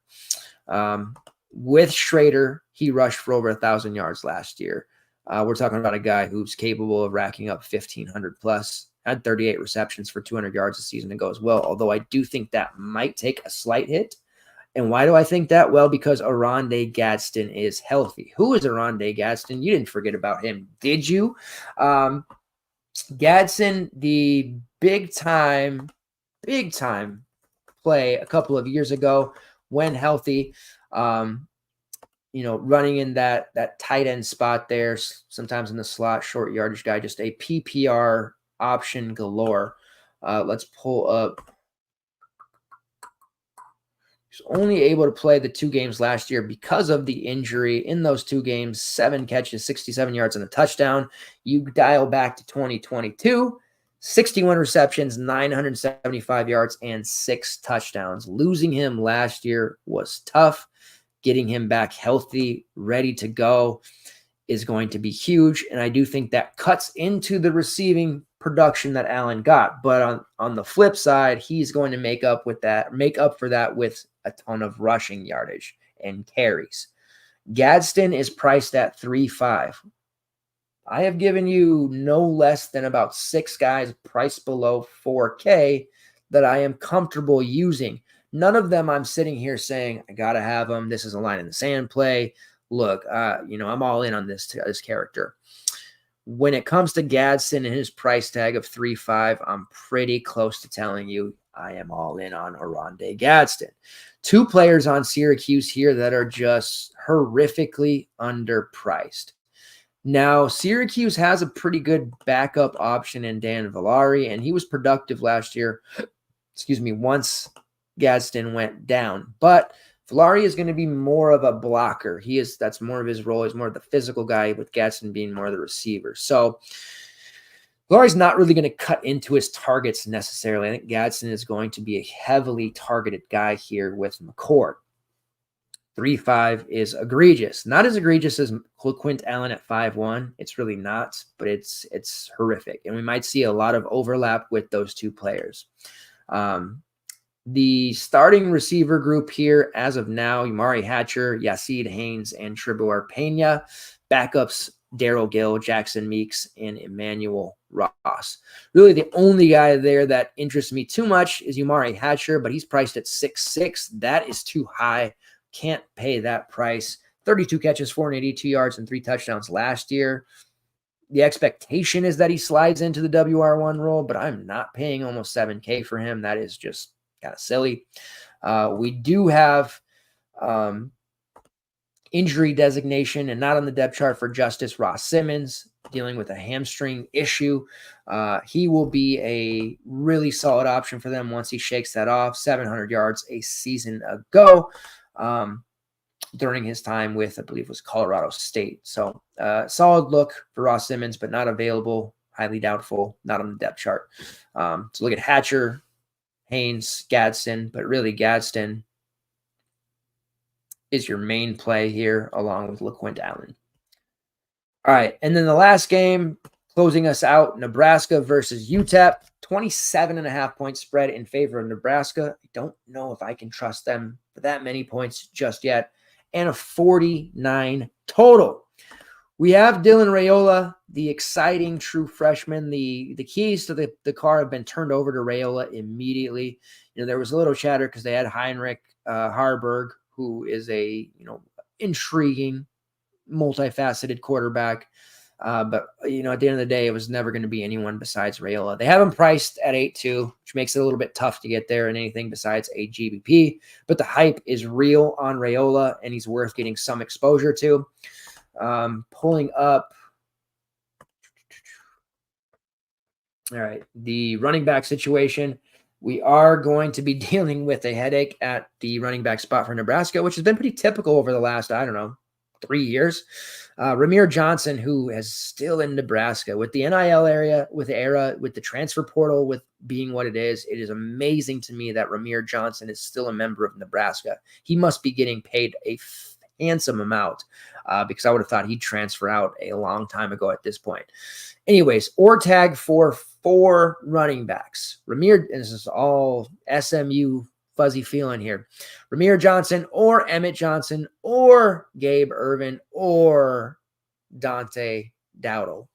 With Schrader, he rushed for over 1,000 yards last year. We're talking about a guy who's capable of racking up 1,500 plus, had 38 receptions for 200 yards a season ago as well, although I do think that might take a slight hit And why do I think that? Well, because Oronde Gadsden is healthy. Who is Oronde Gadsden? You didn't forget about him, did you? Gadsden, the big time play a couple of years ago when healthy. Running in that tight end spot there, sometimes in the slot, short yardage guy, just a PPR option galore. Let's pull up. He's only able to play the 2 games last year because of the injury. In those 2 games, 7 catches, 67 yards, and a touchdown. You dial back to 2022, 61 receptions, 975 yards, and 6 touchdowns. Losing him last year was tough. Getting him back healthy, ready to go is going to be huge. And I do think that cuts into the receiving production that Allen got. But on the flip side, he's going to make up for that with a ton of rushing yardage and carries. Gadsden is priced at 3.5. I have given you no less than about 6 guys priced below 4K that I am comfortable using. None of them I'm sitting here saying, I got to have them. This is a line in the sand play. Look, I'm all in on this character. When it comes to Gadsden and his price tag of 3.5, I'm pretty close to telling you I am all in on Oronde Gadsden. 2 players on Syracuse here that are just horrifically underpriced. Now, Syracuse has a pretty good backup option in Dan Villari, and he was productive last year. Once Gadsden went down, but Villari is going to be more of a blocker. That's more of his role. He's more of the physical guy, with Gadsden being more of the receiver. So Villari's not really going to cut into his targets necessarily. I think Gadsden is going to be a heavily targeted guy here with McCord. 3.5 is egregious. Not as egregious as Quint Allen at 5.1. It's really not, but it's horrific. And we might see a lot of overlap with those 2 players. The starting receiver group here as of now, Umari Hatcher, Yasid Haynes, and Tribor Pena. Backups, Daryl Gill, Jackson Meeks, and Emmanuel Ross. Really the only guy there that interests me too much is Umari Hatcher, but he's priced at 6.6. That is too high. Can't pay that price. 32 catches, 482 yards, and 3 touchdowns last year. The expectation is that he slides into the WR1 role, but I'm not paying almost 7K for him. That is just kind of silly. We do have injury designation and not on the depth chart for Justice Ross Simmons, dealing with a hamstring issue. He will be a really solid option for them once he shakes that off. 700 yards a season ago during his time with, I believe it was Colorado State. So solid look for Ross Simmons, but not available, highly doubtful, not on the depth chart. So look at Hatcher, Haynes, Gadsden, but really Gadsden is your main play here along with LaQuint Allen. All right, and then the last game, closing us out, Nebraska versus UTEP, 27.5 point spread in favor of Nebraska. I don't know if I can trust them for that many points just yet, and a 49 total. We have Dylan Raiola, the exciting true freshman. The keys to the car have been turned over to Raiola immediately. There was a little chatter because they had Heinrich Harburg, who is a intriguing, multifaceted quarterback. But at the end of the day, it was never going to be anyone besides Raiola. They have him priced at 8.2, which makes it a little bit tough to get there in anything besides a GBP. But the hype is real on Raiola, and he's worth getting some exposure to. Pulling up. All right, the running back situation. We are going to be dealing with a headache at the running back spot for Nebraska, which has been pretty typical over the last, 3 years. Ramir Johnson, who is still in Nebraska with the NIL area, with the transfer portal, with being what it is amazing to me that Ramir Johnson is still a member of Nebraska. He must be getting paid a handsome amount because I would have thought he'd transfer out a long time ago at this point. Anyways, or tag for 4 running backs. Ramir, and this is all SMU fuzzy feeling here. Ramir Johnson or Emmett Johnson or Gabe Irvin or Dante Dowdle.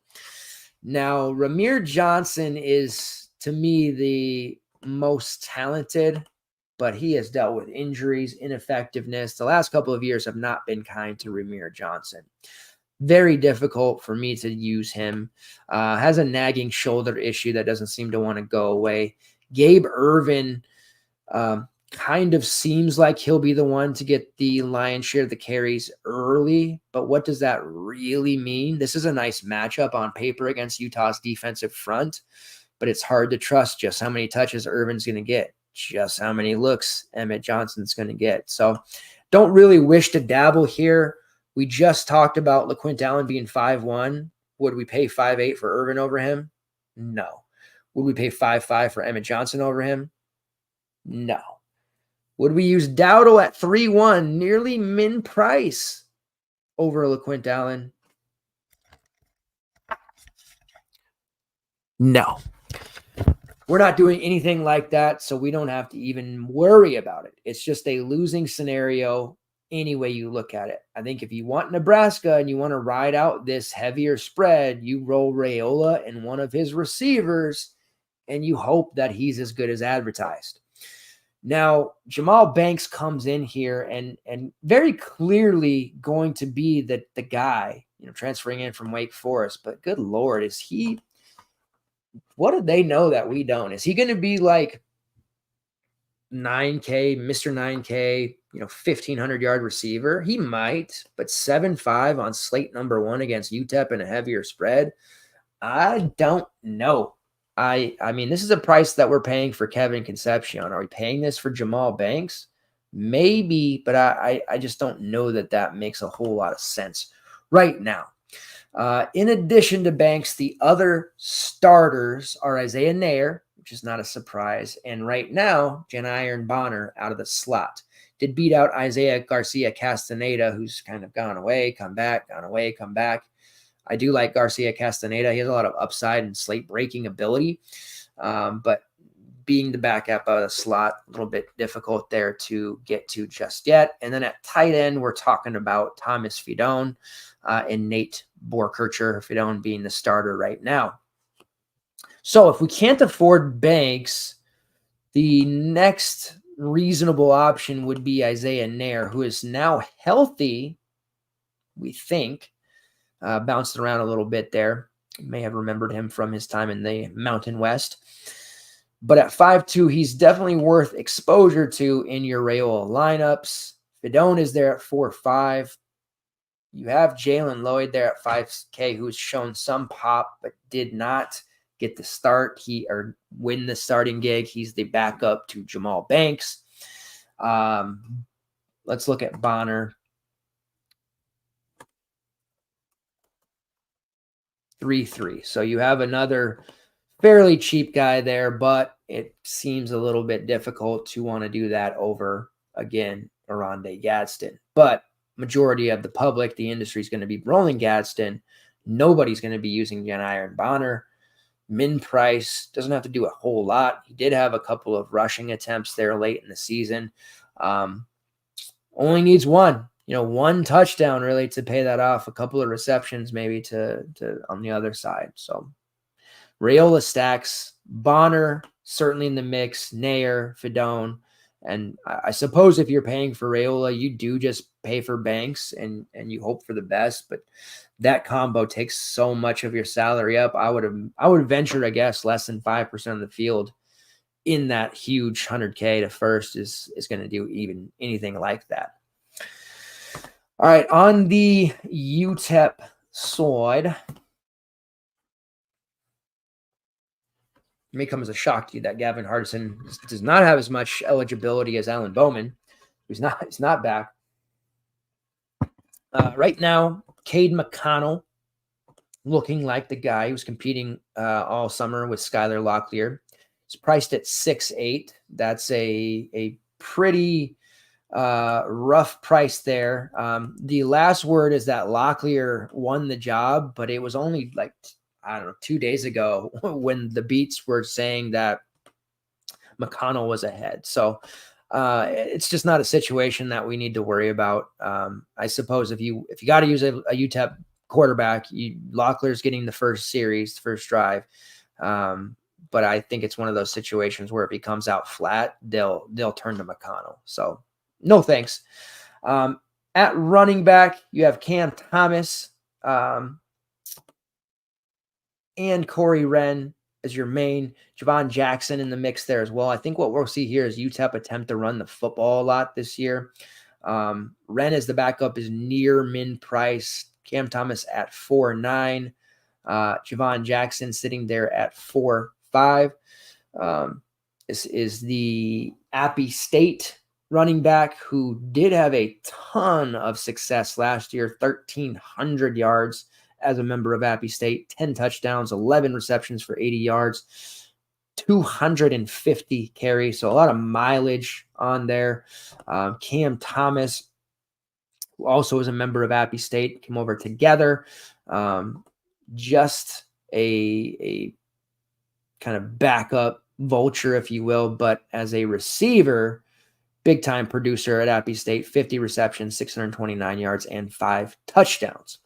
Now, Ramir Johnson is, to me, the most talented but he has dealt with injuries, ineffectiveness. The last couple of years have not been kind to Ramir Johnson. Very difficult for me to use him. Has a nagging shoulder issue that doesn't seem to want to go away. Gabe Ervin kind of seems like he'll be the one to get the lion's share of the carries early, but what does that really mean? This is a nice matchup on paper against Utah's defensive front, but it's hard to trust just how many touches Irvin's going to get, just how many looks Emmett Johnson's going to get. So don't really wish to dabble here. We just talked about LaQuint Allen being 5-1. Would we pay 5-8 for Irvin over him? No. Would we pay 5-5 for Emmett Johnson over him? No. Would we use Dowdle at 3-1, nearly min price over LaQuint Allen? No. We're not doing anything like that, so we don't have to even worry about it. It's just a losing scenario any way you look at it. I think if you want Nebraska and you want to ride out this heavier spread, you roll Raiola and one of his receivers, and you hope that he's as good as advertised. Now, Jamal Banks comes in here and very clearly going to be the guy, transferring in from Wake Forest. But good Lord, is he – what do they know that we don't? Is he going to be like 9K, Mr. 9K, 1,500-yard receiver? He might, but 7.5 on slate number 1 against UTEP in a heavier spread? I don't know. I mean, this is a price that we're paying for Kevin Concepcion. Are we paying this for Jamal Banks? Maybe, but I just don't know that makes a whole lot of sense right now. In addition to Banks, the other starters are Isaiah Nair, which is not a surprise, and right now, Janiron Bonner out of the slot. Did beat out Isaiah Garcia Castaneda, who's kind of gone away, come back, gone away, come back. I do like Garcia Castaneda. He has a lot of upside and slate breaking ability, but being the backup out of the slot, a little bit difficult there to get to just yet. And then at tight end, we're talking about Thomas Fidone and Nate Borkircher, Fidone being the starter right now. So if we can't afford Banks, the next reasonable option would be Isaiah Nair, who is now healthy, we think. Bounced around a little bit there. You may have remembered him from his time in the Mountain West. But at 5'2", he's definitely worth exposure to in your Raiola lineups. Fidone is there at 4.5. You have Jalen Lloyd there at 5K, who's shown some pop, but did not get the start or win the starting gig. He's the backup to Jamal Banks. Let's look at Bonner. 3.3. So you have another fairly cheap guy there, but it seems a little bit difficult to want to do that over, again, Oronde Gadsden. But majority of the public, the industry is going to be rolling Gadsden. Nobody's going to be using Janiron Bonner. Min price doesn't have to do a whole lot. He did have a couple of rushing attempts there late in the season. Only needs one. One touchdown really to pay that off, a couple of receptions maybe to on the other side. So Raiola stacks, Bonner certainly in the mix, Nair, Fidone. And I suppose if you're paying for Raiola, you do just pay for Banks and you hope for the best. But that combo takes so much of your salary up. I would venture, I guess, less than 5% of the field in that huge 100K to first is going to do even anything like that. All right, on the UTEP side, it may come as a shock to you that Gavin Hardison does not have as much eligibility as Alan Bowman. He's not back. Right now, Cade McConnell looking like the guy who was competing all summer with Skylar Locklear. It's priced at 6.8. That's a pretty rough price there. The last word is that Locklear won the job, but it was only 2 days ago when the beats were saying that McConnell was ahead. So it's just not a situation that we need to worry about. I suppose if you got to use a UTEP quarterback, Locklear's getting the first series, first drive. but I think it's one of those situations where if he comes out flat, they'll turn to McConnell. So no thanks. At running back, you have Cam Thomas and Corey Wren as your main. Javon Jackson in the mix there as well. I think what we'll see here is UTEP attempt to run the football a lot this year. Wren as the backup is near min price. Cam Thomas at 4.9. Javon Jackson sitting there at 4.5. This is the Appy State running back who did have a ton of success last year, 1,300 yards as a member of Appy State, 10 touchdowns, 11 receptions for 80 yards, 250 carries. So a lot of mileage on there. Cam Thomas, who also is a member of Appy State, came over together. Just a kind of backup vulture, if you will, but as a receiver, big time producer at Appy State, 50 receptions, 629 yards, and 5 touchdowns.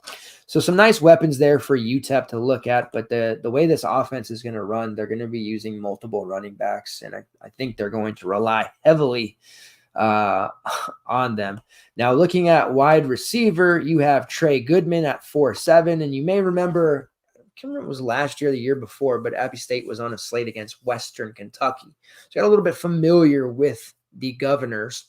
So some nice weapons there for UTEP to look at, but the way this offense is going to run, they're going to be using multiple running backs, and I think they're going to rely heavily on them. Now, looking at wide receiver, you have Trey Goodman at 4.7, and you may remember, I can't remember if it was last year or the year before, but Appy State was on a slate against Western Kentucky. So I got a little bit familiar with the Governors.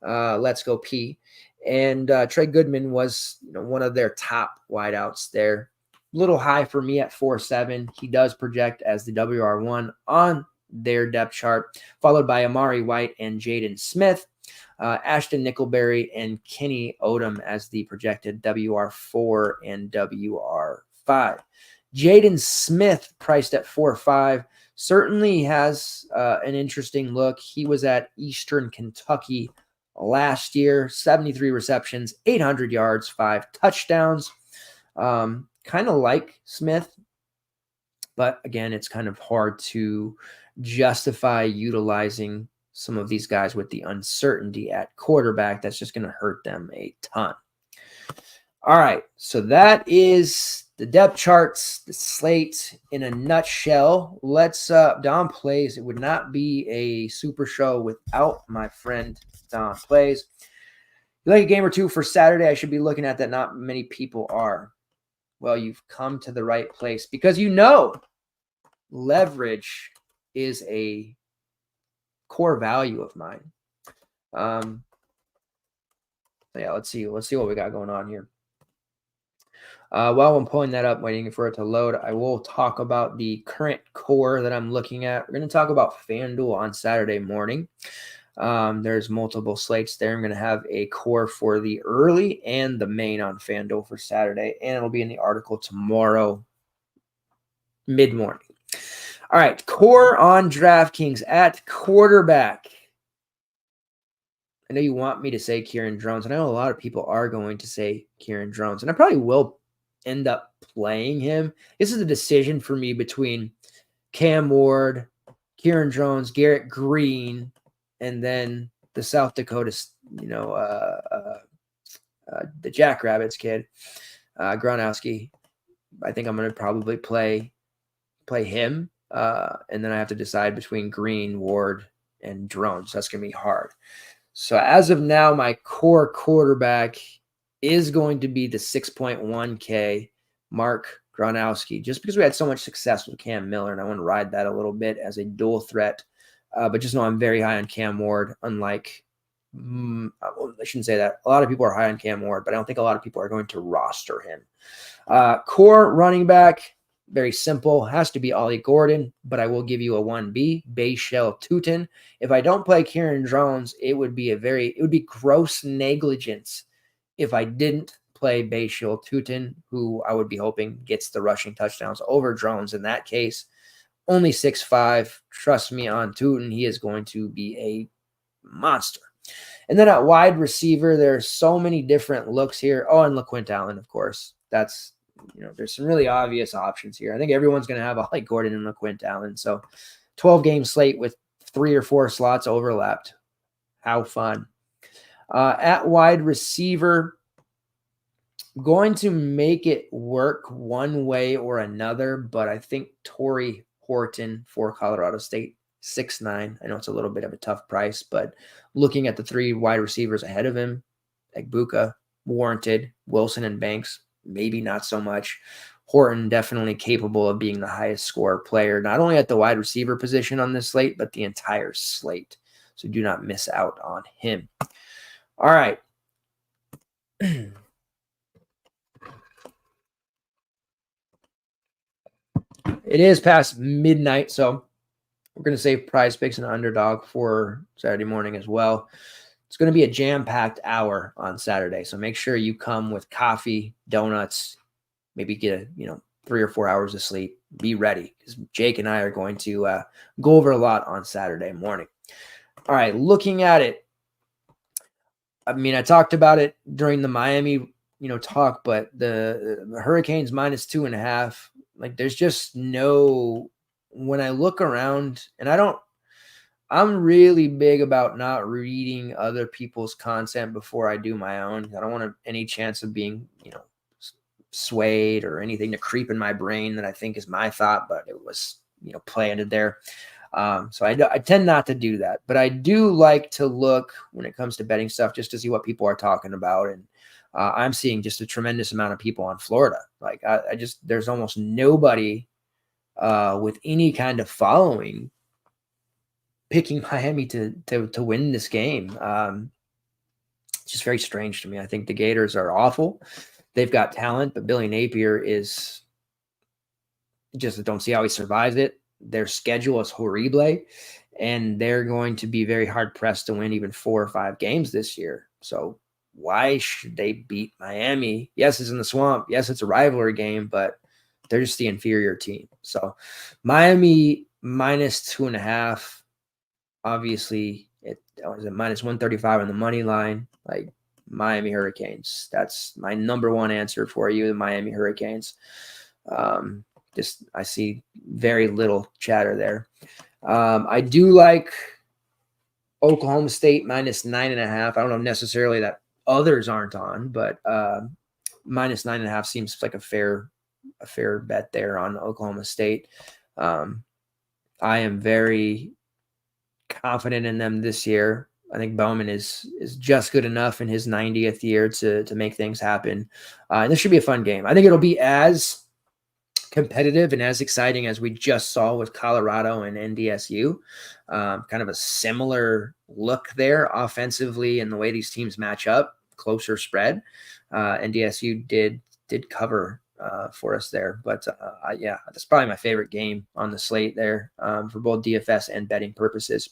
Let's go P. And Trey Goodman was one of their top wideouts there. A little high for me at 4.7. He does project as the WR1 on their depth chart, followed by Amari White and Jaden Smith, Ashton Nickelberry and Kenny Odom as the projected WR4 and WR5. Jaden Smith priced at 4.5 certainly has an interesting look. He was at Eastern Kentucky last year, 73 receptions, 800 yards, 5 touchdowns. Kind of like Smith, but again, it's kind of hard to justify utilizing some of these guys with the uncertainty at quarterback. That's just going to hurt them a ton. All right, so that is the depth charts, the slate in a nutshell. Let's Don Plays. It would not be a super show without my friend Don Plays. You like a game or two for Saturday? I should be looking at that. Not many people are. Well, you've come to the right place because leverage is a core value of mine. Yeah, let's see what we got going on here. While I'm pulling that up, waiting for it to load, I will talk about the current core that I'm looking at. We're going to talk about FanDuel on Saturday morning. There's multiple slates there. I'm going to have a core for the early and the main on FanDuel for Saturday, and it'll be in the article tomorrow mid-morning. All right, core on DraftKings at quarterback. I know you want me to say Kieran Drones, and I know a lot of people are going to say Kieran Drones, and I probably will end up playing him. This is a decision for me between Cam Ward, Kieran Drones, Garrett Green, and then the South Dakota, the Jackrabbits kid, Gronowski. I think I'm going to probably play him, and then I have to decide between Green, Ward, and Drones. That's going to be hard. So as of now, my core quarterback is going to be the 6.1K Mark Gronowski, just because we had so much success with Cam Miller, and I want to ride that a little bit as a dual threat. But just know I'm very high on Cam Ward, unlike I shouldn't say that. A lot of people are high on Cam Ward, but I don't think a lot of people are going to roster him. Core running back, very simple, has to be Ollie Gordon, but I will give you a 1B, Bayshell Tutin. If I don't play Kieran Drones, it would be gross negligence if I didn't play Bayshell Tutin, who I would be hoping gets the rushing touchdowns over Drones. In that case, only 6'5". Trust me on Tutin, he is going to be a monster. And then at wide receiver, there's so many different looks here. Oh, and LaQuint Allen, of course. That's there's some really obvious options here. I think everyone's going to have Ollie Gordon and LaQuint Allen. So 12-game slate with 3 or 4 slots overlapped. How fun. At wide receiver, going to make it work one way or another, but I think Torrey Horton for Colorado State, 6'9". I know it's a little bit of a tough price, but looking at the 3 wide receivers ahead of him, Egbuka, warranted, Wilson and Banks, maybe not so much. Horton definitely capable of being the highest score player, not only at the wide receiver position on this slate, but the entire slate. So do not miss out on him. All right. It is past midnight, so we're going to save PrizePicks and Underdog for Saturday morning as well. It's going to be a jam-packed hour on Saturday, so make sure you come with coffee, donuts, maybe get 3 or 4 hours of sleep. Be ready, because Jake and I are going to go over a lot on Saturday morning. All right, looking at it, I mean, I talked about it during the Miami talk, but the Hurricanes -2.5. Like, there's just no, when I look around, and I'm really big about not reading other people's content before I do my own. I don't want any chance of being, swayed or anything to creep in my brain that I think is my thought, but it was, planted there. So I tend not to do that, but I do like to look when it comes to betting stuff just to see what people are talking about. And I'm seeing just a tremendous amount of people on Florida. Like there's almost nobody with any kind of following picking Miami to win this game. It's just very strange to me. I think the Gators are awful. They've got talent, but Billy Napier is just, don't see how he survives it. Their schedule is horrible, and they're going to be very hard pressed to win even 4 or 5 games this year. So why should they beat Miami? Yes, it's in the swamp. Yes, it's a rivalry game, but they're just the inferior team. So Miami -2.5. Obviously, it was a -135 on the money line. Like, Miami Hurricanes. That's my number one answer for you, the Miami Hurricanes. I see very little chatter there. I do like Oklahoma State -9.5. I don't know necessarily that others aren't on, but -9.5 seems like a fair bet there on Oklahoma State. I am very confident in them this year. I think Bowman is just good enough in his 90th year to make things happen. And this should be a fun game. I think it'll be as competitive and as exciting as we just saw with Colorado and NDSU. Kind of a similar look there offensively and the way these teams match up, closer spread. NDSU did cover for us there, but yeah, that's probably my favorite game on the slate there for both DFS and betting purposes.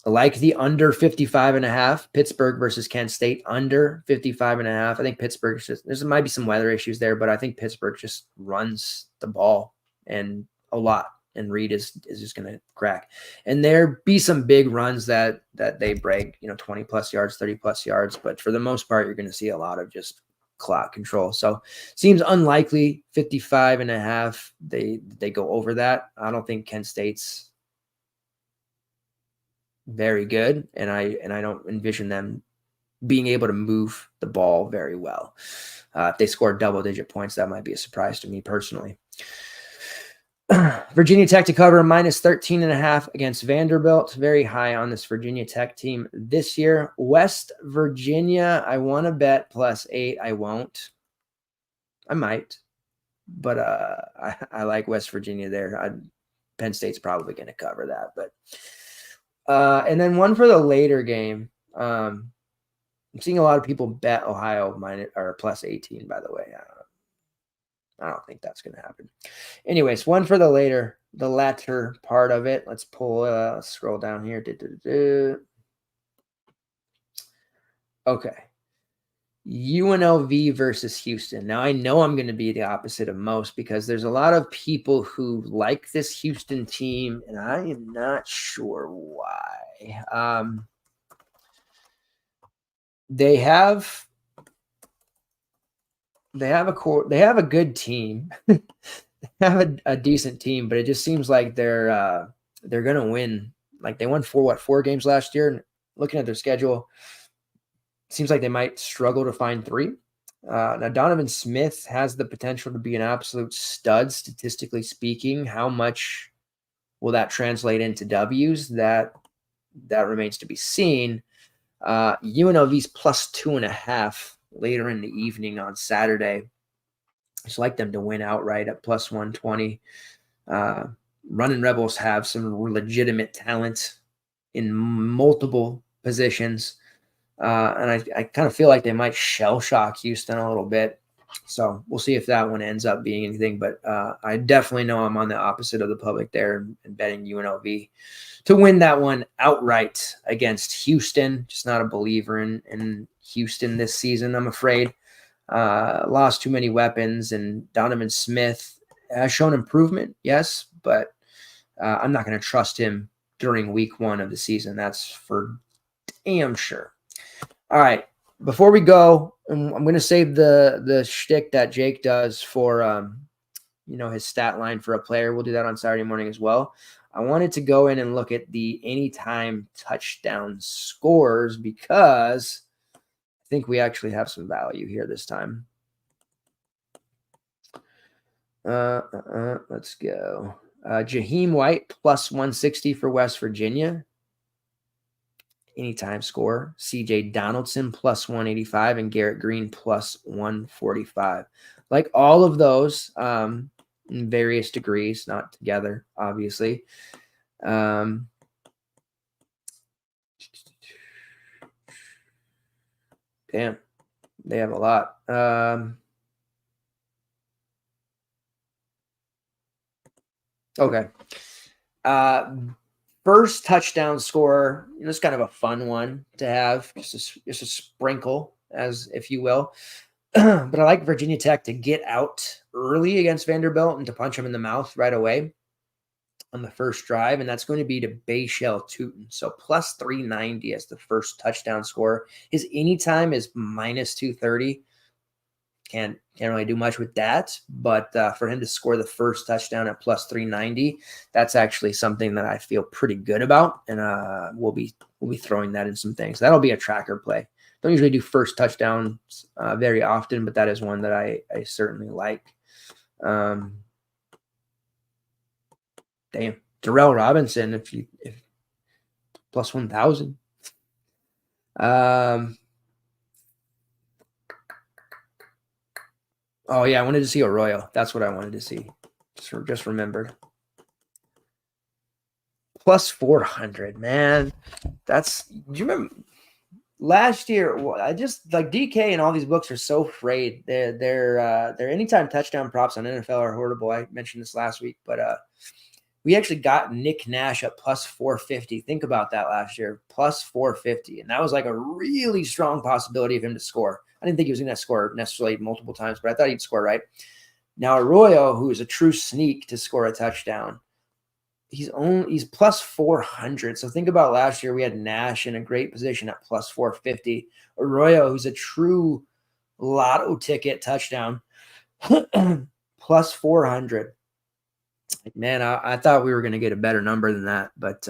I like the under 55.5, Pittsburgh versus Kent State, under 55.5. I think Pittsburgh there might be some weather issues there, but I think Pittsburgh just runs the ball and a lot, and Reed is just going to crack. And there be some big runs that they break, 20 plus yards, 30 plus yards, but for the most part, you're going to see a lot of just clock control. So seems unlikely 55.5. They go over that. I don't think Kent State's very good, and I don't envision them being able to move the ball very well. If they score double-digit points, that might be a surprise to me personally. Virginia Tech to cover -13.5 against Vanderbilt. Very high on this Virginia Tech team this year. West Virginia, I want to bet +8. I won't. I might, but I like West Virginia there. Penn State's probably going to cover that, but. And then one for the later game. I'm seeing a lot of people bet Ohio +18, by the way. I don't think that's going to happen. Anyways, one for the latter part of it. Let's scroll down here. Okay. UNLV versus Houston. Now, I know I'm going to be the opposite of most because there's a lot of people who like this Houston team, and I am not sure why. They have a good team. They have a decent team, but it just seems like they're going to win. Like, they won 4 games last year, and looking at their schedule, seems like they might struggle to find 3. Now, Donovan Smith has the potential to be an absolute stud, statistically speaking. How much will that translate into W's? That remains to be seen. UNLV's plus 2.5 later in the evening on Saturday. I just like them to win outright at plus 120. Running Rebels have some legitimate talent in multiple positions. And I kind of feel like they might shell shock Houston a little bit. So we'll see if that one ends up being anything. But I definitely know I'm on the opposite of the public there and betting UNLV to win that one outright against Houston. Just not a believer in Houston this season, I'm afraid. Lost too many weapons, and Donovan Smith has shown improvement, yes, but I'm not going to trust him during week 1 of the season. That's for damn sure. All right, before we go, I'm going to save the shtick that Jake does for his stat line for a player. We'll do that on Saturday morning as well. I wanted to go in and look at the anytime touchdown scores because I think we actually have some value here this time. Let's go. Jaheim White plus 160 for West Virginia. Anytime score. CJ Donaldson plus 185 and Garrett Green plus 145. Like all of those in various degrees, not together, obviously. Damn, they have a lot. Okay. First touchdown score, it's kind of a fun one to have, just a sprinkle, as if you will. But I like Virginia Tech to get out early against Vanderbilt and to punch them in the mouth right away on the first drive, and that's going to be to Bayshell Tootin. So plus 390 as the first touchdown score. His anytime is minus 230. Can't really do much with that, but for him to score the first touchdown at plus 390, that's actually something that I feel pretty good about, and we'll be throwing that in some things. That'll be a tracker play. Don't usually do first touchdowns very often, but that is one that I certainly like. Damn, Darrell Robinson, if plus 1,000. Oh, yeah, I wanted to see Arroyo. That's what I wanted to see. Just remembered. Plus 400, man. Do you remember last year? I just like DK and all these books are so afraid. Their anytime touchdown props on NFL are horrible. I mentioned this last week, but we actually got Nick Nash at plus 450. Think about that last year, plus 450. And that was like a really strong possibility of him to score. I didn't think he was going to score necessarily multiple times, but I thought he'd score right. Now Arroyo, who is a true sneak to score a touchdown, he's plus 400. So think about last year, we had Nash in a great position at plus 450. Arroyo, who's a true lotto ticket touchdown, plus 400. Man, I thought we were going to get a better number than that, but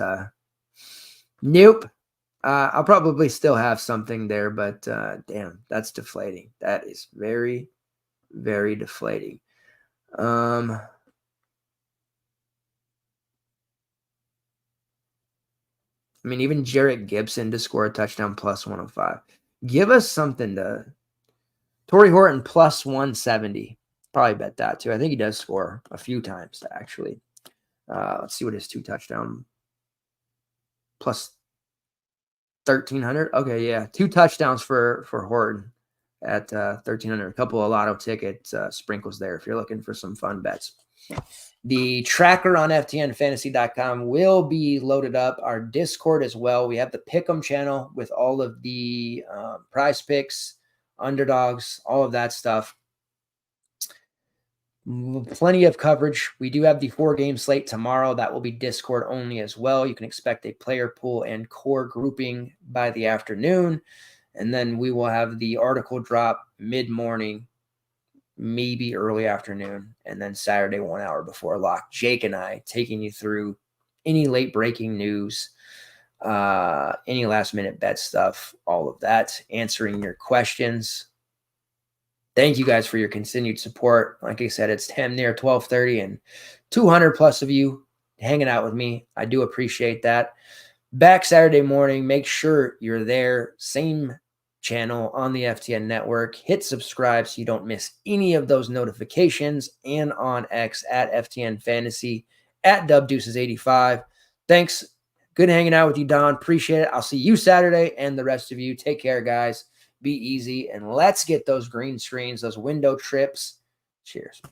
nope. I'll probably still have something there, but damn, that's deflating. That is very, very deflating. I mean, even Jarrett Gibson to score a touchdown plus 105. Give us something to Torrey Horton plus 170. Probably bet that too. I think he does score a few times, actually. Let's see what his 2 touchdown plus 1,300. Okay, yeah. 2 touchdowns for Horton at 1,300. A couple of lotto ticket sprinkles there if you're looking for some fun bets. The tracker on ftnfantasy.com will be loaded up. Our Discord as well. We have the Pick'em channel with all of the PrizePicks, Underdogs, all of that stuff. Plenty of coverage. We do have the 4-game slate tomorrow. That will be Discord only as well. You can expect a player pool and core grouping by the afternoon. And then we will have the article drop mid-morning, maybe early afternoon, and then Saturday 1 hour before lock. Jake and I taking you through any late breaking news, any last minute bet stuff, all of that, answering your questions. Thank you guys for your continued support. Like I said, it's 10 near 12:30 and 200 plus of you hanging out with me. I do appreciate that. Back Saturday morning, make sure you're there. Same channel on the FTN network. Hit subscribe so you don't miss any of those notifications, and on X at FTN Fantasy at DubDeuces85. Thanks. Good hanging out with you, Don. Appreciate it. I'll see you Saturday and the rest of you. Take care, guys. Be easy, and let's get those green screens, those window trips. Cheers.